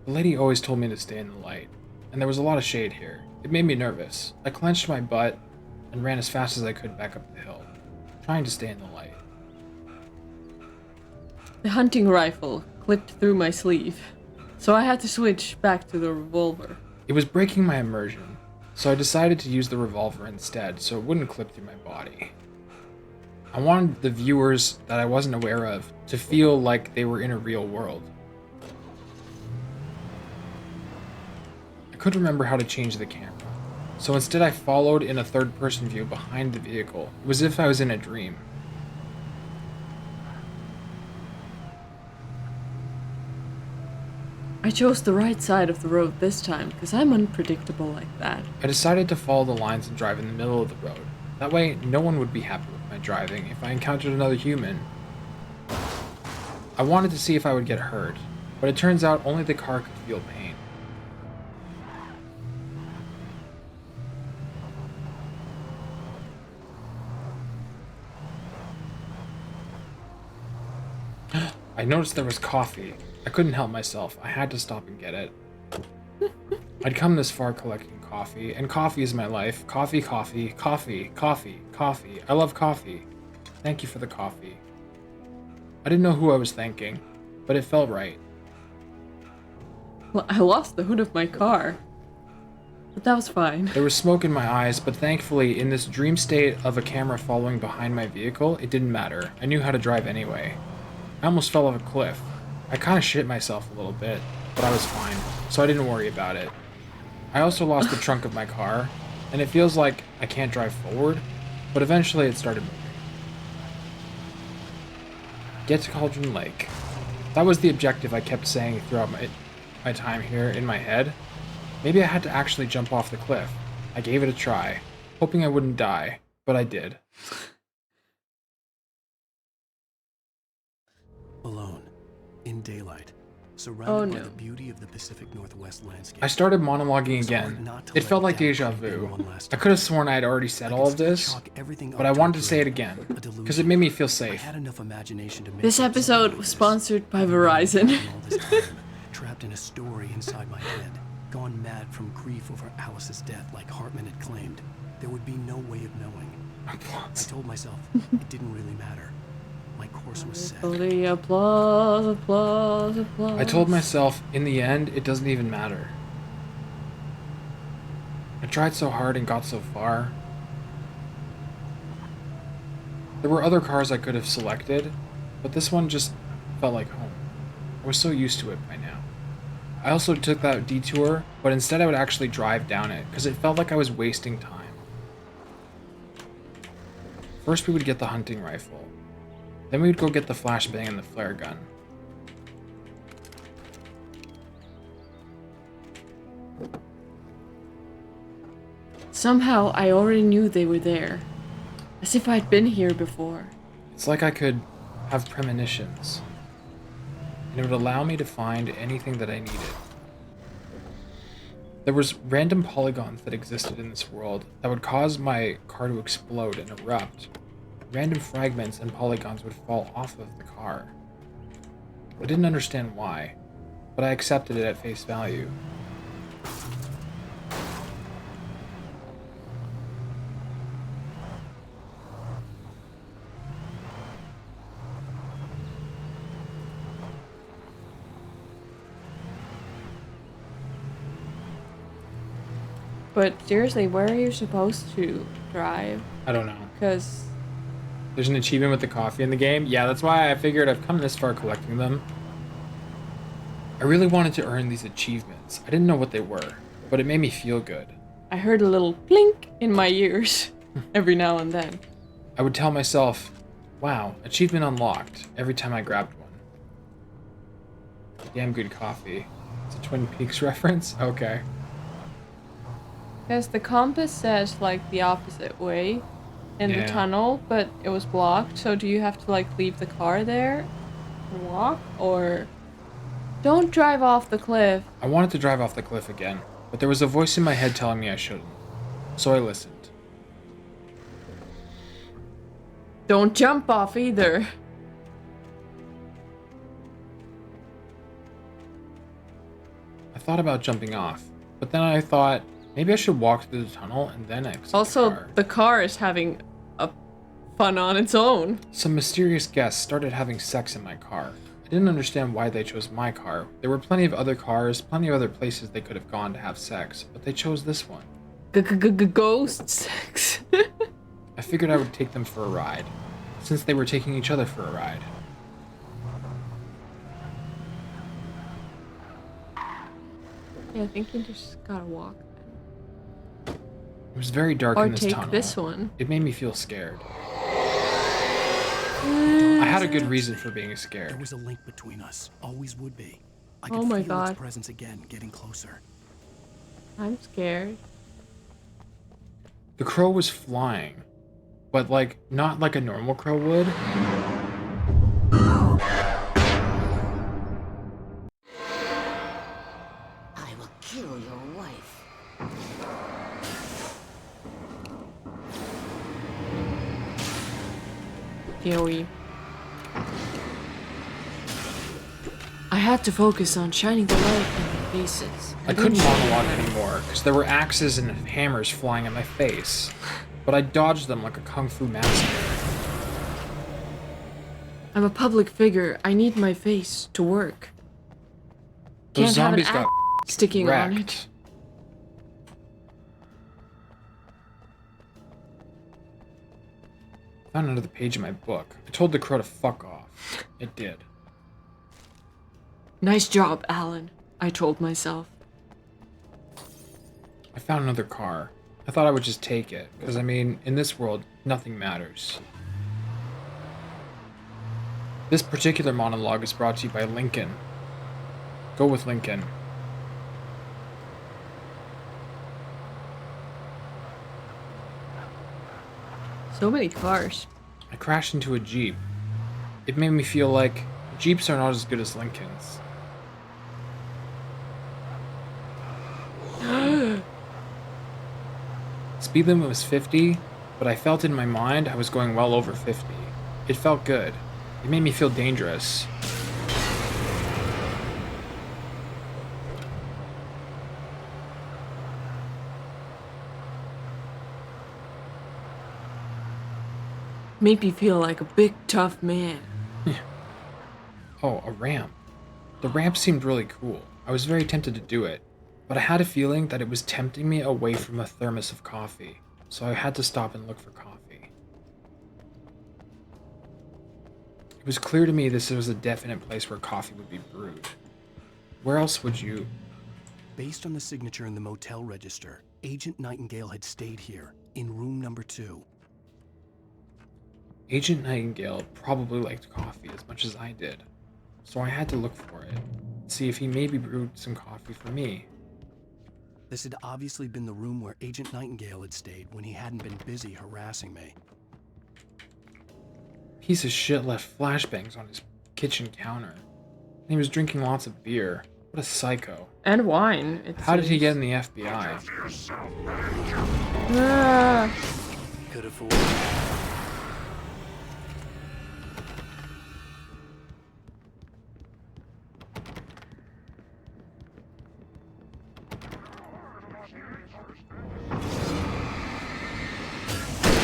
The lady always told me to stay in the light, and there was a lot of shade here. It made me nervous. I clenched my butt and ran as fast as I could back up the hill, trying to stay in the light. The hunting rifle clipped through my sleeve, so I had to switch back to the revolver. It was breaking my immersion, so I decided to use the revolver instead so it wouldn't clip through my body. I wanted the viewers that I wasn't aware of to feel like they were in a real world. I couldn't remember how to change the camera, so instead I followed in a third-person view behind the vehicle. It was as if I was in a dream. I chose the right side of the road this time, because I'm unpredictable like that. I decided to follow the lines and drive in the middle of the road. That way, no one would be happy with my driving if I encountered another human. I wanted to see if I would get hurt, but it turns out only the car could feel pain. I noticed there was coffee. I couldn't help myself. I had to stop and get it. I'd come this far collecting coffee, and coffee is my life. Coffee, coffee, coffee, coffee, coffee. I love coffee. Thank you for the coffee. I didn't know who I was thanking, but it felt right. Well, I lost the hood of my car. But that was fine. There was smoke in my eyes, but thankfully, in this dream state of a camera following behind my vehicle, it didn't matter. I knew how to drive anyway. I almost fell off a cliff. I kind of shit myself a little bit, but I was fine, so I didn't worry about it. I also lost the trunk of my car, and it feels like I can't drive forward, but eventually it started moving. Get to Cauldron Lake. That was the objective I kept saying throughout my time here in my head. Maybe I had to actually jump off the cliff. I gave it a try, hoping I wouldn't die, but I did. Alone, in daylight, surrounded by no. the beauty of the Pacific Northwest landscape. I started monologuing again. It felt like deja vu. I could have sworn I had already said all of this, but I wanted to say it again, because it made me feel safe. This episode was sponsored by Verizon. Trapped in a story inside my head, gone mad from grief over Alice's death like Hartman had claimed. There would be no way of knowing. I told myself it didn't really matter. My course was set. Applause. I told myself, in the end, it doesn't even matter. I tried so hard and got so far. There were other cars I could have selected, but this one just felt like home. I was so used to it by now. I also took that detour, but instead I would actually drive down it, because it felt like I was wasting time. First we would get the hunting rifle. Then we would go get the flashbang and the flare gun. Somehow I already knew they were there. As if I'd been here before. It's like I could have premonitions. And it would allow me to find anything that I needed. There was random polygons that existed in this world that would cause my car to explode and erupt. Random fragments and polygons would fall off of the car. I didn't understand why, but I accepted it at face value. But seriously, where are you supposed to drive? I don't know. Because there's an achievement with the coffee in the game. Yeah, that's why I figured I've come this far collecting them. I really wanted to earn these achievements. I didn't know what they were, but it made me feel good. I heard a little blink in my ears every now and then. I would tell myself, wow, achievement unlocked, every time I grabbed one. Damn good coffee. It's a Twin Peaks reference? Okay. Because the compass says like the opposite way in the tunnel, but it was blocked. So do you have to like leave the car there and walk, or don't drive off the cliff? I wanted to drive off the cliff again, but there was a voice in my head telling me I shouldn't. So I listened. Don't jump off either. I thought about jumping off, but then I thought, maybe I should walk through the tunnel and then exit Also, the car is having a fun on its own. Some mysterious guests started having sex in my car. I didn't understand why they chose my car. There were plenty of other cars, plenty of other places they could have gone to have sex, but they chose this one. Ghost sex. I figured I would take them for a ride, since they were taking each other for a ride. Yeah, I think you just gotta walk. It was very dark in this tunnel. Or take this one. It made me feel scared. I had a good reason for being scared. There was a link between us. Always would be. I Oh could my feel God. its presence again, getting closer. I'm scared. The crow was flying, but like, not like a normal crow would. I will kill your wife. Joey. I had to focus on shining the light in their faces. I couldn't monologue anymore, because there were axes and hammers flying at my face. But I dodged them like a kung fu master. I'm a public figure. I need my face to work. Those Can't have an zombies got sticking on it. wrecked. I found another page in my book. I told the crow to fuck off. It did. Nice job, Alan, I told myself. I found another car. I thought I would just take it, because I mean, in this world, nothing matters. This particular monologue is brought to you by Lincoln. Go with Lincoln. So many cars. I crashed into a Jeep. It made me feel like Jeeps are not as good as Lincolns. Speed limit was 50, but I felt in my mind I was going well over 50. It felt good. It made me feel dangerous. Made me feel like a big tough man. Oh, a ramp. The ramp seemed really cool. I was very tempted to do it, but I had a feeling that it was tempting me away from a thermos of coffee, so I had to stop and look for coffee. It was clear to me this was a definite place where coffee would be brewed. Where else would you... Based on the signature in the motel register, Agent Nightingale had stayed here, in room number 2. Agent Nightingale probably liked coffee as much as I did, so I had to look for it, see if he maybe brewed some coffee for me. This had obviously been the room where Agent Nightingale had stayed when he hadn't been busy harassing me. Piece of shit left flashbangs on his kitchen counter. And he was drinking lots of beer. What a psycho. And wine. How did he get in the FBI? Could afford.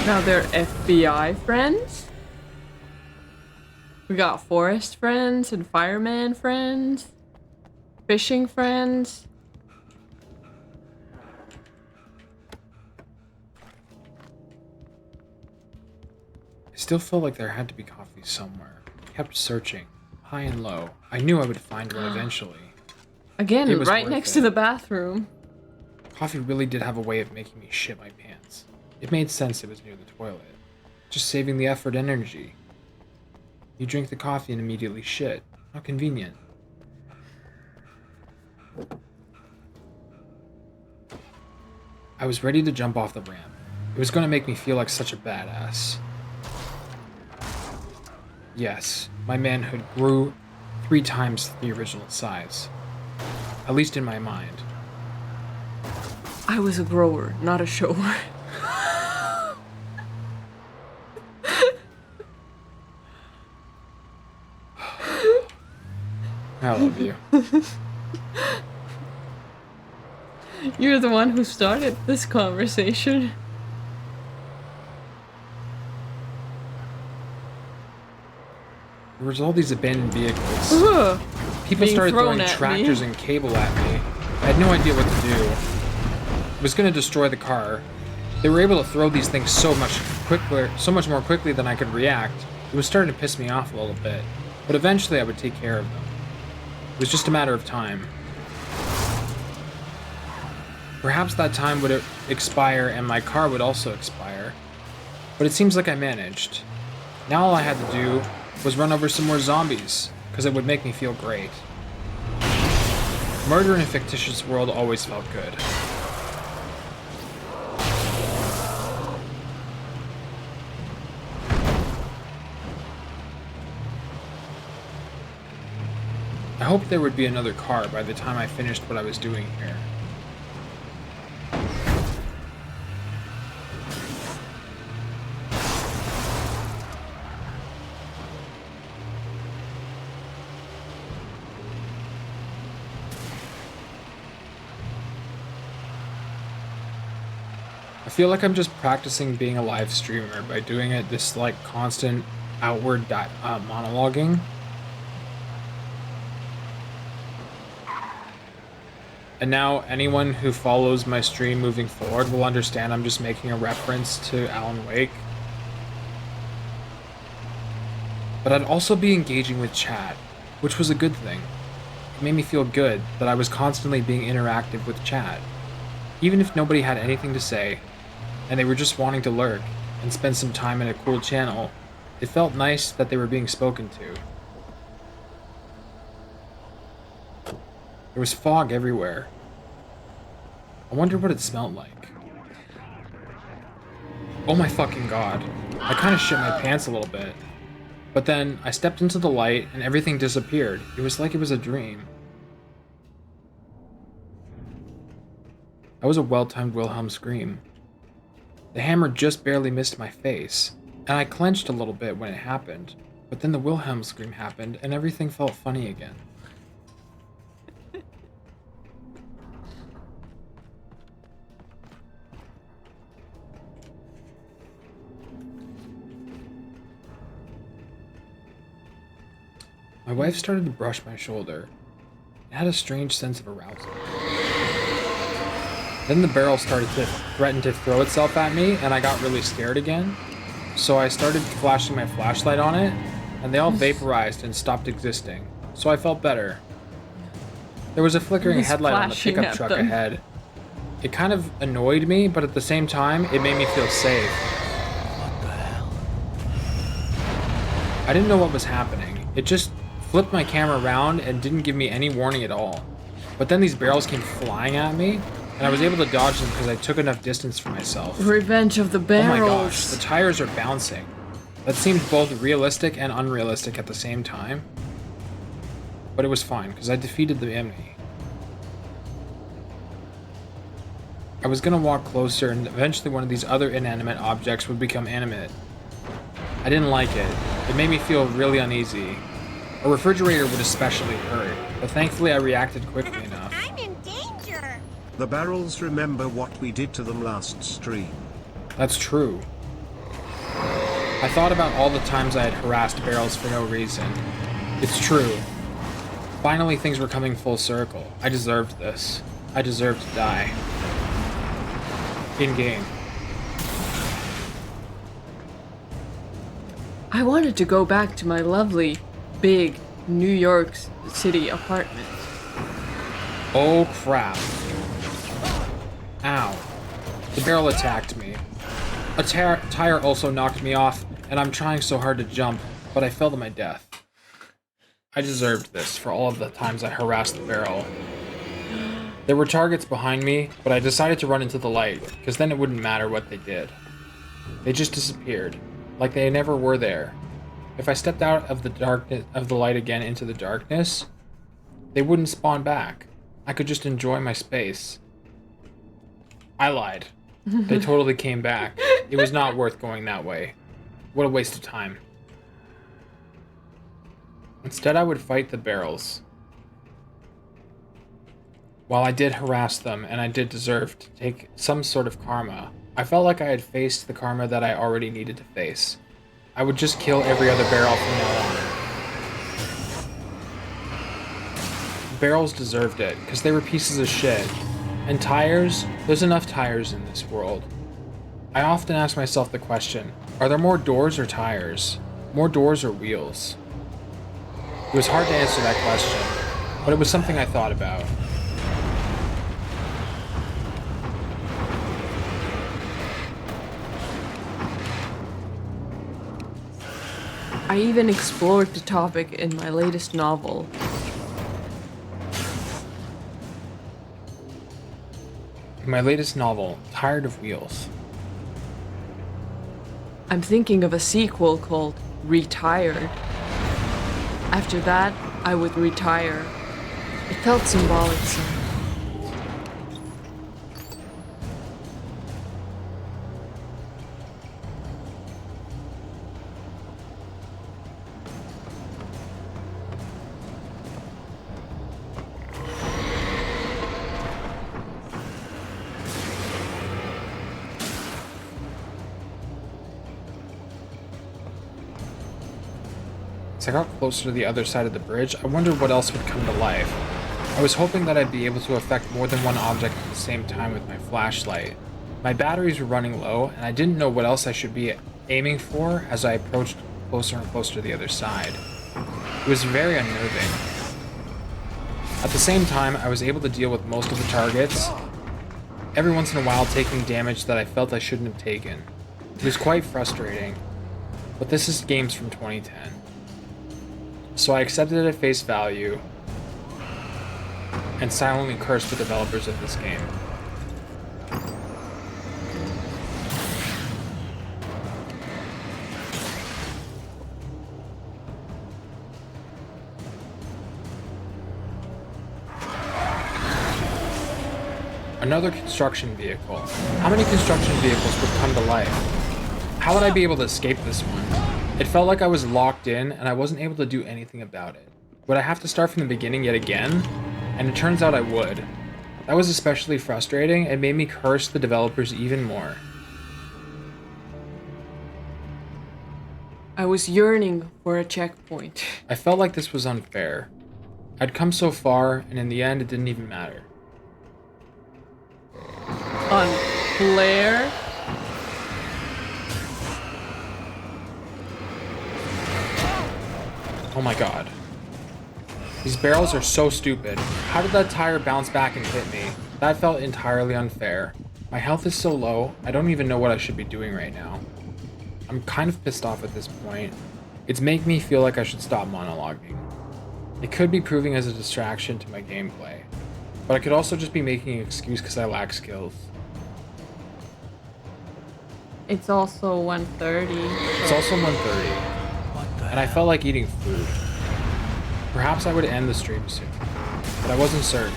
Now they're FBI friends? We got forest friends and fireman friends. Fishing friends. I still felt like there had to be coffee somewhere. I kept searching, high and low. I knew I would find one eventually. Again, right next to the bathroom. Coffee really did have a way of making me shit my pants. It made sense it was near the toilet. Just saving the effort and energy. You drink the coffee and immediately shit. How convenient. I was ready to jump off the ramp. It was going to make me feel like such a badass. Yes, my manhood grew 3 times the original size. At least in my mind. I was a grower, not a shower. I love you. You're the one who started this conversation. There was all these abandoned vehicles. Ugh. People Being started thrown throwing at tractors me. and cable at me. I had no idea what to do. I was going to destroy the car. They were able to throw these things so much more quickly than I could react. It was starting to piss me off a little bit. But eventually I would take care of them. It was just a matter of time. Perhaps that time would expire and my car would also expire. But it seems like I managed. Now all I had to do was run over some more zombies, because it would make me feel great. Murder in a fictitious world always felt good. I hoped there would be another car by the time I finished what I was doing here. I feel like I'm just practicing being a live streamer by doing it this like constant outward monologuing. And now anyone who follows my stream moving forward will understand I'm just making a reference to Alan Wake. but I'd also be engaging with chat, which was a good thing. It made me feel good that I was constantly being interactive with chat. Even if nobody had anything to say, and they were just wanting to lurk and spend some time in a cool channel, it felt nice that they were being spoken to. There was fog everywhere. I wonder what it smelled like. Oh my fucking god. I kind of shit my pants a little bit. But then I stepped into the light and everything disappeared. It was like it was a dream. That was a well-timed Wilhelm scream. The hammer just barely missed my face, and I clenched a little bit when it happened. But then the Wilhelm scream happened and everything felt funny again. My wife started to brush my shoulder. It had a strange sense of arousal. Then the barrel started to threaten to throw itself at me, and I got really scared again. So I started flashing my flashlight on it, and they all vaporized and stopped existing. So I felt better. There was a flickering headlight on the pickup truck ahead. It kind of annoyed me, but at the same time, it made me feel safe. What the hell? I didn't know what was happening. It just flipped my camera around and didn't give me any warning at all. But then these barrels came flying at me, and I was able to dodge them because I took enough distance for myself. Revenge of the barrels. Oh my gosh, the tires are bouncing. That seemed both realistic and unrealistic at the same time. But it was fine, because I defeated the enemy. I was gonna walk closer, and eventually one of these other inanimate objects would become animate. I didn't like it. It made me feel really uneasy. A refrigerator would especially hurt, but thankfully I reacted quickly enough. I'm in danger. The barrels remember what we did to them last stream. That's true. I thought about all the times I had harassed barrels for no reason. It's true. Finally things were coming full circle. I deserved this. I deserved to die. In-game. I wanted to go back to my lovely, big New York City apartment. Oh crap. Ow. The barrel attacked me. A tire also knocked me off, and I'm trying so hard to jump, but I fell to my death. I deserved this for all of the times I harassed the barrel. There were targets behind me, but I decided to run into the light, because then it wouldn't matter what they did. They just disappeared, like they never were there. If I stepped out of the darkness of the light again into the darkness, they wouldn't spawn back. I could just enjoy my space. I lied. They totally came back. It was not worth going that way. What a waste of time. Instead, I would fight the barrels. While I did harass them, and I did deserve to take some sort of karma, I felt like I had faced the karma that I already needed to face. I would just kill every other barrel from now on. Barrels deserved it, because they were pieces of shit. And tires, there's enough tires in this world. I often ask myself the question, are there more doors or tires? More doors or wheels? It was hard to answer that question, but it was something I thought about. I even explored the topic in my latest novel. In my latest novel, Tired of Wheels. I'm thinking of a sequel called Retired. After that, I would retire. It felt symbolic somehow. As I got closer to the other side of the bridge, I wondered what else would come to life. I was hoping that I'd be able to affect more than one object at the same time with my flashlight. My batteries were running low, and I didn't know what else I should be aiming for as I approached closer and closer to the other side. It was very unnerving. At the same time, I was able to deal with most of the targets, every once in a while taking damage that I felt I shouldn't have taken. It was quite frustrating, but this is games from 2010. So I accepted it at face value and silently cursed the developers of this game. Another construction vehicle. How many construction vehicles would come to life? How would I be able to escape this one? It felt like I was locked in and I wasn't able to do anything about it. Would I have to start from the beginning yet again? And it turns out I would. That was especially frustrating and made me curse the developers even more. I was yearning for a checkpoint. I felt like this was unfair. I'd come so far, and in the end, it didn't even matter. Unfair? Oh my god. These barrels are so stupid. How did that tire bounce back and hit me? That felt entirely unfair. My health is so low, I don't even know what I should be doing right now. I'm kind of pissed off at this point. It's making me feel like I should stop monologuing. It could be proving as a distraction to my gameplay, but I could also just be making an excuse because I lack skills. It's also 1:30. It's also 1:30, and I felt like eating food. Perhaps I would end the stream soon, but I wasn't certain.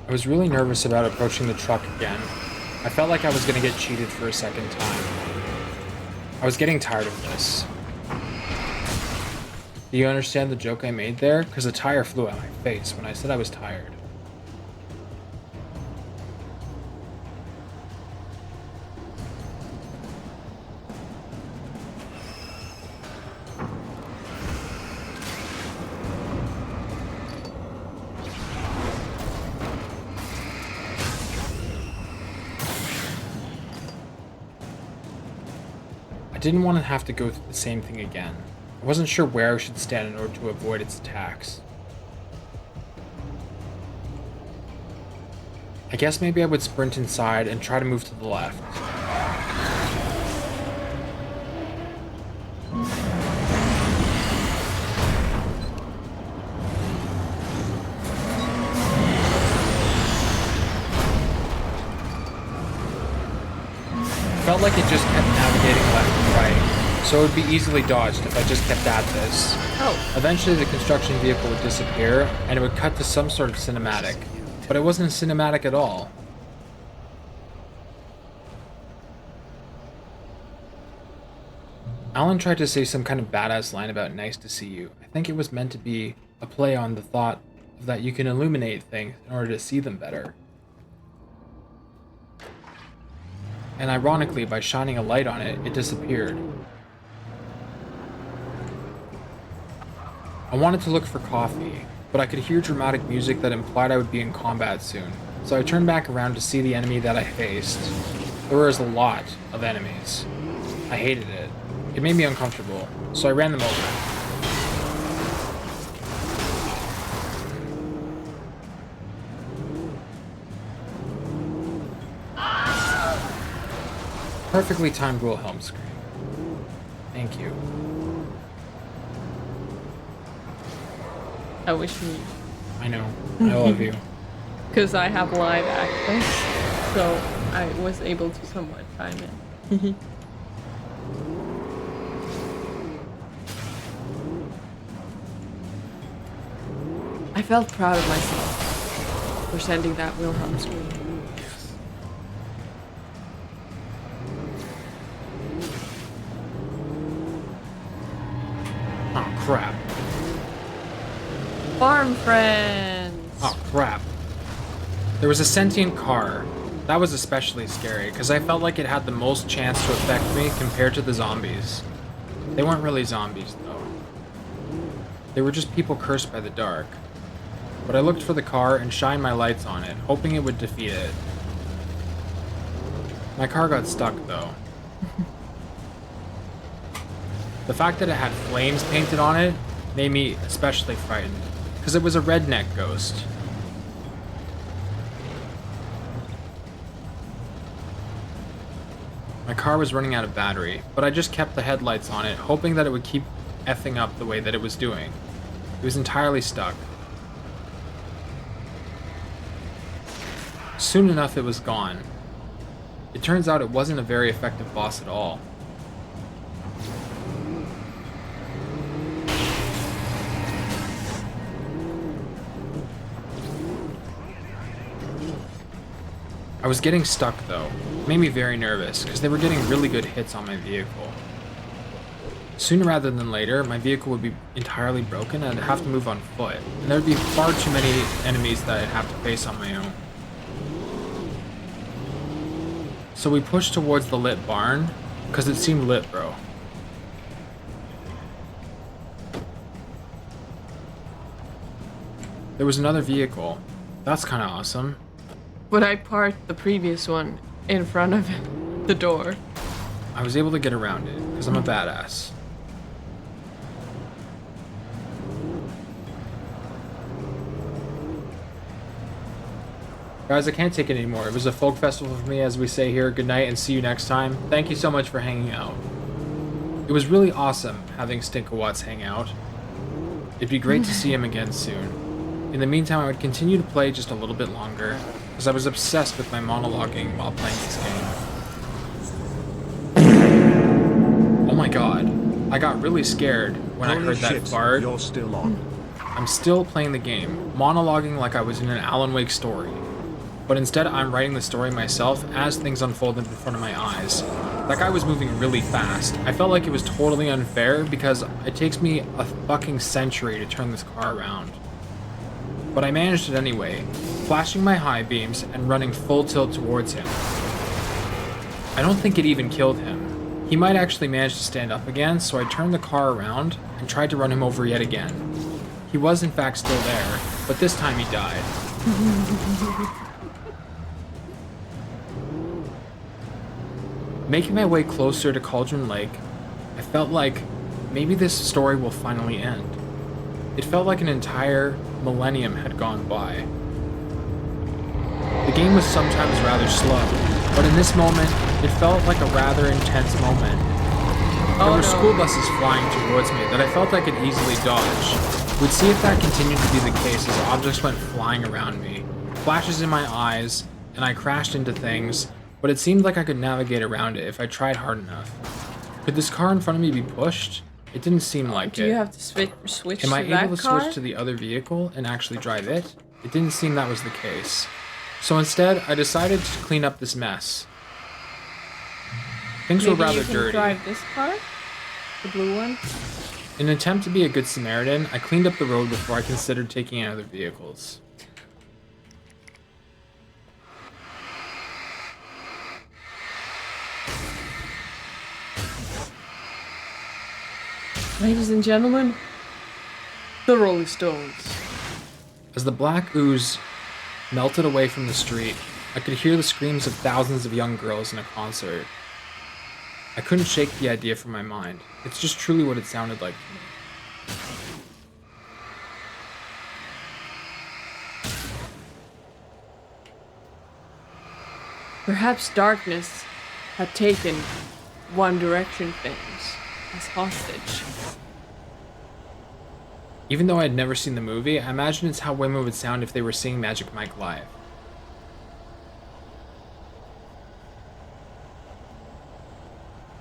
I was really nervous about approaching the truck again. I felt like I was going to get cheated for a second time. I was getting tired of this. Do you understand the joke I made there? Because a tire flew at my face when I said I was tired. I didn't want to have to go through the same thing again. I wasn't sure where I should stand in order to avoid its attacks. I guess maybe I would sprint inside and try to move to the left. Felt like it just kept navigating left and right, so it would be easily dodged if I just kept at this. Oh. Eventually the construction vehicle would disappear, and it would cut to some sort of cinematic, but it wasn't a cinematic at all. Alan tried to say some kind of badass line about nice to see you. I think it was meant to be a play on the thought that you can illuminate things in order to see them better. And ironically, by shining a light on it, it disappeared. I wanted to look for coffee, but I could hear dramatic music that implied I would be in combat soon, so I turned back around to see the enemy that I faced. There was a lot of enemies. I hated it. It made me uncomfortable, so I ran them over. Perfectly timed Wilhelm scream. Thank you. I wish me. I know. I love you. Because I have live access, so I was able to somewhat time it. I felt proud of myself for sending that Wilhelm scream. Oh crap. Farm friends! Oh crap. There was a sentient car. That was especially scary, because I felt like it had the most chance to affect me compared to the zombies. They weren't really zombies, though. They were just people cursed by the dark. But I looked for the car and shined my lights on it, hoping it would defeat it. My car got stuck, though. The fact that it had flames painted on it made me especially frightened, because it was a redneck ghost. My car was running out of battery, but I just kept the headlights on it, hoping that it would keep effing up the way that it was doing. It was entirely stuck. Soon enough, it was gone. It turns out it wasn't a very effective boss at all. I was getting stuck though. It made me very nervous because they were getting really good hits on my vehicle. Sooner rather than later, my vehicle would be entirely broken and I'd have to move on foot, and there would be far too many enemies that I'd have to face on my own. So we pushed towards the lit barn because it seemed lit, bro. There was another vehicle. That's kind of awesome. But I parked the previous one in front of the door. I was able to get around it because I'm a badass. Guys, I can't take it anymore. It was a folk festival for me, as we say here. Good night and see you next time. Thank you so much for hanging out. It was really awesome having Stinkawatts hang out. It'd be great to see him again soon. In the meantime, I would continue to play just a little bit longer, because I was obsessed with my monologuing while playing this game. Oh my god. I got really scared when I heard that fart. You're still on. I'm still playing the game, monologuing like I was in an Alan Wake story. But instead, I'm writing the story myself as things unfolded in front of my eyes. That guy was moving really fast. I felt like it was totally unfair because it takes me a fucking century to turn this car around. But I managed it anyway, flashing my high beams and running full tilt towards him. I don't think it even killed him. He might actually manage to stand up again, so I turned the car around and tried to run him over yet again. He was in fact still there, but this time he died. Making my way closer to Cauldron Lake, I felt like maybe this story will finally end. It felt like an entire millennium had gone by. The game was sometimes rather slow, but in this moment, it felt like a rather intense moment. There were school buses flying towards me that I felt I could easily dodge. We'd see if that continued to be the case as objects went flying around me, flashes in my eyes, and I crashed into things, but it seemed like I could navigate around it if I tried hard enough. Could this car in front of me be pushed? It didn't seem like it. Do you have to switch Am I to that able to car? switch to the other vehicle and actually drive it? It didn't seem that was the case. So instead, I decided to clean up this mess. Things were Maybe rather you can dirty. drive this car? The blue one? In an attempt to be a good Samaritan, I cleaned up the road before I considered taking in other vehicles. Ladies and gentlemen, the Rolling Stones. As the black ooze melted away from the street, I could hear the screams of thousands of young girls in a concert. I couldn't shake the idea from my mind. It's just truly what it sounded like to me. Perhaps darkness had taken One Direction fans as hostage. Even though I had never seen the movie, I imagine it's how women would sound if they were seeing Magic Mike live.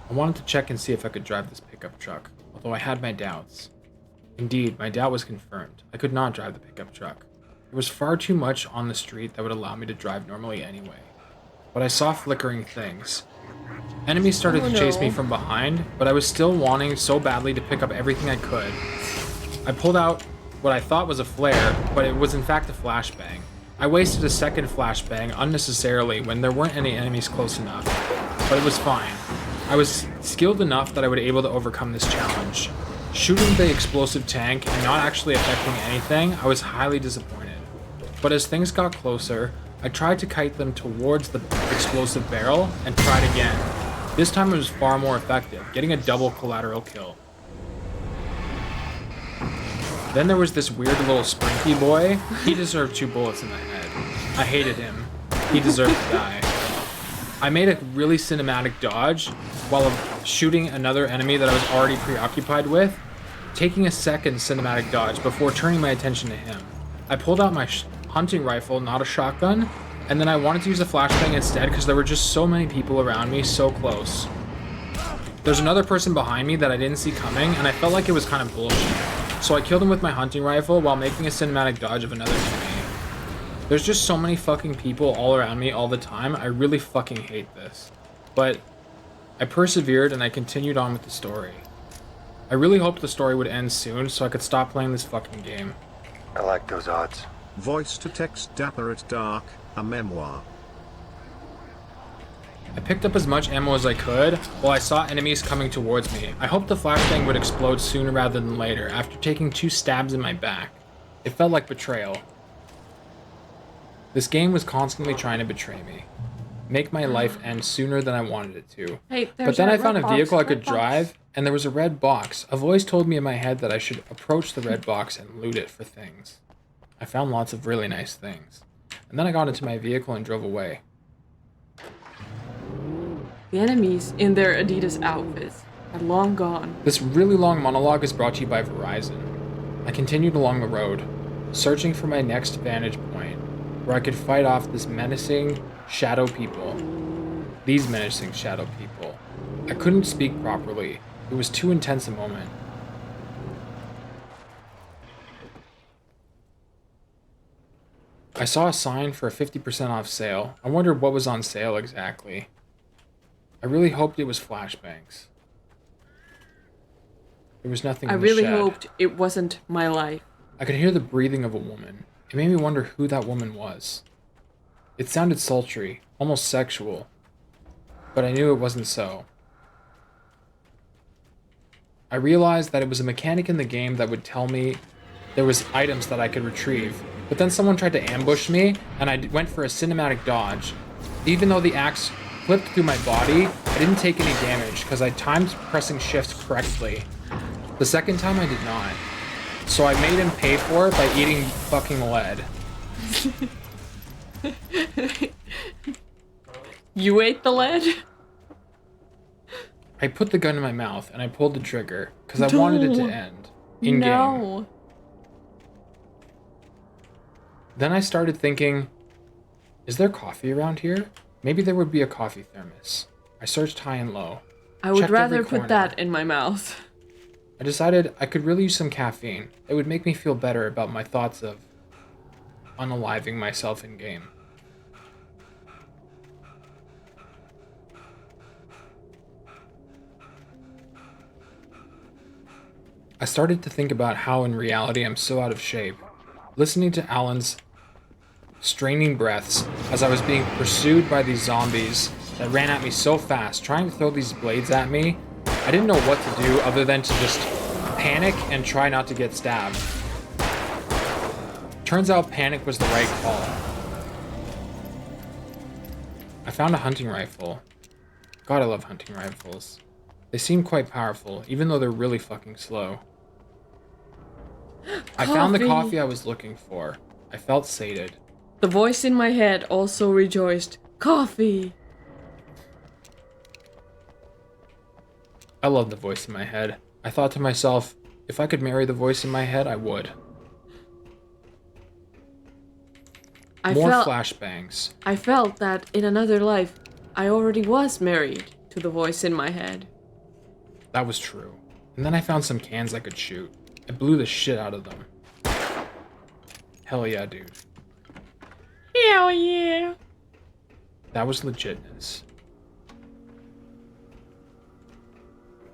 I wanted to check and see if I could drive this pickup truck, although I had my doubts. Indeed, my doubt was confirmed. I could not drive the pickup truck. There was far too much on the street that would allow me to drive normally anyway. But I saw flickering things. Enemies started to chase me from behind, but I was still wanting so badly to pick up everything I could. I pulled out what I thought was a flare, but it was in fact a flashbang. I wasted a second flashbang unnecessarily when there weren't any enemies close enough, but it was fine. I was skilled enough that I would be able to overcome this challenge. Shooting the explosive tank and not actually affecting anything, I was highly disappointed. But as things got closer, I tried to kite them towards the explosive barrel and tried again. This time it was far more effective, getting a double collateral kill. Then there was this weird little sprinky boy. He deserved 2 bullets in the head. I hated him. He deserved to die. I made a really cinematic dodge while shooting another enemy that I was already preoccupied with, taking a second cinematic dodge before turning my attention to him. I pulled out my hunting rifle, not a shotgun, and then I wanted to use a flashbang instead because there were just so many people around me so close. There's another person behind me that I didn't see coming, and I felt like it was kind of bullshit. So I killed him with my hunting rifle while making a cinematic dodge of another enemy. There's just so many fucking people all around me all the time. I really fucking hate this. But I persevered and I continued on with the story. I really hoped the story would end soon so I could stop playing this fucking game. I like those odds. Voice to text Dapper at Dark, a memoir. I picked up as much ammo as I could while I saw enemies coming towards me. I hoped the flashbang would explode sooner rather than later after taking 2 stabs in my back. It felt like betrayal. This game was constantly trying to betray me. Make my life end sooner than I wanted it to. Hey, but then I found a vehicle I could drive, and there was a red box. A voice told me in my head that I should approach the red box and loot it for things. I found lots of really nice things. And then I got into my vehicle and drove away. The enemies in their Adidas outfits are long gone. This really long monologue is brought to you by Verizon. I continued along the road, searching for my next vantage point, where I could fight off this menacing shadow people. These menacing shadow people. I couldn't speak properly. It was too intense a moment. I saw a sign for a 50% off sale. I wondered what was on sale exactly. I really hoped it was flashbangs. There was nothing in the really shed. hoped it wasn't my life. I could hear the breathing of a woman. It made me wonder who that woman was. It sounded sultry, almost sexual, but I knew it wasn't so. I realized that it was a mechanic in the game that would tell me there was items that I could retrieve, but then someone tried to ambush me, and I went for a cinematic dodge. Even though the axe flipped through my body, I didn't take any damage because I timed pressing shift correctly. The second time I did not. So I made him pay for it by eating fucking lead. You ate the lead? I put the gun in my mouth and I pulled the trigger because I wanted it to end in game. No. Then I started thinking, is there coffee around here? Maybe there would be a coffee thermos. I searched high and low. I would checked rather every put corner. that in my mouth. I decided I could really use some caffeine. It would make me feel better about my thoughts of unaliving myself in game. I started to think about how in reality I'm so out of shape. Listening to Alan's straining breaths as I was being pursued by these zombies that ran at me so fast, trying to throw these blades at me, I didn't know what to do other than to just panic and try not to get stabbed. Turns out panic was the right call. I found a hunting rifle. God, I love hunting rifles. They seem quite powerful, even though they're really fucking slow. I found the coffee I was looking for. I felt sated. The voice in my head also rejoiced. Coffee! I love the voice in my head. I thought to myself, if I could marry the voice in my head, I would. More flashbangs. I felt that in another life, I already was married to the voice in my head. That was true. And then I found some cans I could shoot. I blew the shit out of them. Hell yeah, dude. Hell yeah. That was legitness.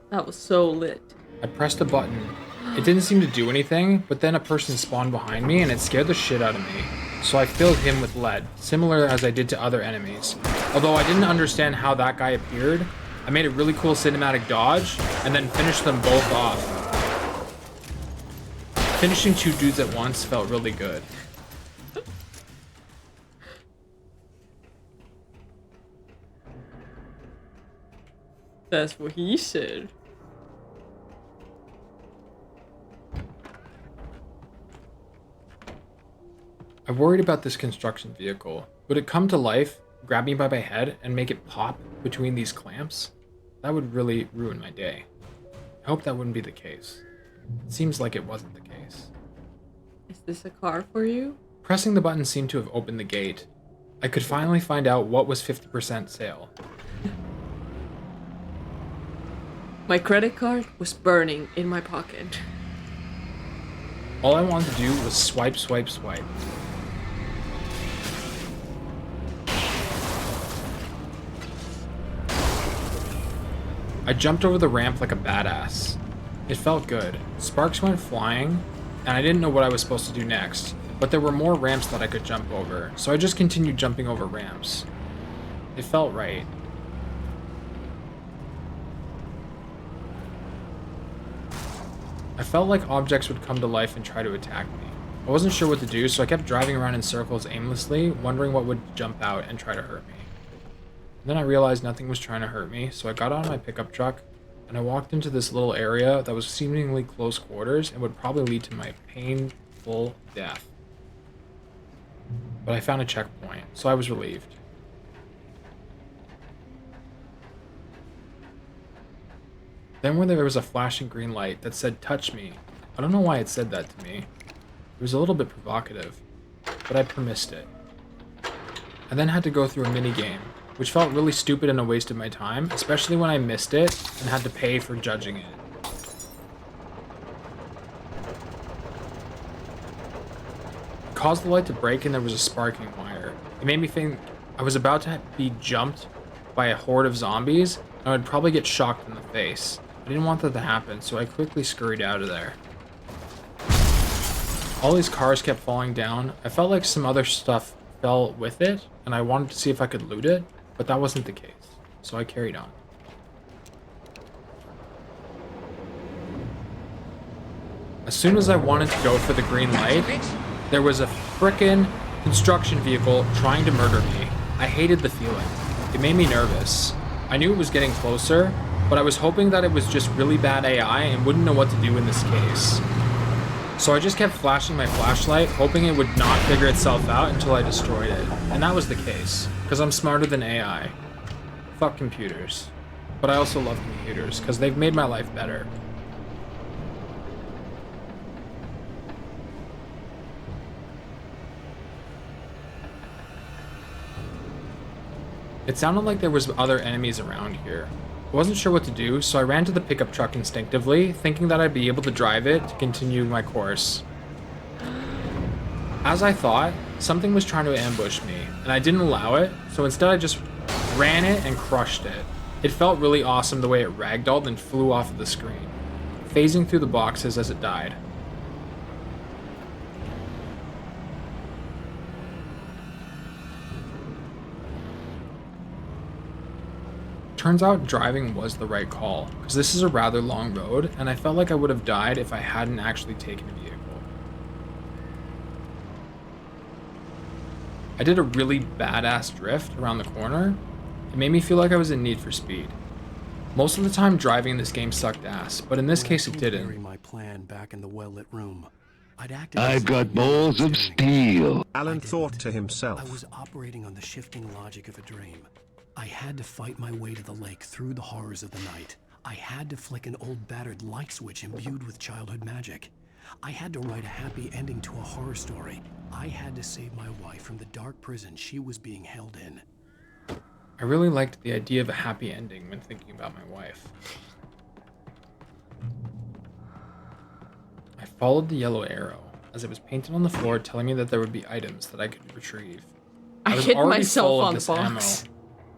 That was so lit. I pressed a button. It didn't seem to do anything, but then a person spawned behind me and it scared the shit out of me. So I filled him with lead, similar as I did to other enemies. Although I didn't understand how that guy appeared, I made a really cool cinematic dodge and then finished them both off. Finishing 2 dudes at once felt really good. That's what he said. I worried about this construction vehicle. Would it come to life, grab me by my head, and make it pop between these clamps? That would really ruin my day. I hope that wouldn't be the case. It seems like it wasn't the case. Is this a car for you? Pressing the button seemed to have opened the gate. I could finally find out what was 50% sale. My credit card was burning in my pocket. All I wanted to do was swipe, swipe, swipe. I jumped over the ramp like a badass. It felt good. Sparks went flying, and I didn't know what I was supposed to do next, but there were more ramps that I could jump over, so I just continued jumping over ramps. It felt right. I felt like objects would come to life and try to attack me. I wasn't sure what to do, so I kept driving around in circles aimlessly, wondering what would jump out and try to hurt me. Then I realized nothing was trying to hurt me, so I got out of my pickup truck and I walked into this little area that was seemingly close quarters and would probably lead to my painful death. But I found a checkpoint, so I was relieved. Then when there was a flashing green light that said touch me, I don't know why it said that to me. It was a little bit provocative, but I permissed it. I then had to go through a mini game, which felt really stupid and a waste of my time, especially when I missed it and had to pay for judging it. It caused the light to break and there was a sparking wire. It made me think I was about to be jumped by a horde of zombies and I would probably get shocked in the face. I didn't want that to happen, so I quickly scurried out of there. All these cars kept falling down. I felt like some other stuff fell with it, and I wanted to see if I could loot it, but that wasn't the case, so I carried on. As soon as I wanted to go for the green light, there was a frickin' construction vehicle trying to murder me. I hated the feeling. It made me nervous. I knew it was getting closer, but I was hoping that it was just really bad AI and wouldn't know what to do in this case. So I just kept flashing my flashlight, hoping it would not figure itself out until I destroyed it. And that was the case, because I'm smarter than AI. Fuck computers. But I also love computers, because they've made my life better. It sounded like there was other enemies around here. I wasn't sure what to do, so I ran to the pickup truck instinctively, thinking that I'd be able to drive it to continue my course. As I thought, something was trying to ambush me, and I didn't allow it, so instead I just ran it and crushed it. It felt really awesome the way it ragdolled and flew off of the screen, phasing through the boxes as it died. Turns out driving was the right call, because this is a rather long road, and I felt like I would have died if I hadn't actually taken a vehicle. I did a really badass drift around the corner. It made me feel like I was in Need for Speed. Most of the time driving in this game sucked ass, but in this case it didn't. My plan back in the well-lit room. I've got balls of steel. Alan thought to I himself. was operating on the shifting logic of a dream. I had to fight my way to the lake through the horrors of the night. I had to flick an old battered light switch imbued with childhood magic. I had to write a happy ending to a horror story. I had to save my wife from the dark prison she was being held in. I really liked the idea of a happy ending when thinking about my wife. I followed the yellow arrow as it was painted on the floor, telling me that there would be items that I could retrieve. I was hit already myself full of on the this box. ammo,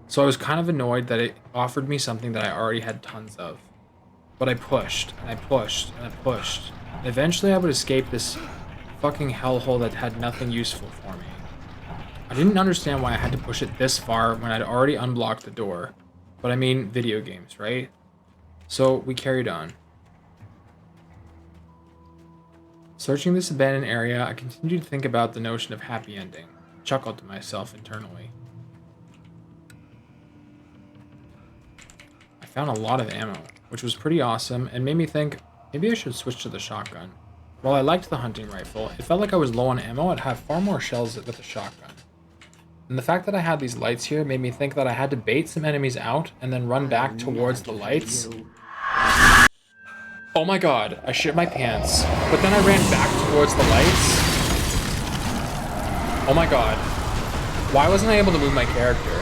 so I was kind of annoyed that it offered me something that I already had tons of. But I pushed, and I pushed, and I pushed. And eventually I would escape this fucking hellhole that had nothing useful for me. I didn't understand why I had to push it this far when I'd already unblocked the door. But I mean, video games, right? So we carried on. Searching this abandoned area, I continued to think about the notion of happy ending. I chuckled to myself internally. I found a lot of ammo, which was pretty awesome, and made me think, maybe I should switch to the shotgun. While I liked the hunting rifle, it felt like I was low on ammo. I'd have far more shells with the shotgun. And the fact that I had these lights here made me think that I had to bait some enemies out and then run back towards the lights. Oh my god, I shit my pants. But then I ran back towards the lights. Oh my god. Why wasn't I able to move my character?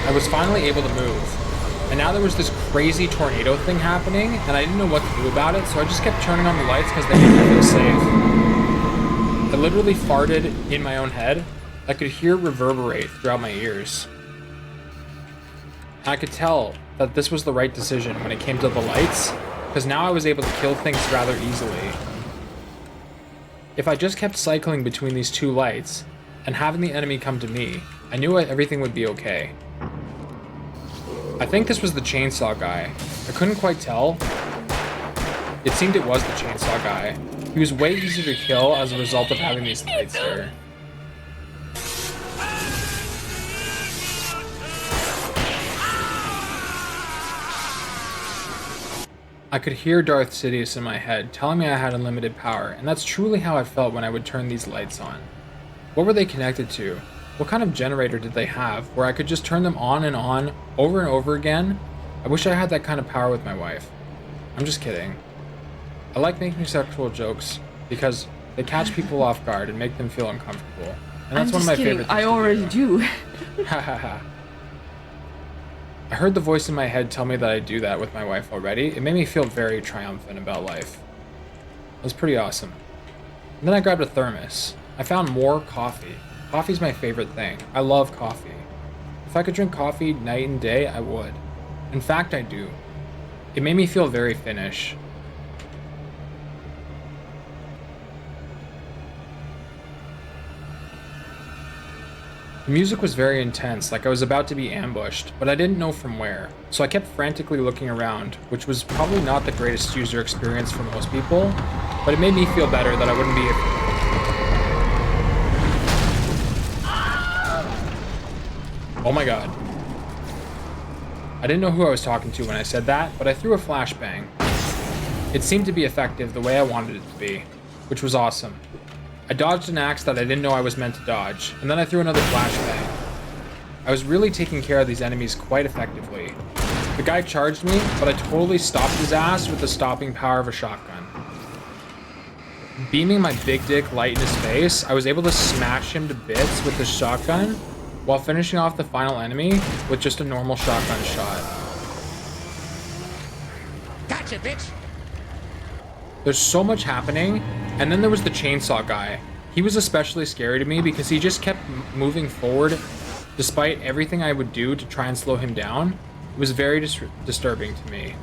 I was finally able to move. And now there was this crazy tornado thing happening, and I didn't know what to do about it, so I just kept turning on the lights because they made me feel safe. I literally farted in my own head. I could hear it reverberate throughout my ears. I could tell that this was the right decision when it came to the lights, because now I was able to kill things rather easily. If I just kept cycling between these two lights, and having the enemy come to me, I knew everything would be okay. I think this was the chainsaw guy. I couldn't quite tell. It seemed it was the chainsaw guy. He was way easier to kill as a result of having these lights here. I could hear Darth Sidious in my head telling me I had unlimited power, and that's truly how I felt when I would turn these lights on. What were they connected to? What kind of generator did they have where I could just turn them on and on over and over again? I wish I had that kind of power with my wife. I'm just kidding. I like making sexual jokes because they catch people off guard and make them feel uncomfortable. And that's one of my favorite things. I already do. Ha ha ha. I heard the voice in my head tell me that I do that with my wife already. It made me feel very triumphant about life. It was pretty awesome. And then I grabbed a thermos. I found more coffee. Coffee's my favorite thing. I love coffee. If I could drink coffee night and day, I would. In fact, I do. It made me feel very Finnish. The music was very intense, like I was about to be ambushed, but I didn't know from where, so I kept frantically looking around, which was probably not the greatest user experience for most people, but it made me feel better that I wouldn't be... Oh my god. I didn't know who I was talking to when I said that, but I threw a flashbang. It seemed to be effective the way I wanted it to be, which was awesome. I dodged an axe that I didn't know I was meant to dodge, and then I threw another flashbang. I was really taking care of these enemies quite effectively. The guy charged me, but I totally stopped his ass with the stopping power of a shotgun. Beaming my big dick light in his face, I was able to smash him to bits with the shotgun, while finishing off the final enemy with just a normal shotgun shot. Gotcha, bitch! There's so much happening, and then there was the chainsaw guy. He was especially scary to me because he just kept moving forward despite everything I would do to try and slow him down. It was very disturbing to me.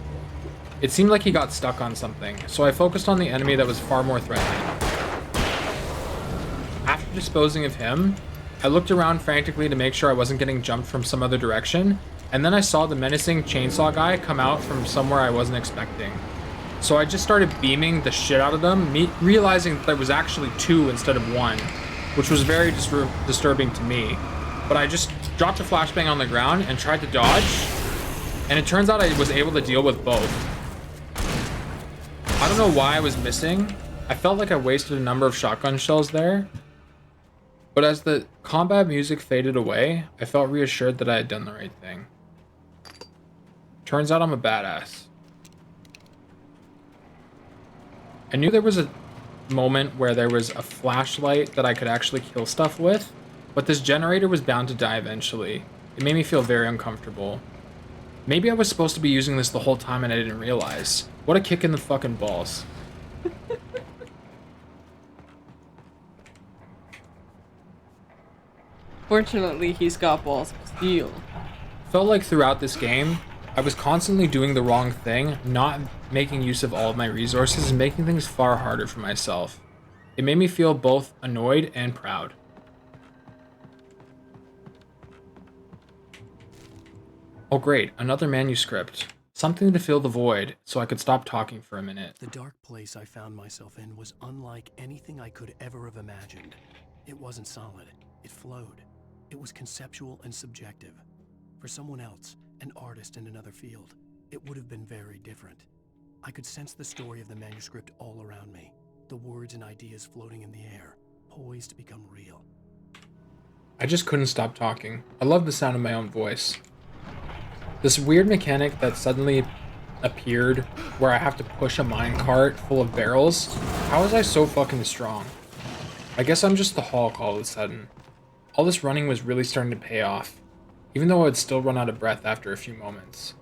It seemed like he got stuck on something, so I focused on the enemy that was far more threatening. After disposing of him, I looked around frantically to make sure I wasn't getting jumped from some other direction, and then I saw the menacing chainsaw guy come out from somewhere I wasn't expecting. So I just started beaming the shit out of them, realizing that there was actually two instead of one, which was very disturbing to me. But I just dropped a flashbang on the ground and tried to dodge, and it turns out I was able to deal with both. I don't know why I was missing. I felt like I wasted a number of shotgun shells there. But as the combat music faded away, I felt reassured that I had done the right thing. Turns out I'm a badass. I knew there was a moment where there was a flashlight that I could actually kill stuff with, but this generator was bound to die eventually. It made me feel very uncomfortable. Maybe I was supposed to be using this the whole time and I didn't realize. What a kick in the fucking balls. Fortunately, he's got balls of steel. Felt like throughout this game, I was constantly doing the wrong thing, not making use of all of my resources and making things far harder for myself. It made me feel both annoyed and proud. Oh great, another manuscript. Something to fill the void, so I could stop talking for a minute. The dark place I found myself in was unlike anything I could ever have imagined. It wasn't solid, it flowed. It was conceptual and subjective. For someone else, an artist in another field, it would have been very different. I could sense the story of the manuscript all around me, the words and ideas floating in the air, poised to become real. I just couldn't stop talking. I love the sound of my own voice. This weird mechanic that suddenly appeared where I have to push a minecart full of barrels. How was I so fucking strong? I guess I'm just the Hulk all of a sudden. All this running was really starting to pay off, even though I would still run out of breath after a few moments.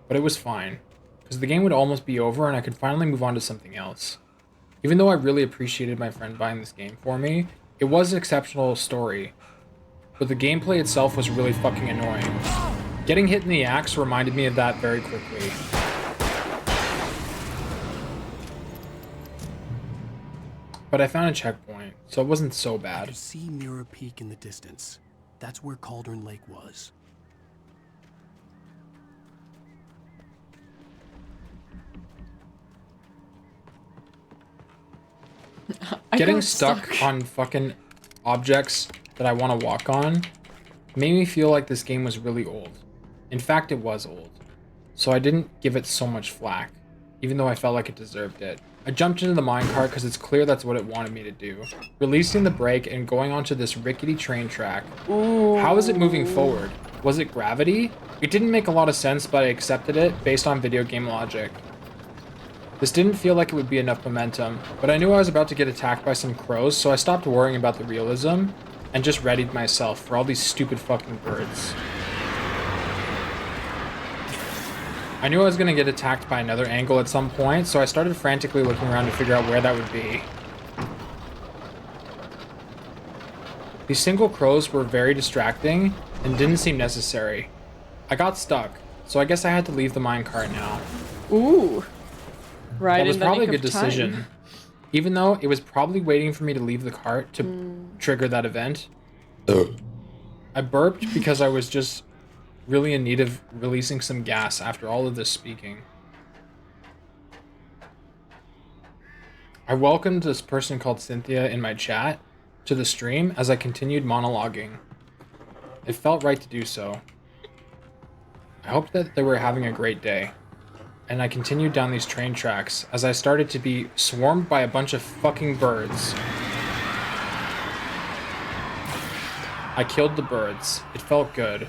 But it was fine, because the game would almost be over and I could finally move on to something else. Even though I really appreciated my friend buying this game for me, it was an exceptional story, but the gameplay itself was really fucking annoying. Getting hit in the axe reminded me of that very quickly. But I found a checkpoint, so it wasn't so I bad. could see Mirror Peak in the distance. That's where Cauldron Lake was. Getting stuck on fucking objects that I want to walk on made me feel like this game was really old. In fact, it was old. So I didn't give it so much flack, even though I felt like it deserved it. I jumped into the minecart because it's clear that's what it wanted me to do. Releasing the brake and going onto this rickety train track. Ooh. How is it moving forward? Was it gravity? It didn't make a lot of sense, but I accepted it based on video game logic. This didn't feel like it would be enough momentum, but I knew I was about to get attacked by some crows, so I stopped worrying about the realism and just readied myself for all these stupid fucking birds. I knew I was going to get attacked by another angle at some point, so I started frantically looking around to figure out where that would be. These single crows were very distracting and didn't seem necessary. I got stuck, so I guess I had to leave the minecart now. Ooh. Right. That was probably a good decision. Even though it was probably waiting for me to leave the cart to trigger that event. I burped because I was just really in need of releasing some gas after all of this speaking. I welcomed this person called Cynthia in my chat to the stream as I continued monologuing. It felt right to do so. I hoped that they were having a great day. And I continued down these train tracks as I started to be swarmed by a bunch of fucking birds. I killed the birds. It felt good.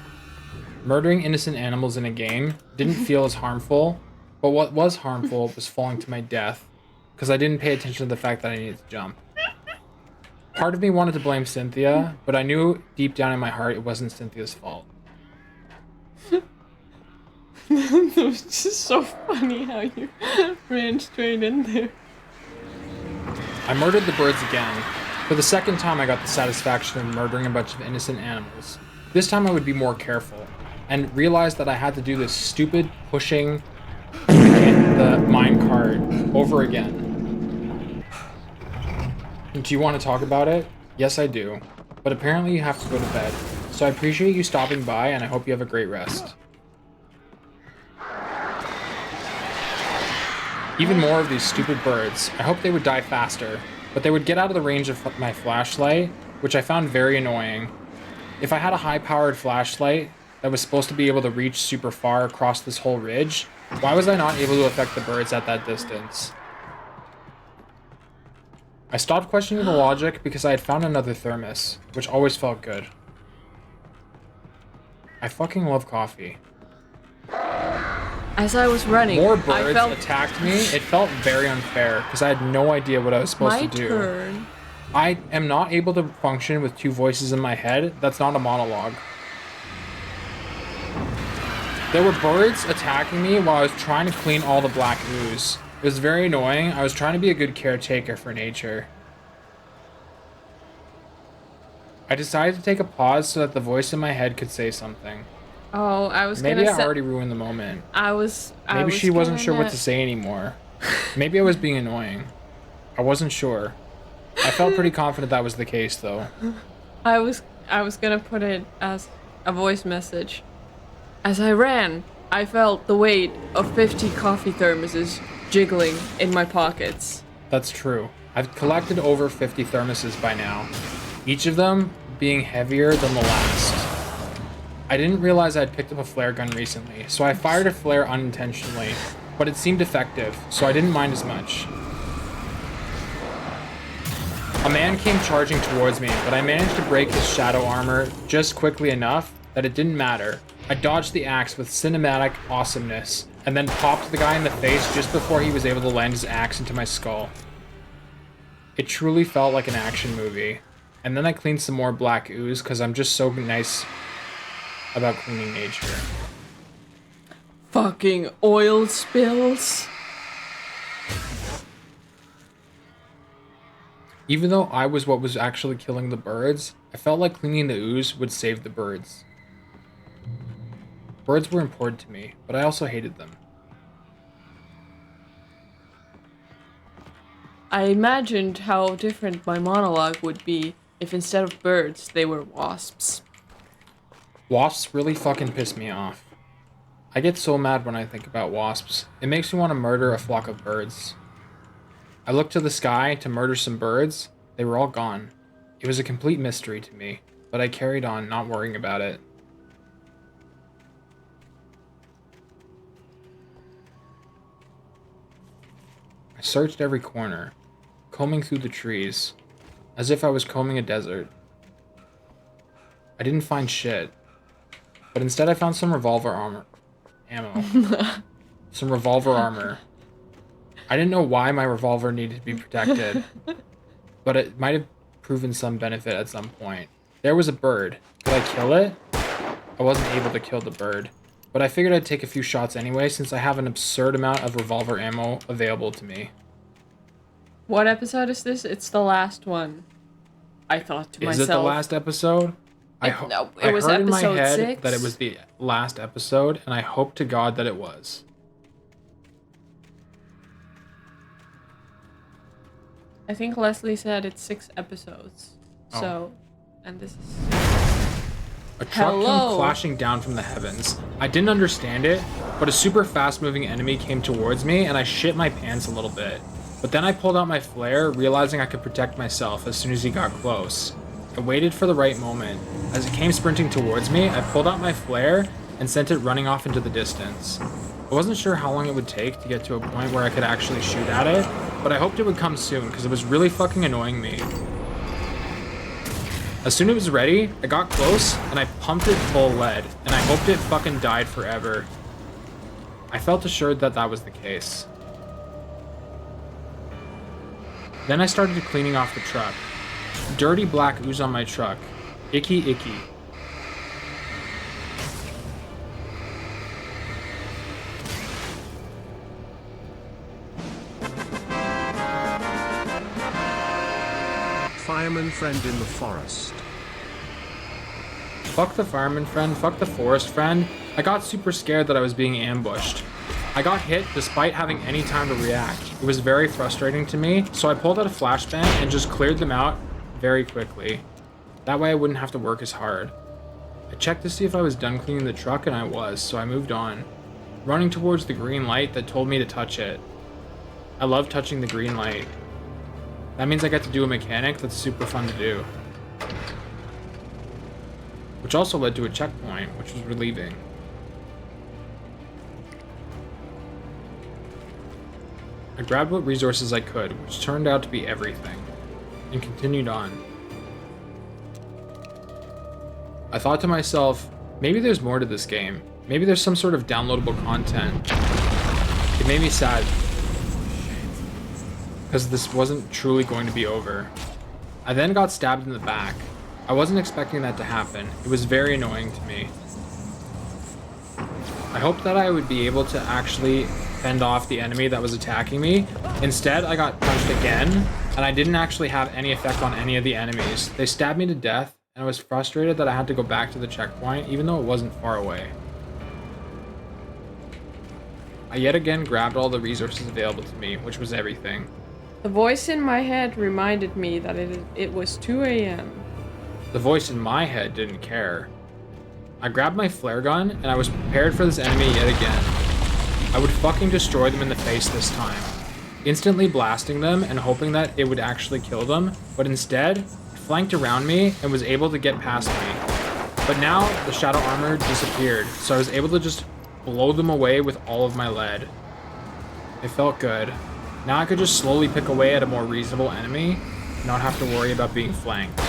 Murdering innocent animals in a game didn't feel as harmful, but what was harmful was falling to my death, because I didn't pay attention to the fact that I needed to jump. Part of me wanted to blame Cynthia, but I knew deep down in my heart it wasn't Cynthia's fault. It was just so funny how you ran straight in there. I murdered the birds again. For the second time, I got the satisfaction of murdering a bunch of innocent animals. This time I would be more careful, and realized that I had to do this stupid pushing the minecart over again. Do you want to talk about it? Yes, I do. But apparently you have to go to bed. So I appreciate you stopping by, and I hope you have a great rest. Even more of these stupid birds. I hope they would die faster, but they would get out of the range of my flashlight, which I found very annoying. If I had a high-powered flashlight that was supposed to be able to reach super far across this whole ridge, why was I not able to affect the birds at that distance? I stopped questioning the logic because I had found another thermos, which always felt good. I fucking love coffee. As I was running, more birds attacked me. It felt very unfair because I had no idea what I was supposed to do. Turn. I am not able to function with two voices in my head. That's not a monologue. There were birds attacking me while I was trying to clean all the black ooze. It was very annoying. I was trying to be a good caretaker for nature. I decided to take a pause so that the voice in my head could say something. Oh, I was Maybe gonna I already ruined the moment. Maybe she wasn't sure what to say anymore. Maybe I was being annoying. I wasn't sure. I felt pretty confident that was the case, though. I was gonna put it as a voice message. As I ran, I felt the weight of 50 coffee thermoses jiggling in my pockets. That's true. I've collected over 50 thermoses by now, each of them being heavier than the last. I didn't realize I'd picked up a flare gun recently, so I fired a flare unintentionally, but it seemed effective, so I didn't mind as much. A man came charging towards me, but I managed to break his shadow armor just quickly enough that it didn't matter. I dodged the axe with cinematic awesomeness, and then popped the guy in the face just before he was able to land his axe into my skull. It truly felt like an action movie. And then I cleaned some more black ooze, because I'm just so nice about cleaning nature. Fucking oil spills. Even though I was what was actually killing the birds, I felt like cleaning the ooze would save the birds. Birds were important to me, but I also hated them. I imagined how different my monologue would be if instead of birds, they were wasps. Wasps really fucking piss me off. I get so mad when I think about wasps. It makes me want to murder a flock of birds. I looked to the sky to murder some birds. They were all gone. It was a complete mystery to me, but I carried on, not worrying about it. I searched every corner, combing through the trees, as if I was combing a desert. I didn't find shit, but instead I found some revolver ammo. Some revolver armor. I didn't know why my revolver needed to be protected, but it might have proven some benefit at some point. There was a bird. Could I kill it? I wasn't able to kill the bird, but I figured I'd take a few shots anyway since I have an absurd amount of revolver ammo available to me. What episode is this? It's the last one. I thought to myself. Is it the last episode? No, it was heard in my episode head 6. that it was the last episode, and I hope to God that it was. I think Leslie said it's 6 episodes. Oh. So, and this is... A truck came clashing down from the heavens. I didn't understand it, but a super fast-moving enemy came towards me, and I shit my pants a little bit. But then I pulled out my flare, realizing I could protect myself as soon as he got close. I waited for the right moment. As it came sprinting towards me, I pulled out my flare and sent it running off into the distance. I wasn't sure how long it would take to get to a point where I could actually shoot at it, but I hoped it would come soon because it was really fucking annoying me. As soon as it was ready, I got close and I pumped it full lead, and I hoped it fucking died forever. I felt assured that that was the case. Then I started cleaning off the truck. Dirty black ooze on my truck. Icky, icky. Fireman friend in the forest. Fuck the fireman friend, fuck the forest friend. I got super scared that I was being ambushed. I got hit despite having any time to react. It was very frustrating to me, so I pulled out a flashbang and just cleared them out very quickly. That way I wouldn't have to work as hard. I checked to see if I was done cleaning the truck, and I was, so I moved on, running towards the green light that told me to touch it. I love touching the green light. That means I get to do a mechanic that's super fun to do. Which also led to a checkpoint, which was relieving. I grabbed what resources I could, which turned out to be everything, and continued on. I thought to myself, maybe there's more to this game. Maybe there's some sort of downloadable content. It made me sad, because this wasn't truly going to be over. I then got stabbed in the back. I wasn't expecting that to happen. It was very annoying to me. I hoped that I would be able to actually fend off the enemy that was attacking me. Instead, I got punched again, and I didn't actually have any effect on any of the enemies. They stabbed me to death, and I was frustrated that I had to go back to the checkpoint even though it wasn't far away. I yet again grabbed all the resources available to me, which was everything. The voice in my head reminded me that it was 2 a.m. The voice in my head didn't care. I grabbed my flare gun, and I was prepared for this enemy yet again. I would fucking destroy them in the face this time, instantly blasting them and hoping that it would actually kill them, but instead, it flanked around me and was able to get past me. But now, the shadow armor disappeared, so I was able to just blow them away with all of my lead. It felt good. Now I could just slowly pick away at a more reasonable enemy, and not have to worry about being flanked.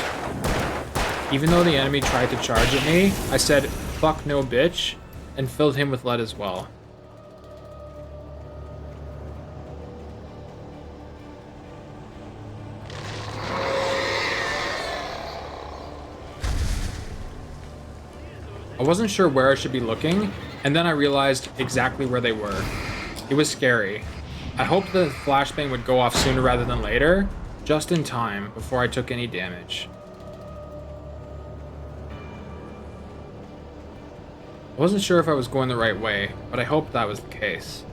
Even though the enemy tried to charge at me, I said, "Fuck no, bitch," and filled him with lead as well. I wasn't sure where I should be looking, and then I realized exactly where they were. It was scary. I hoped the flashbang would go off sooner rather than later, just in time before I took any damage. I wasn't sure if I was going the right way, but I hoped that was the case.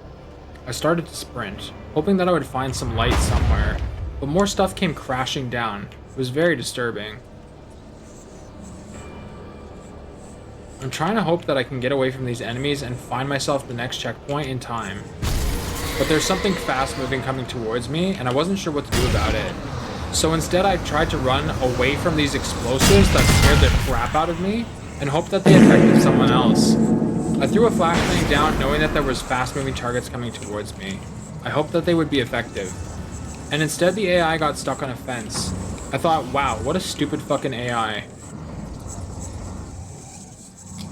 I started to sprint, hoping that I would find some light somewhere, but more stuff came crashing down. It was very disturbing. I'm trying to hope that I can get away from these enemies and find myself the next checkpoint in time. But there's something fast moving coming towards me, and I wasn't sure what to do about it. So instead I tried to run away from these explosives that scared the crap out of me, and hoped that they affected someone else. I threw a flashbang down knowing that there was fast-moving targets coming towards me. I hoped that they would be effective. And instead the AI got stuck on a fence. I thought, wow, what a stupid fucking AI.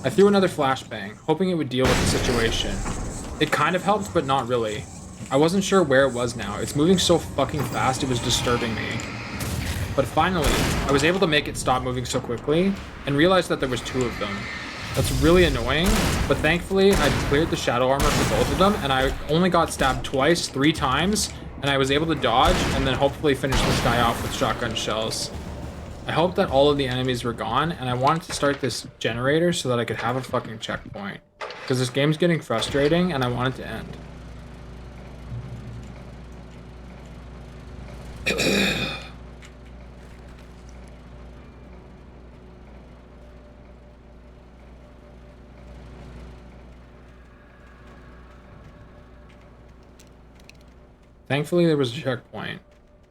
I threw another flashbang, hoping it would deal with the situation. It kind of helped, but not really. I wasn't sure where it was now. It's moving so fucking fast, it was disturbing me. But finally, I was able to make it stop moving so quickly, and realized that there was 2 of them. That's really annoying, but thankfully I cleared the shadow armor for both of them, and I only got stabbed twice, 3 times, and I was able to dodge, and then hopefully finish this guy off with shotgun shells. I hoped that all of the enemies were gone, and I wanted to start this generator so that I could have a fucking checkpoint. Because this game's getting frustrating, and I want it to end. Thankfully, there was a checkpoint.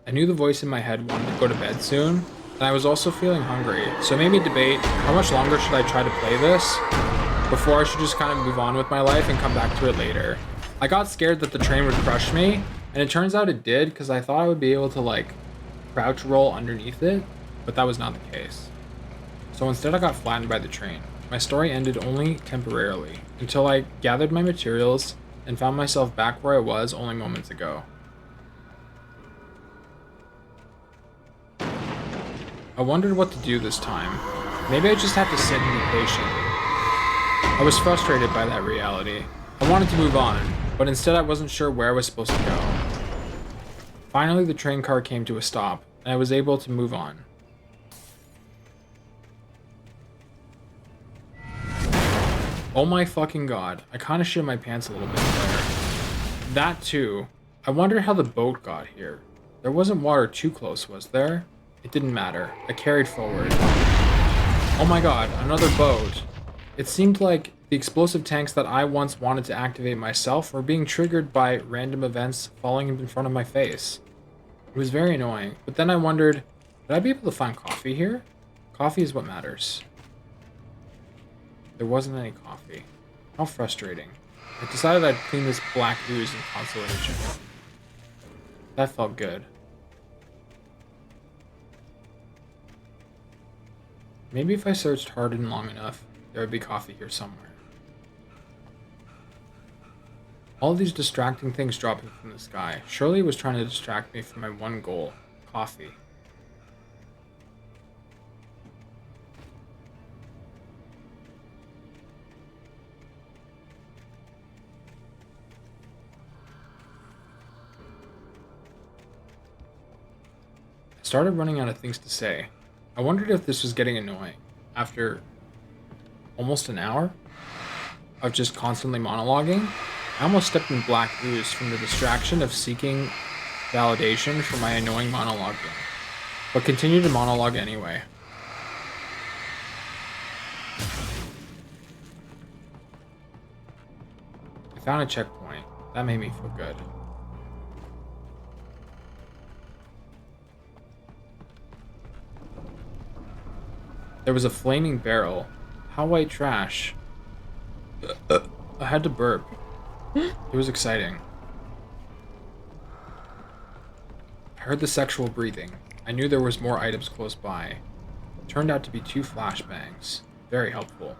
I knew the voice in my head wanted to go to bed soon, and I was also feeling hungry, so it made me debate how much longer should I try to play this before I should just kind of move on with my life and come back to it later. I got scared that the train would crush me, and it turns out it did because I thought I would be able to like crouch roll underneath it, but that was not the case. So instead I got flattened by the train. My story ended only temporarily, until I gathered my materials and found myself back where I was only moments ago. I wondered what to do this time. Maybe I just have to sit and be patient. I was frustrated by that reality. I wanted to move on, but instead I wasn't sure where I was supposed to go. Finally, the train car came to a stop, and I was able to move on. Oh my fucking god, I kinda shit my pants a little bit there. That too. I wonder how the boat got here. There wasn't water too close, was there? It didn't matter. I carried forward. Oh my god, another boat. It seemed like the explosive tanks that I once wanted to activate myself were being triggered by random events falling in front of my face. It was very annoying, but then I wondered, would I be able to find coffee here? Coffee is what matters. There wasn't any coffee. How frustrating. I decided I'd clean this black ooze in consolation. That felt good. Maybe if I searched hard and long enough, there would be coffee here somewhere. All of these distracting things dropping from the sky. Surely it was trying to distract me from my one goal, coffee. I started running out of things to say. I wondered if this was getting annoying after almost an hour of just constantly monologuing. I almost stepped in black ooze from the distraction of seeking validation for my annoying monologuing, but continued to monologue anyway. I found a checkpoint. That made me feel good. There was a flaming barrel. How white trash. I had to burp. It was exciting. I heard the sexual breathing. I knew there was more items close by. It turned out to be 2 flashbangs. Very helpful.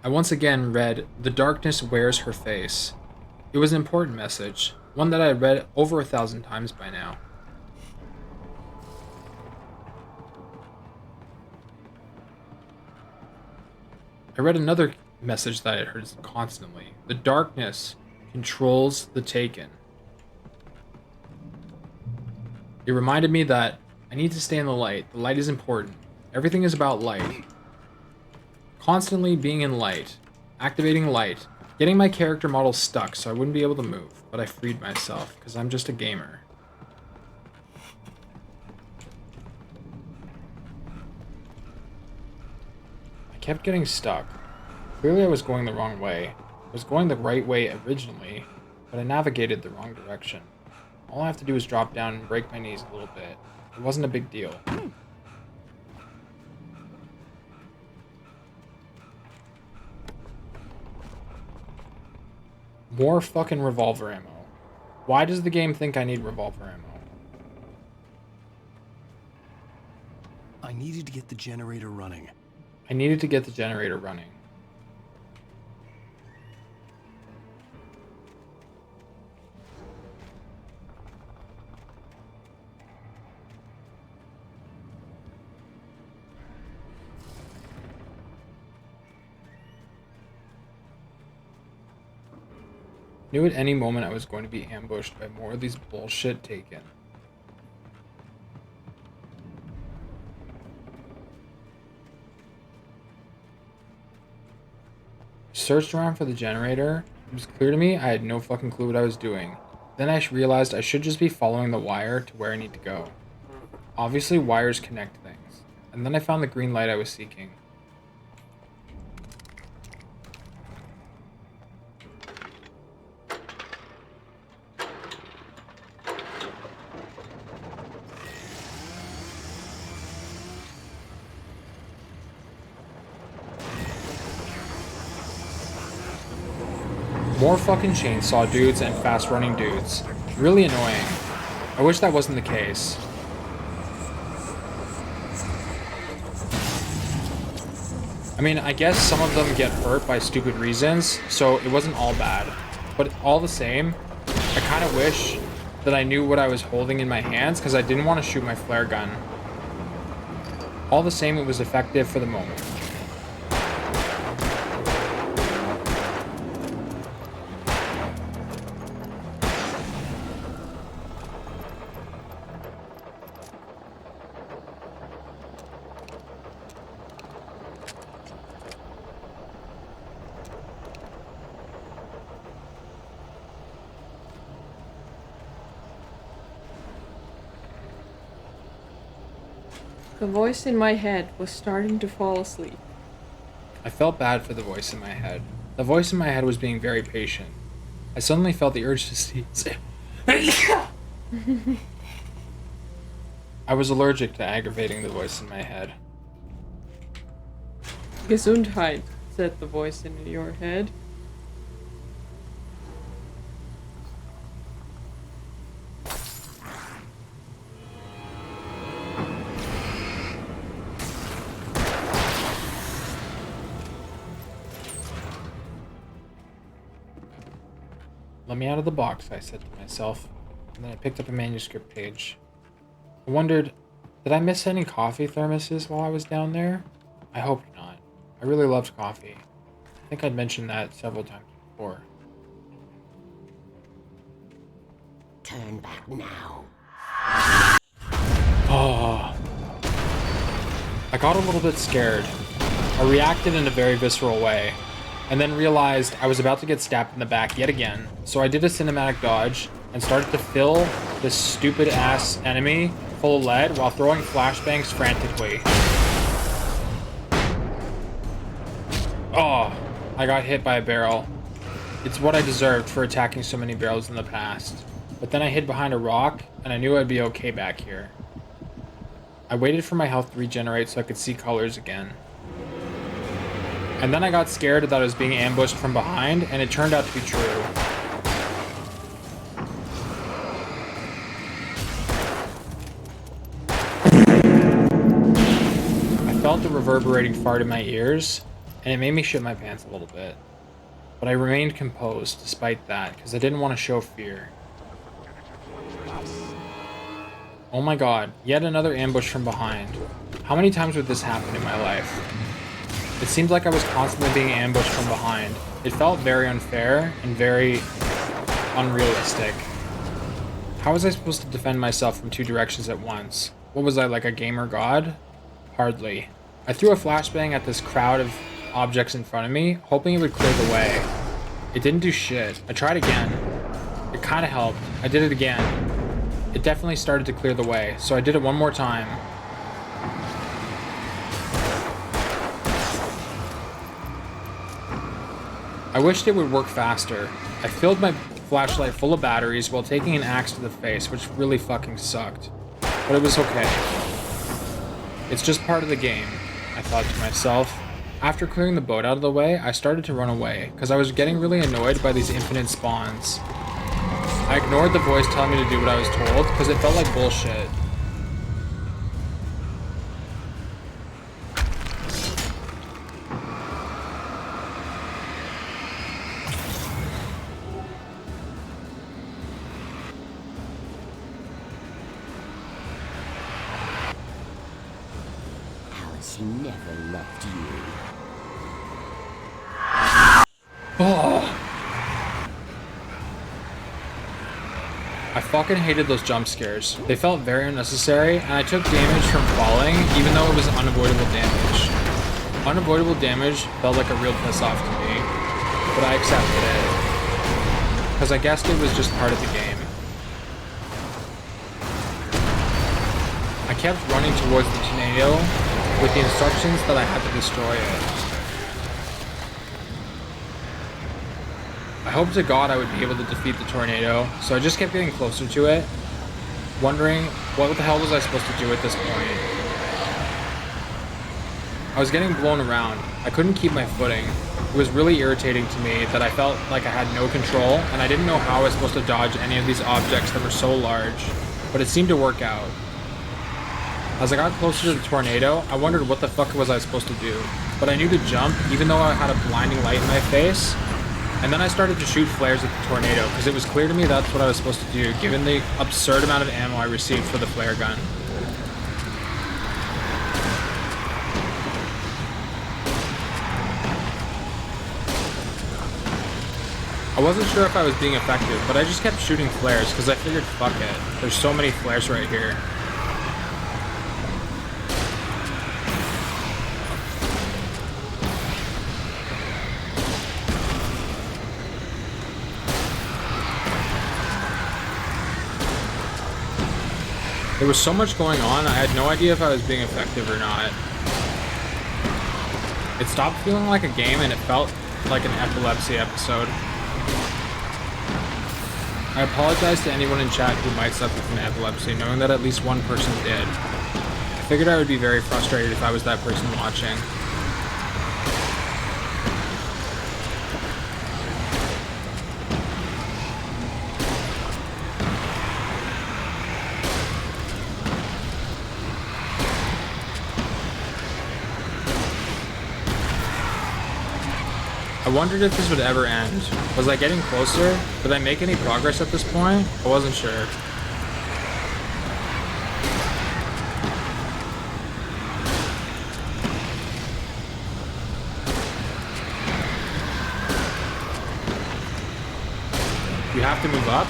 I once again read "The darkness wears her face." It was an important message, one that I had read over 1,000 times by now. I read another message that I had heard constantly. The darkness controls the taken. It reminded me that I need to stay in the light. The light is important. Everything is about light. Constantly being in light. Activating light. Getting my character model stuck so I wouldn't be able to move. But I freed myself because I'm just a gamer. I kept getting stuck. Clearly I was going the wrong way. I was going the right way originally, but I navigated the wrong direction. All I have to do is drop down and break my knees a little bit. It wasn't a big deal. More fucking revolver ammo. Why does the game think I need revolver ammo? I needed to get the generator running. I needed to get the generator running. Knew at any moment I was going to be ambushed by more of these bullshit taken. Searched around for the generator. It was clear to me I had no fucking clue what I was doing. Then I realized I should just be following the wire to where I need to go. Obviously wires connect things. And then I found the green light I was seeking. More fucking chainsaw dudes and fast running dudes. Really annoying. I wish that wasn't the case. I mean, I guess some of them get hurt by stupid reasons, so it wasn't all bad. But all the same, I kind of wish that I knew what I was holding in my hands because I didn't want to shoot my flare gun. All the same, it was effective for the moment. The voice in my head was starting to fall asleep. I felt bad for the voice in my head. The voice in my head was being very patient. I suddenly felt the urge to sneeze. I was allergic to aggravating the voice in my head. Gesundheit, said the voice in your head. Let me out of the box, I said to myself, and then I picked up a manuscript page. I wondered, did I miss any coffee thermoses while I was down there? I hoped not. I really loved coffee. I think I'd mentioned that several times before. Turn back now. Oh, I got a little bit scared. I reacted in a very visceral way, and then realized I was about to get stabbed in the back yet again, so I did a cinematic dodge and started to fill this stupid ass enemy full of lead while throwing flashbangs frantically. Oh, I got hit by a barrel. It's what I deserved for attacking so many barrels in the past. But then I hid behind a rock, and I knew I'd be okay back here. I waited for my health to regenerate so I could see colors again. And then I got scared that I was being ambushed from behind, and it turned out to be true. I felt the reverberating fart in my ears, and it made me shit my pants a little bit. But I remained composed despite that, because I didn't want to show fear. Oh my god, yet another ambush from behind. How many times would this happen in my life? It seemed like I was constantly being ambushed from behind. It felt very unfair and very unrealistic. How was I supposed to defend myself from two directions at once? What was I, like a gamer god? Hardly. I threw a flashbang at this crowd of objects in front of me, hoping it would clear the way. It didn't do shit. I tried again. It kind of helped. I did it again. It definitely started to clear the way, so I did it one more time. I wished it would work faster. I filled my flashlight full of batteries while taking an axe to the face, which really fucking sucked. But it was okay. It's just part of the game, I thought to myself. After clearing the boat out of the way, I started to run away, because I was getting really annoyed by these infinite spawns. I ignored the voice telling me to do what I was told, because it felt like bullshit. Alice never loved you. Oh. I fucking hated those jump scares. They felt very unnecessary, and I took damage from falling, even though it was unavoidable damage. Unavoidable damage felt like a real piss off to me, but I accepted it, because I guessed it was just part of the game. I kept running towards the tornado with the instructions that I had to destroy it. I hoped to God I would be able to defeat the tornado, so I just kept getting closer to it, wondering what the hell was I supposed to do at this point. I was getting blown around. I couldn't keep my footing. It was really irritating to me that I felt like I had no control, and I didn't know how I was supposed to dodge any of these objects that were so large, but it seemed to work out. As I got closer to the tornado, I wondered what the fuck was I supposed to do, but I knew to jump even though I had a blinding light in my face. And then I started to shoot flares at the tornado, because it was clear to me that's what I was supposed to do, given the absurd amount of ammo I received for the flare gun. I wasn't sure if I was being effective, but I just kept shooting flares, because I figured, fuck it, there's so many flares right here. There was so much going on, I had no idea if I was being effective or not. It stopped feeling like a game and it felt like an epilepsy episode. I apologize to anyone in chat who might suffer from epilepsy, knowing that at least one person did. I figured I would be very frustrated if I was that person watching. I wondered if this would ever end. Was I getting closer? Did I make any progress at this point? I wasn't sure. You have to move up?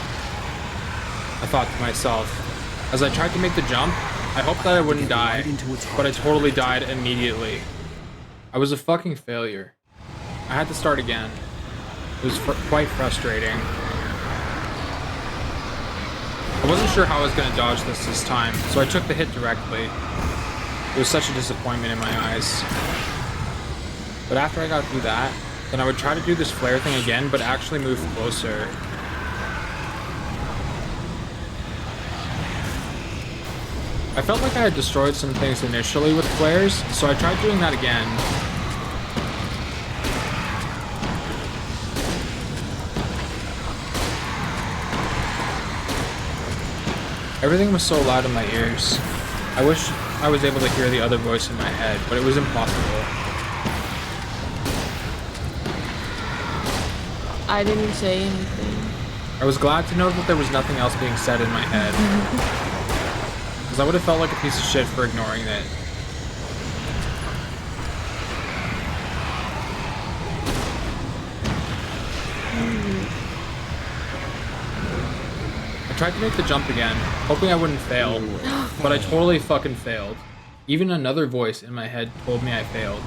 I thought to myself. As I tried to make the jump, I hoped that I wouldn't die, but I totally died immediately. I was a fucking failure. I had to start again. It was quite frustrating. I wasn't sure how I was going to dodge this time, so I took the hit directly. It was such a disappointment in my eyes. But after I got through that, then I would try to do this flare thing again, but actually move closer. I felt like I had destroyed some things initially with flares, so I tried doing that again. Everything was so loud in my ears. I wish I was able to hear the other voice in my head, but it was impossible. I didn't say anything. I was glad to know that there was nothing else being said in my head. Because I would have felt like a piece of shit for ignoring it. I tried to make the jump again, hoping I wouldn't fail, but I totally fucking failed. Even another voice in my head told me I failed.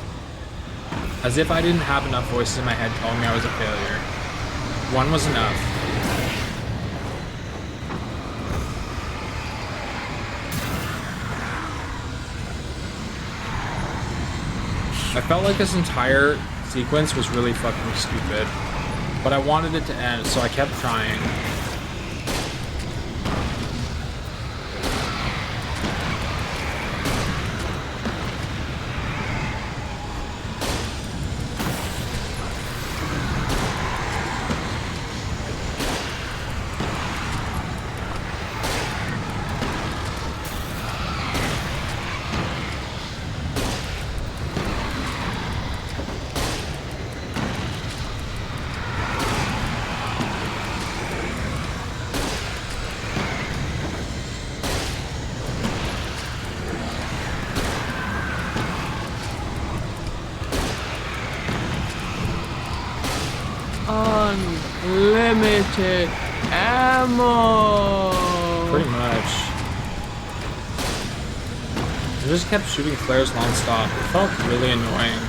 As if I didn't have enough voices in my head telling me I was a failure. One was enough. I felt like this entire sequence was really fucking stupid, but I wanted it to end, so I kept trying. Unlimited ammo. Pretty much. I just kept shooting flares non-stop. It felt really annoying.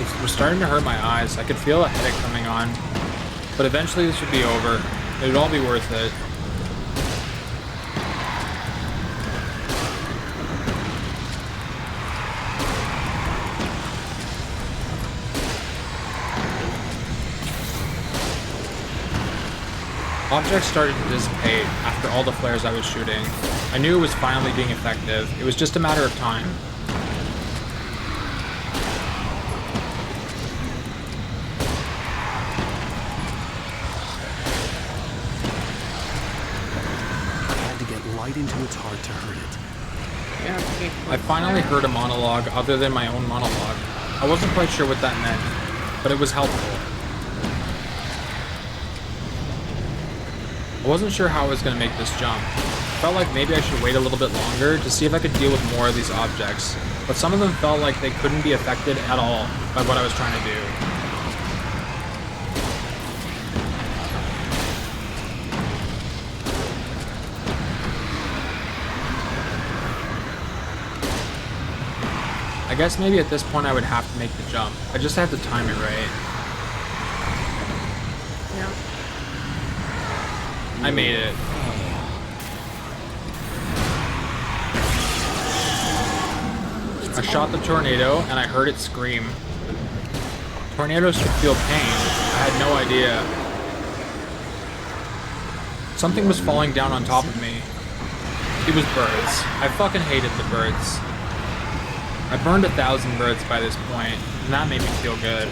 It was starting to hurt my eyes. I could feel a headache coming on. But eventually this would be over. It would all be worth it. Objects started to dissipate after all the flares I was shooting. I knew it was finally being effective. It was just a matter of time. I had to get light into its heart to hurt it. I finally heard a monologue other than my own monologue. I wasn't quite sure what that meant, but it was helpful. I wasn't sure how I was going to make this jump. Felt like maybe I should wait a little bit longer to see if I could deal with more of these objects, but some of them felt like they couldn't be affected at all by what I was trying to do. I guess maybe at this point I would have to make the jump. I just had to time it right. Yeah. I made it. I shot the tornado and I heard it scream. Tornadoes should feel pain. I had no idea. Something was falling down on top of me. It was birds. I fucking hated the birds. I burned 1,000 birds by this point, and that made me feel good.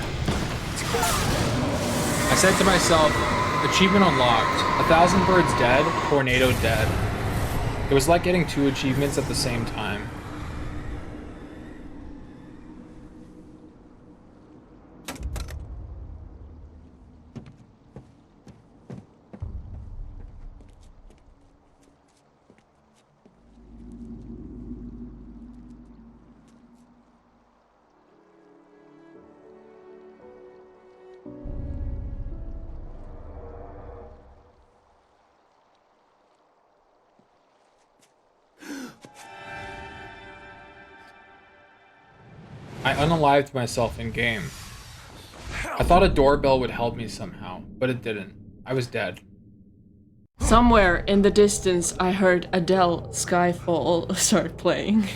I said to myself, achievement unlocked. 1,000 birds dead, tornado dead. It was like getting 2 achievements at the same time. I unalived myself in game. I thought a doorbell would help me somehow, but it didn't. I was dead. Somewhere in the distance, I heard Adele Skyfall start playing.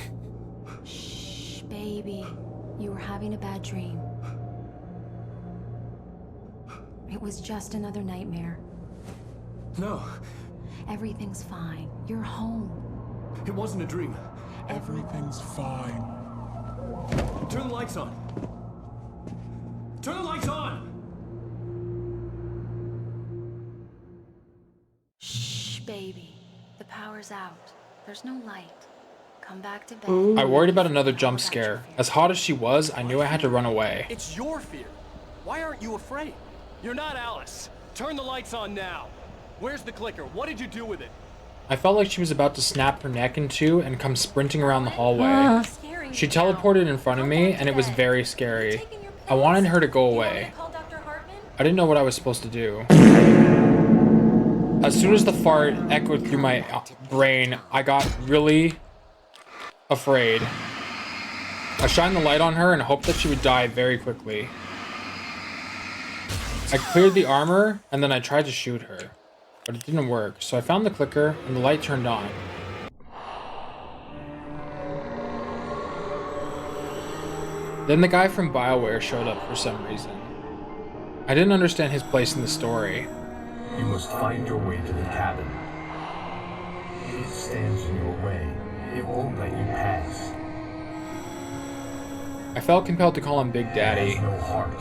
Shh, baby. You were having a bad dream. It was just another nightmare. No. Everything's fine. You're home. It wasn't a dream. Everything's fine. Turn the lights on. Turn the lights on! Shh, baby. The power's out. There's no light. Come back to bed. I worried about another jump scare. As hot as she was, I knew I had to run away. It's your fear. Why aren't you afraid? You're not Alice. Turn the lights on now. Where's the clicker? What did you do with it? I felt like she was about to snap her neck in two and come sprinting around the hallway. She teleported in front of me, and it was very scary. I wanted her to go away. I didn't know what I was supposed to do. As soon as the fart echoed through my brain, I got really afraid. I shined the light on her and hoped that she would die very quickly. I cleared the armor, and then I tried to shoot her, but it didn't work, so I found the clicker, and the light turned on. Then the guy from BioWare showed up for some reason. I didn't understand his place in the story. You must find your way to the cabin. It stands in your way. It won't let you pass. I felt compelled to call him Big Daddy. It has no heart.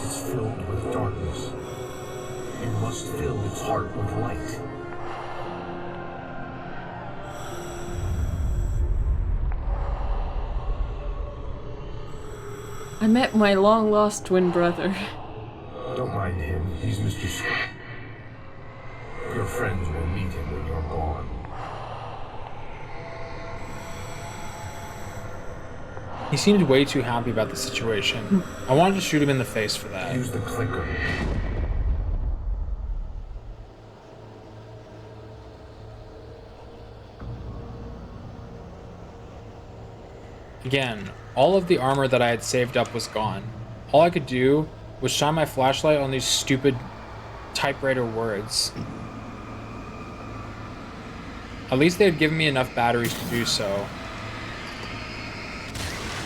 It's filled with darkness. You must fill its heart with light. I met my long-lost twin brother. Don't mind him. He's Mr. Scott. Your friends will meet him when you're gone. He seemed way too happy about the situation. I wanted to shoot him in the face for that. Use the clicker. Again, all of the armor that I had saved up was gone. All I could do was shine my flashlight on these stupid typewriter words. At least they had given me enough batteries to do so.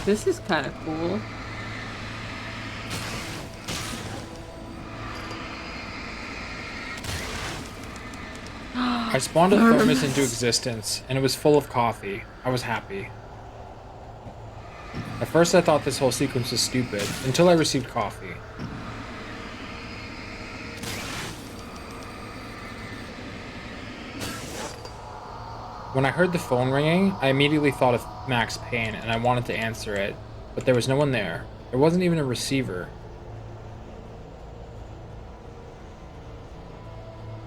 This is kind of cool. I spawned a thermos into existence, and it was full of coffee. I was happy. At first I thought this whole sequence was stupid, until I received coffee. When I heard the phone ringing, I immediately thought of Max Payne, and I wanted to answer it, but there was no one there. There wasn't even a receiver.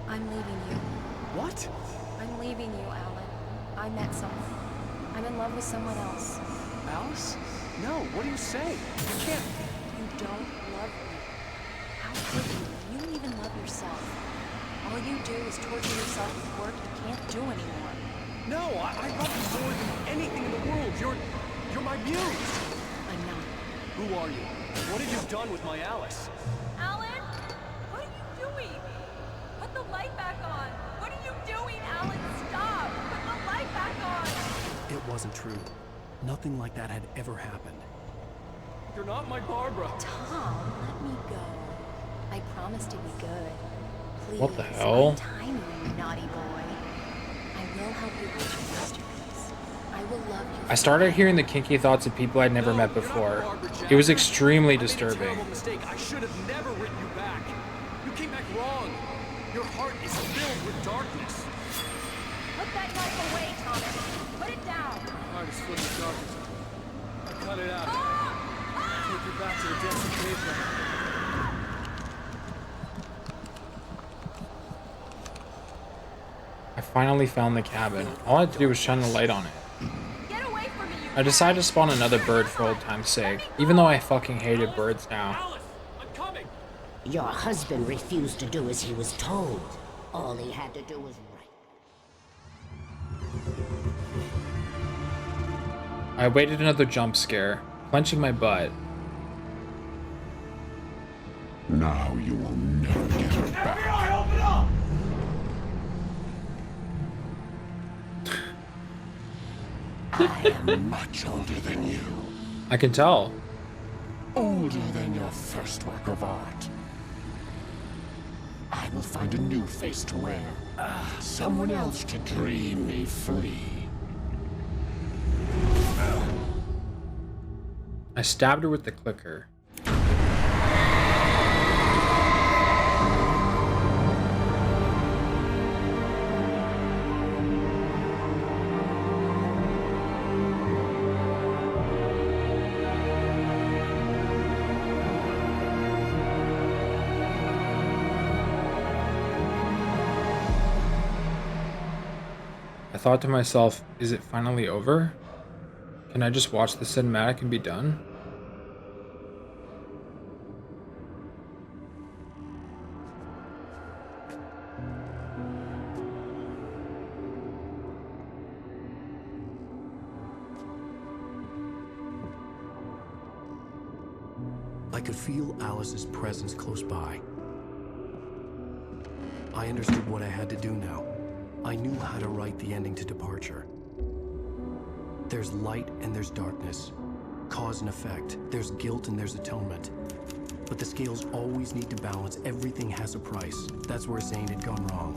I'm leaving you. What? I'm leaving you, Alan. I met someone. I'm in love with someone else. Alice? No, what do you say? You can't. You don't love me. How could you? You don't even love yourself. All you do is torture yourself with work you can't do anymore. No, I love you more than anything in the world. You're my muse. I'm not. Who are you? What have you done with my Alice? Alan? What are you doing? Put the light back on. What are you doing, Alan? Stop. Put the light back on. It wasn't true. Nothing like that had ever happened. You're not my Barbara. Tom, let me go. I promise to be good. Please. What the hell? Untie me, you naughty boy. I will help you reach your masterpiece. I will love you. I started hearing the kinky thoughts of people I'd never met before. It was extremely disturbing. I should have never written you back. You came back wrong. Your heart is filled with darkness. Put that knife away, Thomas. Put it down. My heart is filled with darkness. I cut it out. Take you back to the depths of caveman. I finally found the cabin. All I had to do was shine the light on it. Get away from me, you I decided to spawn another bird for old time's sake, even though I fucking hated birds now. Alice, I'm coming. Your husband refused to do as he was told. All he had to do was right. I awaited another jump scare. clenching my butt. Now you will never get her back. FBI, open up! I am much older than you. I can tell. Older than your first work of art. I will find a new face to wear. Someone else to dream me free. I stabbed her with the clicker. I thought to myself, is it finally over? Can I just watch the cinematic and be done? I could feel Alice's presence close by. I understood what I had to do now. I knew how to write the ending to Departure. There's light and there's darkness. Cause and effect. There's guilt and there's atonement. But the scales always need to balance. Everything has a price. That's where Zane had gone wrong.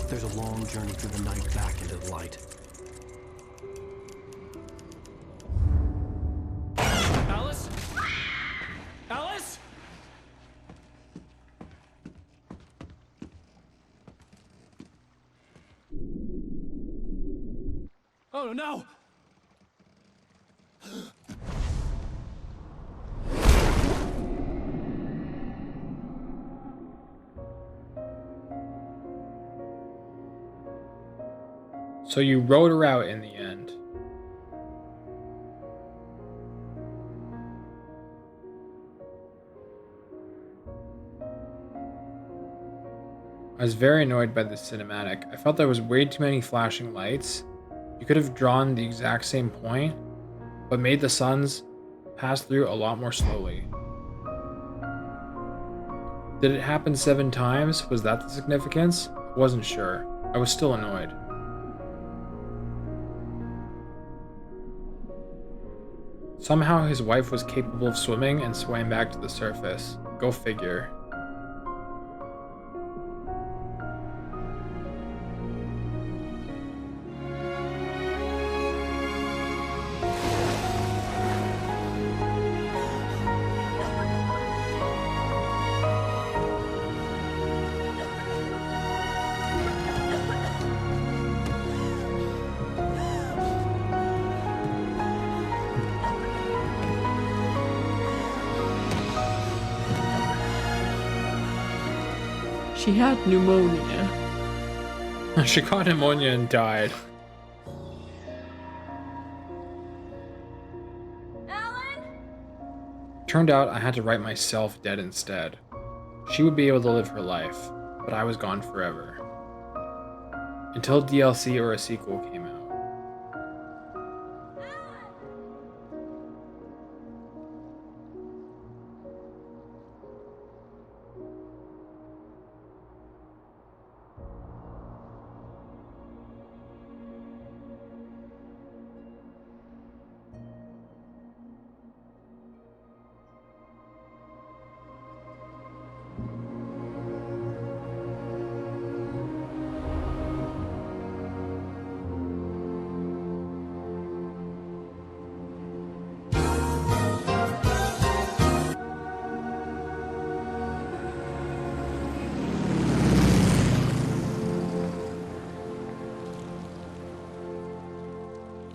There's a long journey through the night back into the light. Alice? Alice? Oh no! So you wrote her out in the end. I was very annoyed by this cinematic. I felt there was way too many flashing lights. You could have drawn the exact same point, but made the suns pass through a lot more slowly. Did it happen 7 times? Was that the significance? I wasn't sure. I was still annoyed. Somehow his wife was capable of swimming and swam back to the surface. Go figure. She had pneumonia. She caught pneumonia and died. Turned out I had to write myself dead instead. She would be able to live her life, but I was gone forever. Until DLC or a sequel came out.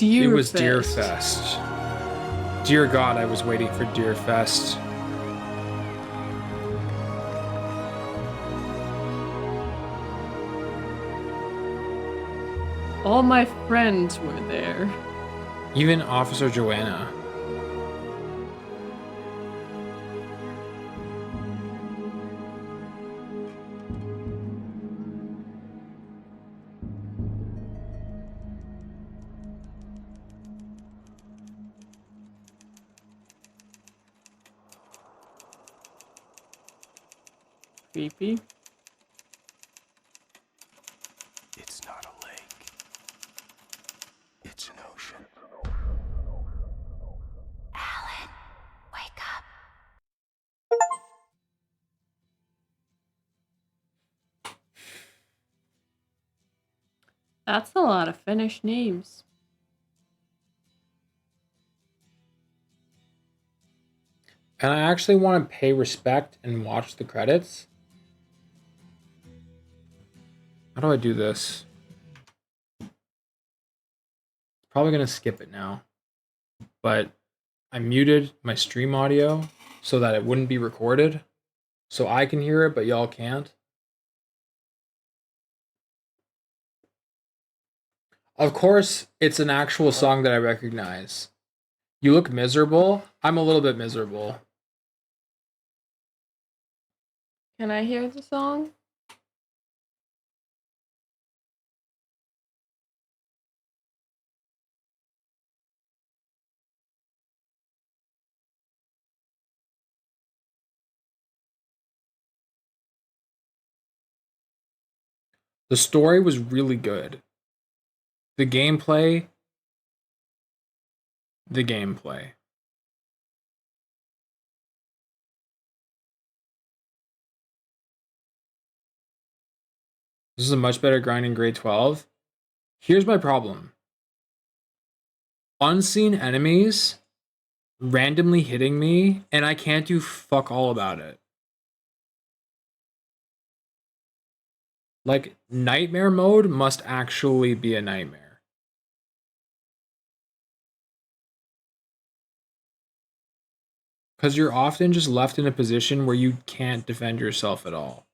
It was Deerfest. Dear God, I was waiting for Deerfest. All my friends were there. Even Officer Joanna. creepy. It's not a lake. It's an ocean. Alan, wake up. That's a lot of Finnish names. And I actually want to pay respect and watch the credits. How do I do this? Probably going to skip it now. But I muted my stream audio so that it wouldn't be recorded. So I can hear it, but y'all can't. Of course, it's an actual song that I recognize. You look miserable. I'm a little bit miserable. Can I hear the song? The story was really good. The gameplay. This is a much better grind in grade 12. Here's my problem. Unseen enemies randomly hitting me, and I can't do fuck all about it. Like, nightmare mode must actually be a nightmare. Because you're often just left in a position where you can't defend yourself at all.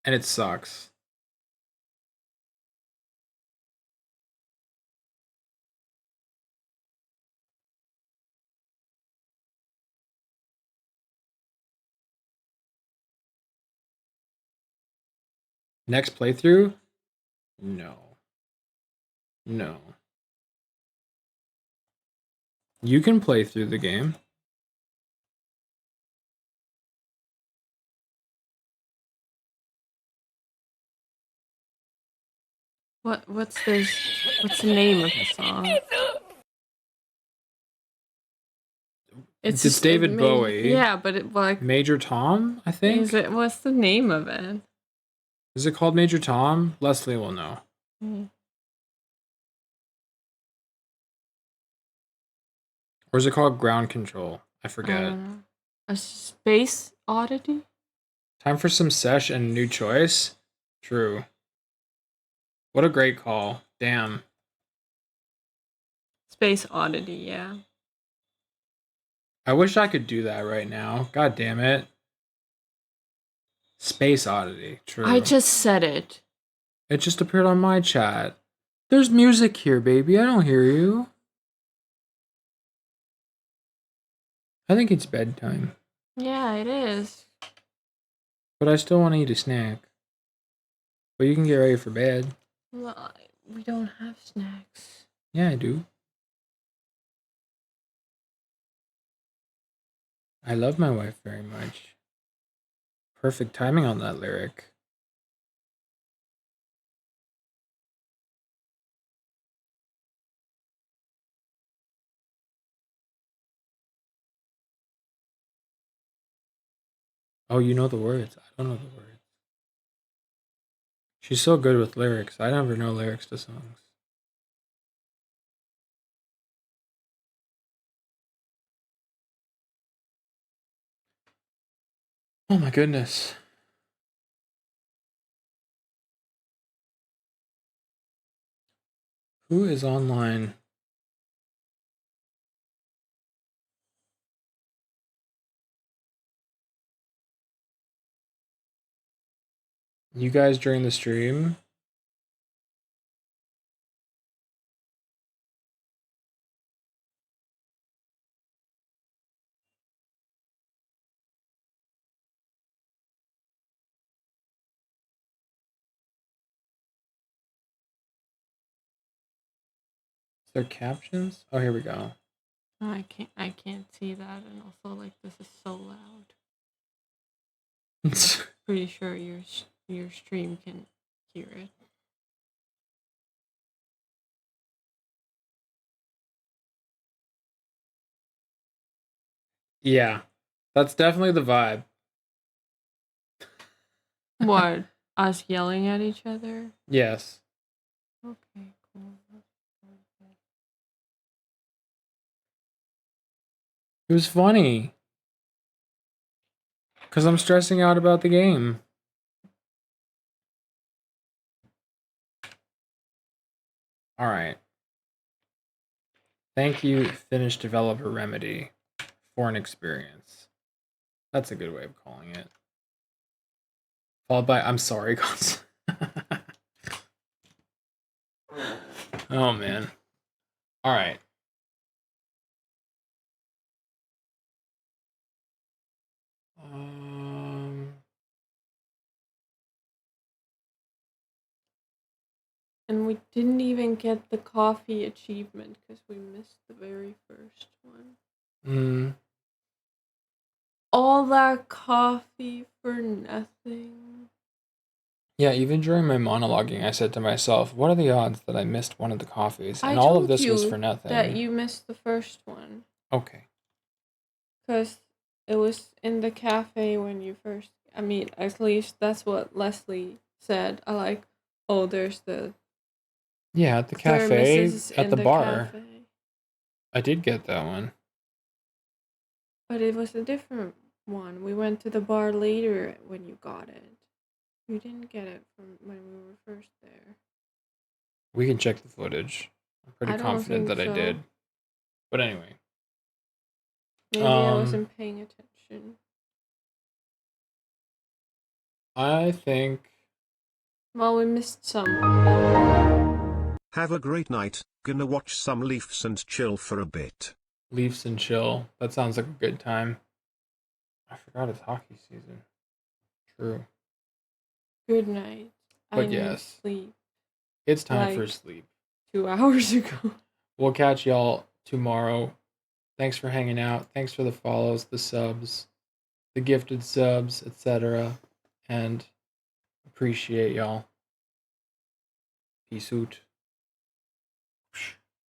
And it sucks. Next playthrough? No. No. You can play through the game. What's this? What's the name of the song? It's David Bowie. Yeah, but it like Major Tom, I think. Is it? What's the name of it? Is it called Major Tom? Leslie will know. Or is it called Ground Control? I forget. A Space Oddity? Time for some sesh and new choice? True. What a great call. Damn. Space Oddity, yeah. I wish I could do that right now. God damn it. Space Oddity. True. I just said it. It just appeared on my chat. There's music here, baby. I don't hear you. I think it's bedtime. Yeah, it is. But I still want to eat a snack. But you can get ready for bed. Well, we don't have snacks. Yeah, I do. I love my wife very much. Perfect timing on that lyric. Oh, you know the words. I don't know the words. She's so good with lyrics. I never know lyrics to songs. Oh my goodness. Who is online? You guys during the stream? Is there captions? Oh, here we go. I can't see that, and also like this is so loud. pretty sure your stream can hear it. Yeah, that's definitely the vibe. What? Us yelling at each other? Yes. Okay, cool. It was funny. Because I'm stressing out about the game. Alright. Thank you, Finnish developer Remedy, for an experience. That's a good way of calling it. Followed by, I'm sorry, Cons. Oh, man. Alright. And we didn't even get the coffee achievement because we missed the very first one. All that coffee for nothing. Yeah, even during my monologuing, I said to myself, what are the odds that I missed one of the coffees? And all of this was for nothing. That you missed the first one. Okay. Because it was in the cafe when you first... I mean, at least that's what Leslie said. Oh, there's the... Yeah, at the cafe, at the bar. Cafe. I did get that one. But it was a different one. We went to the bar later when you got it. You didn't get it from when we were first there. We can check the footage. I'm pretty confident that I did. But anyway. Maybe I wasn't paying attention. I think... Well, we missed some. Have a great night. Gonna watch some Leafs and chill for a bit. Leafs and chill. That sounds like a good time. I forgot it's hockey season. True. Good night. But I yes. need sleep. It's time for sleep. 2 hours ago. We'll catch y'all tomorrow. Thanks for hanging out. Thanks for the follows, the subs, the gifted subs, etc. And appreciate y'all. Peace out.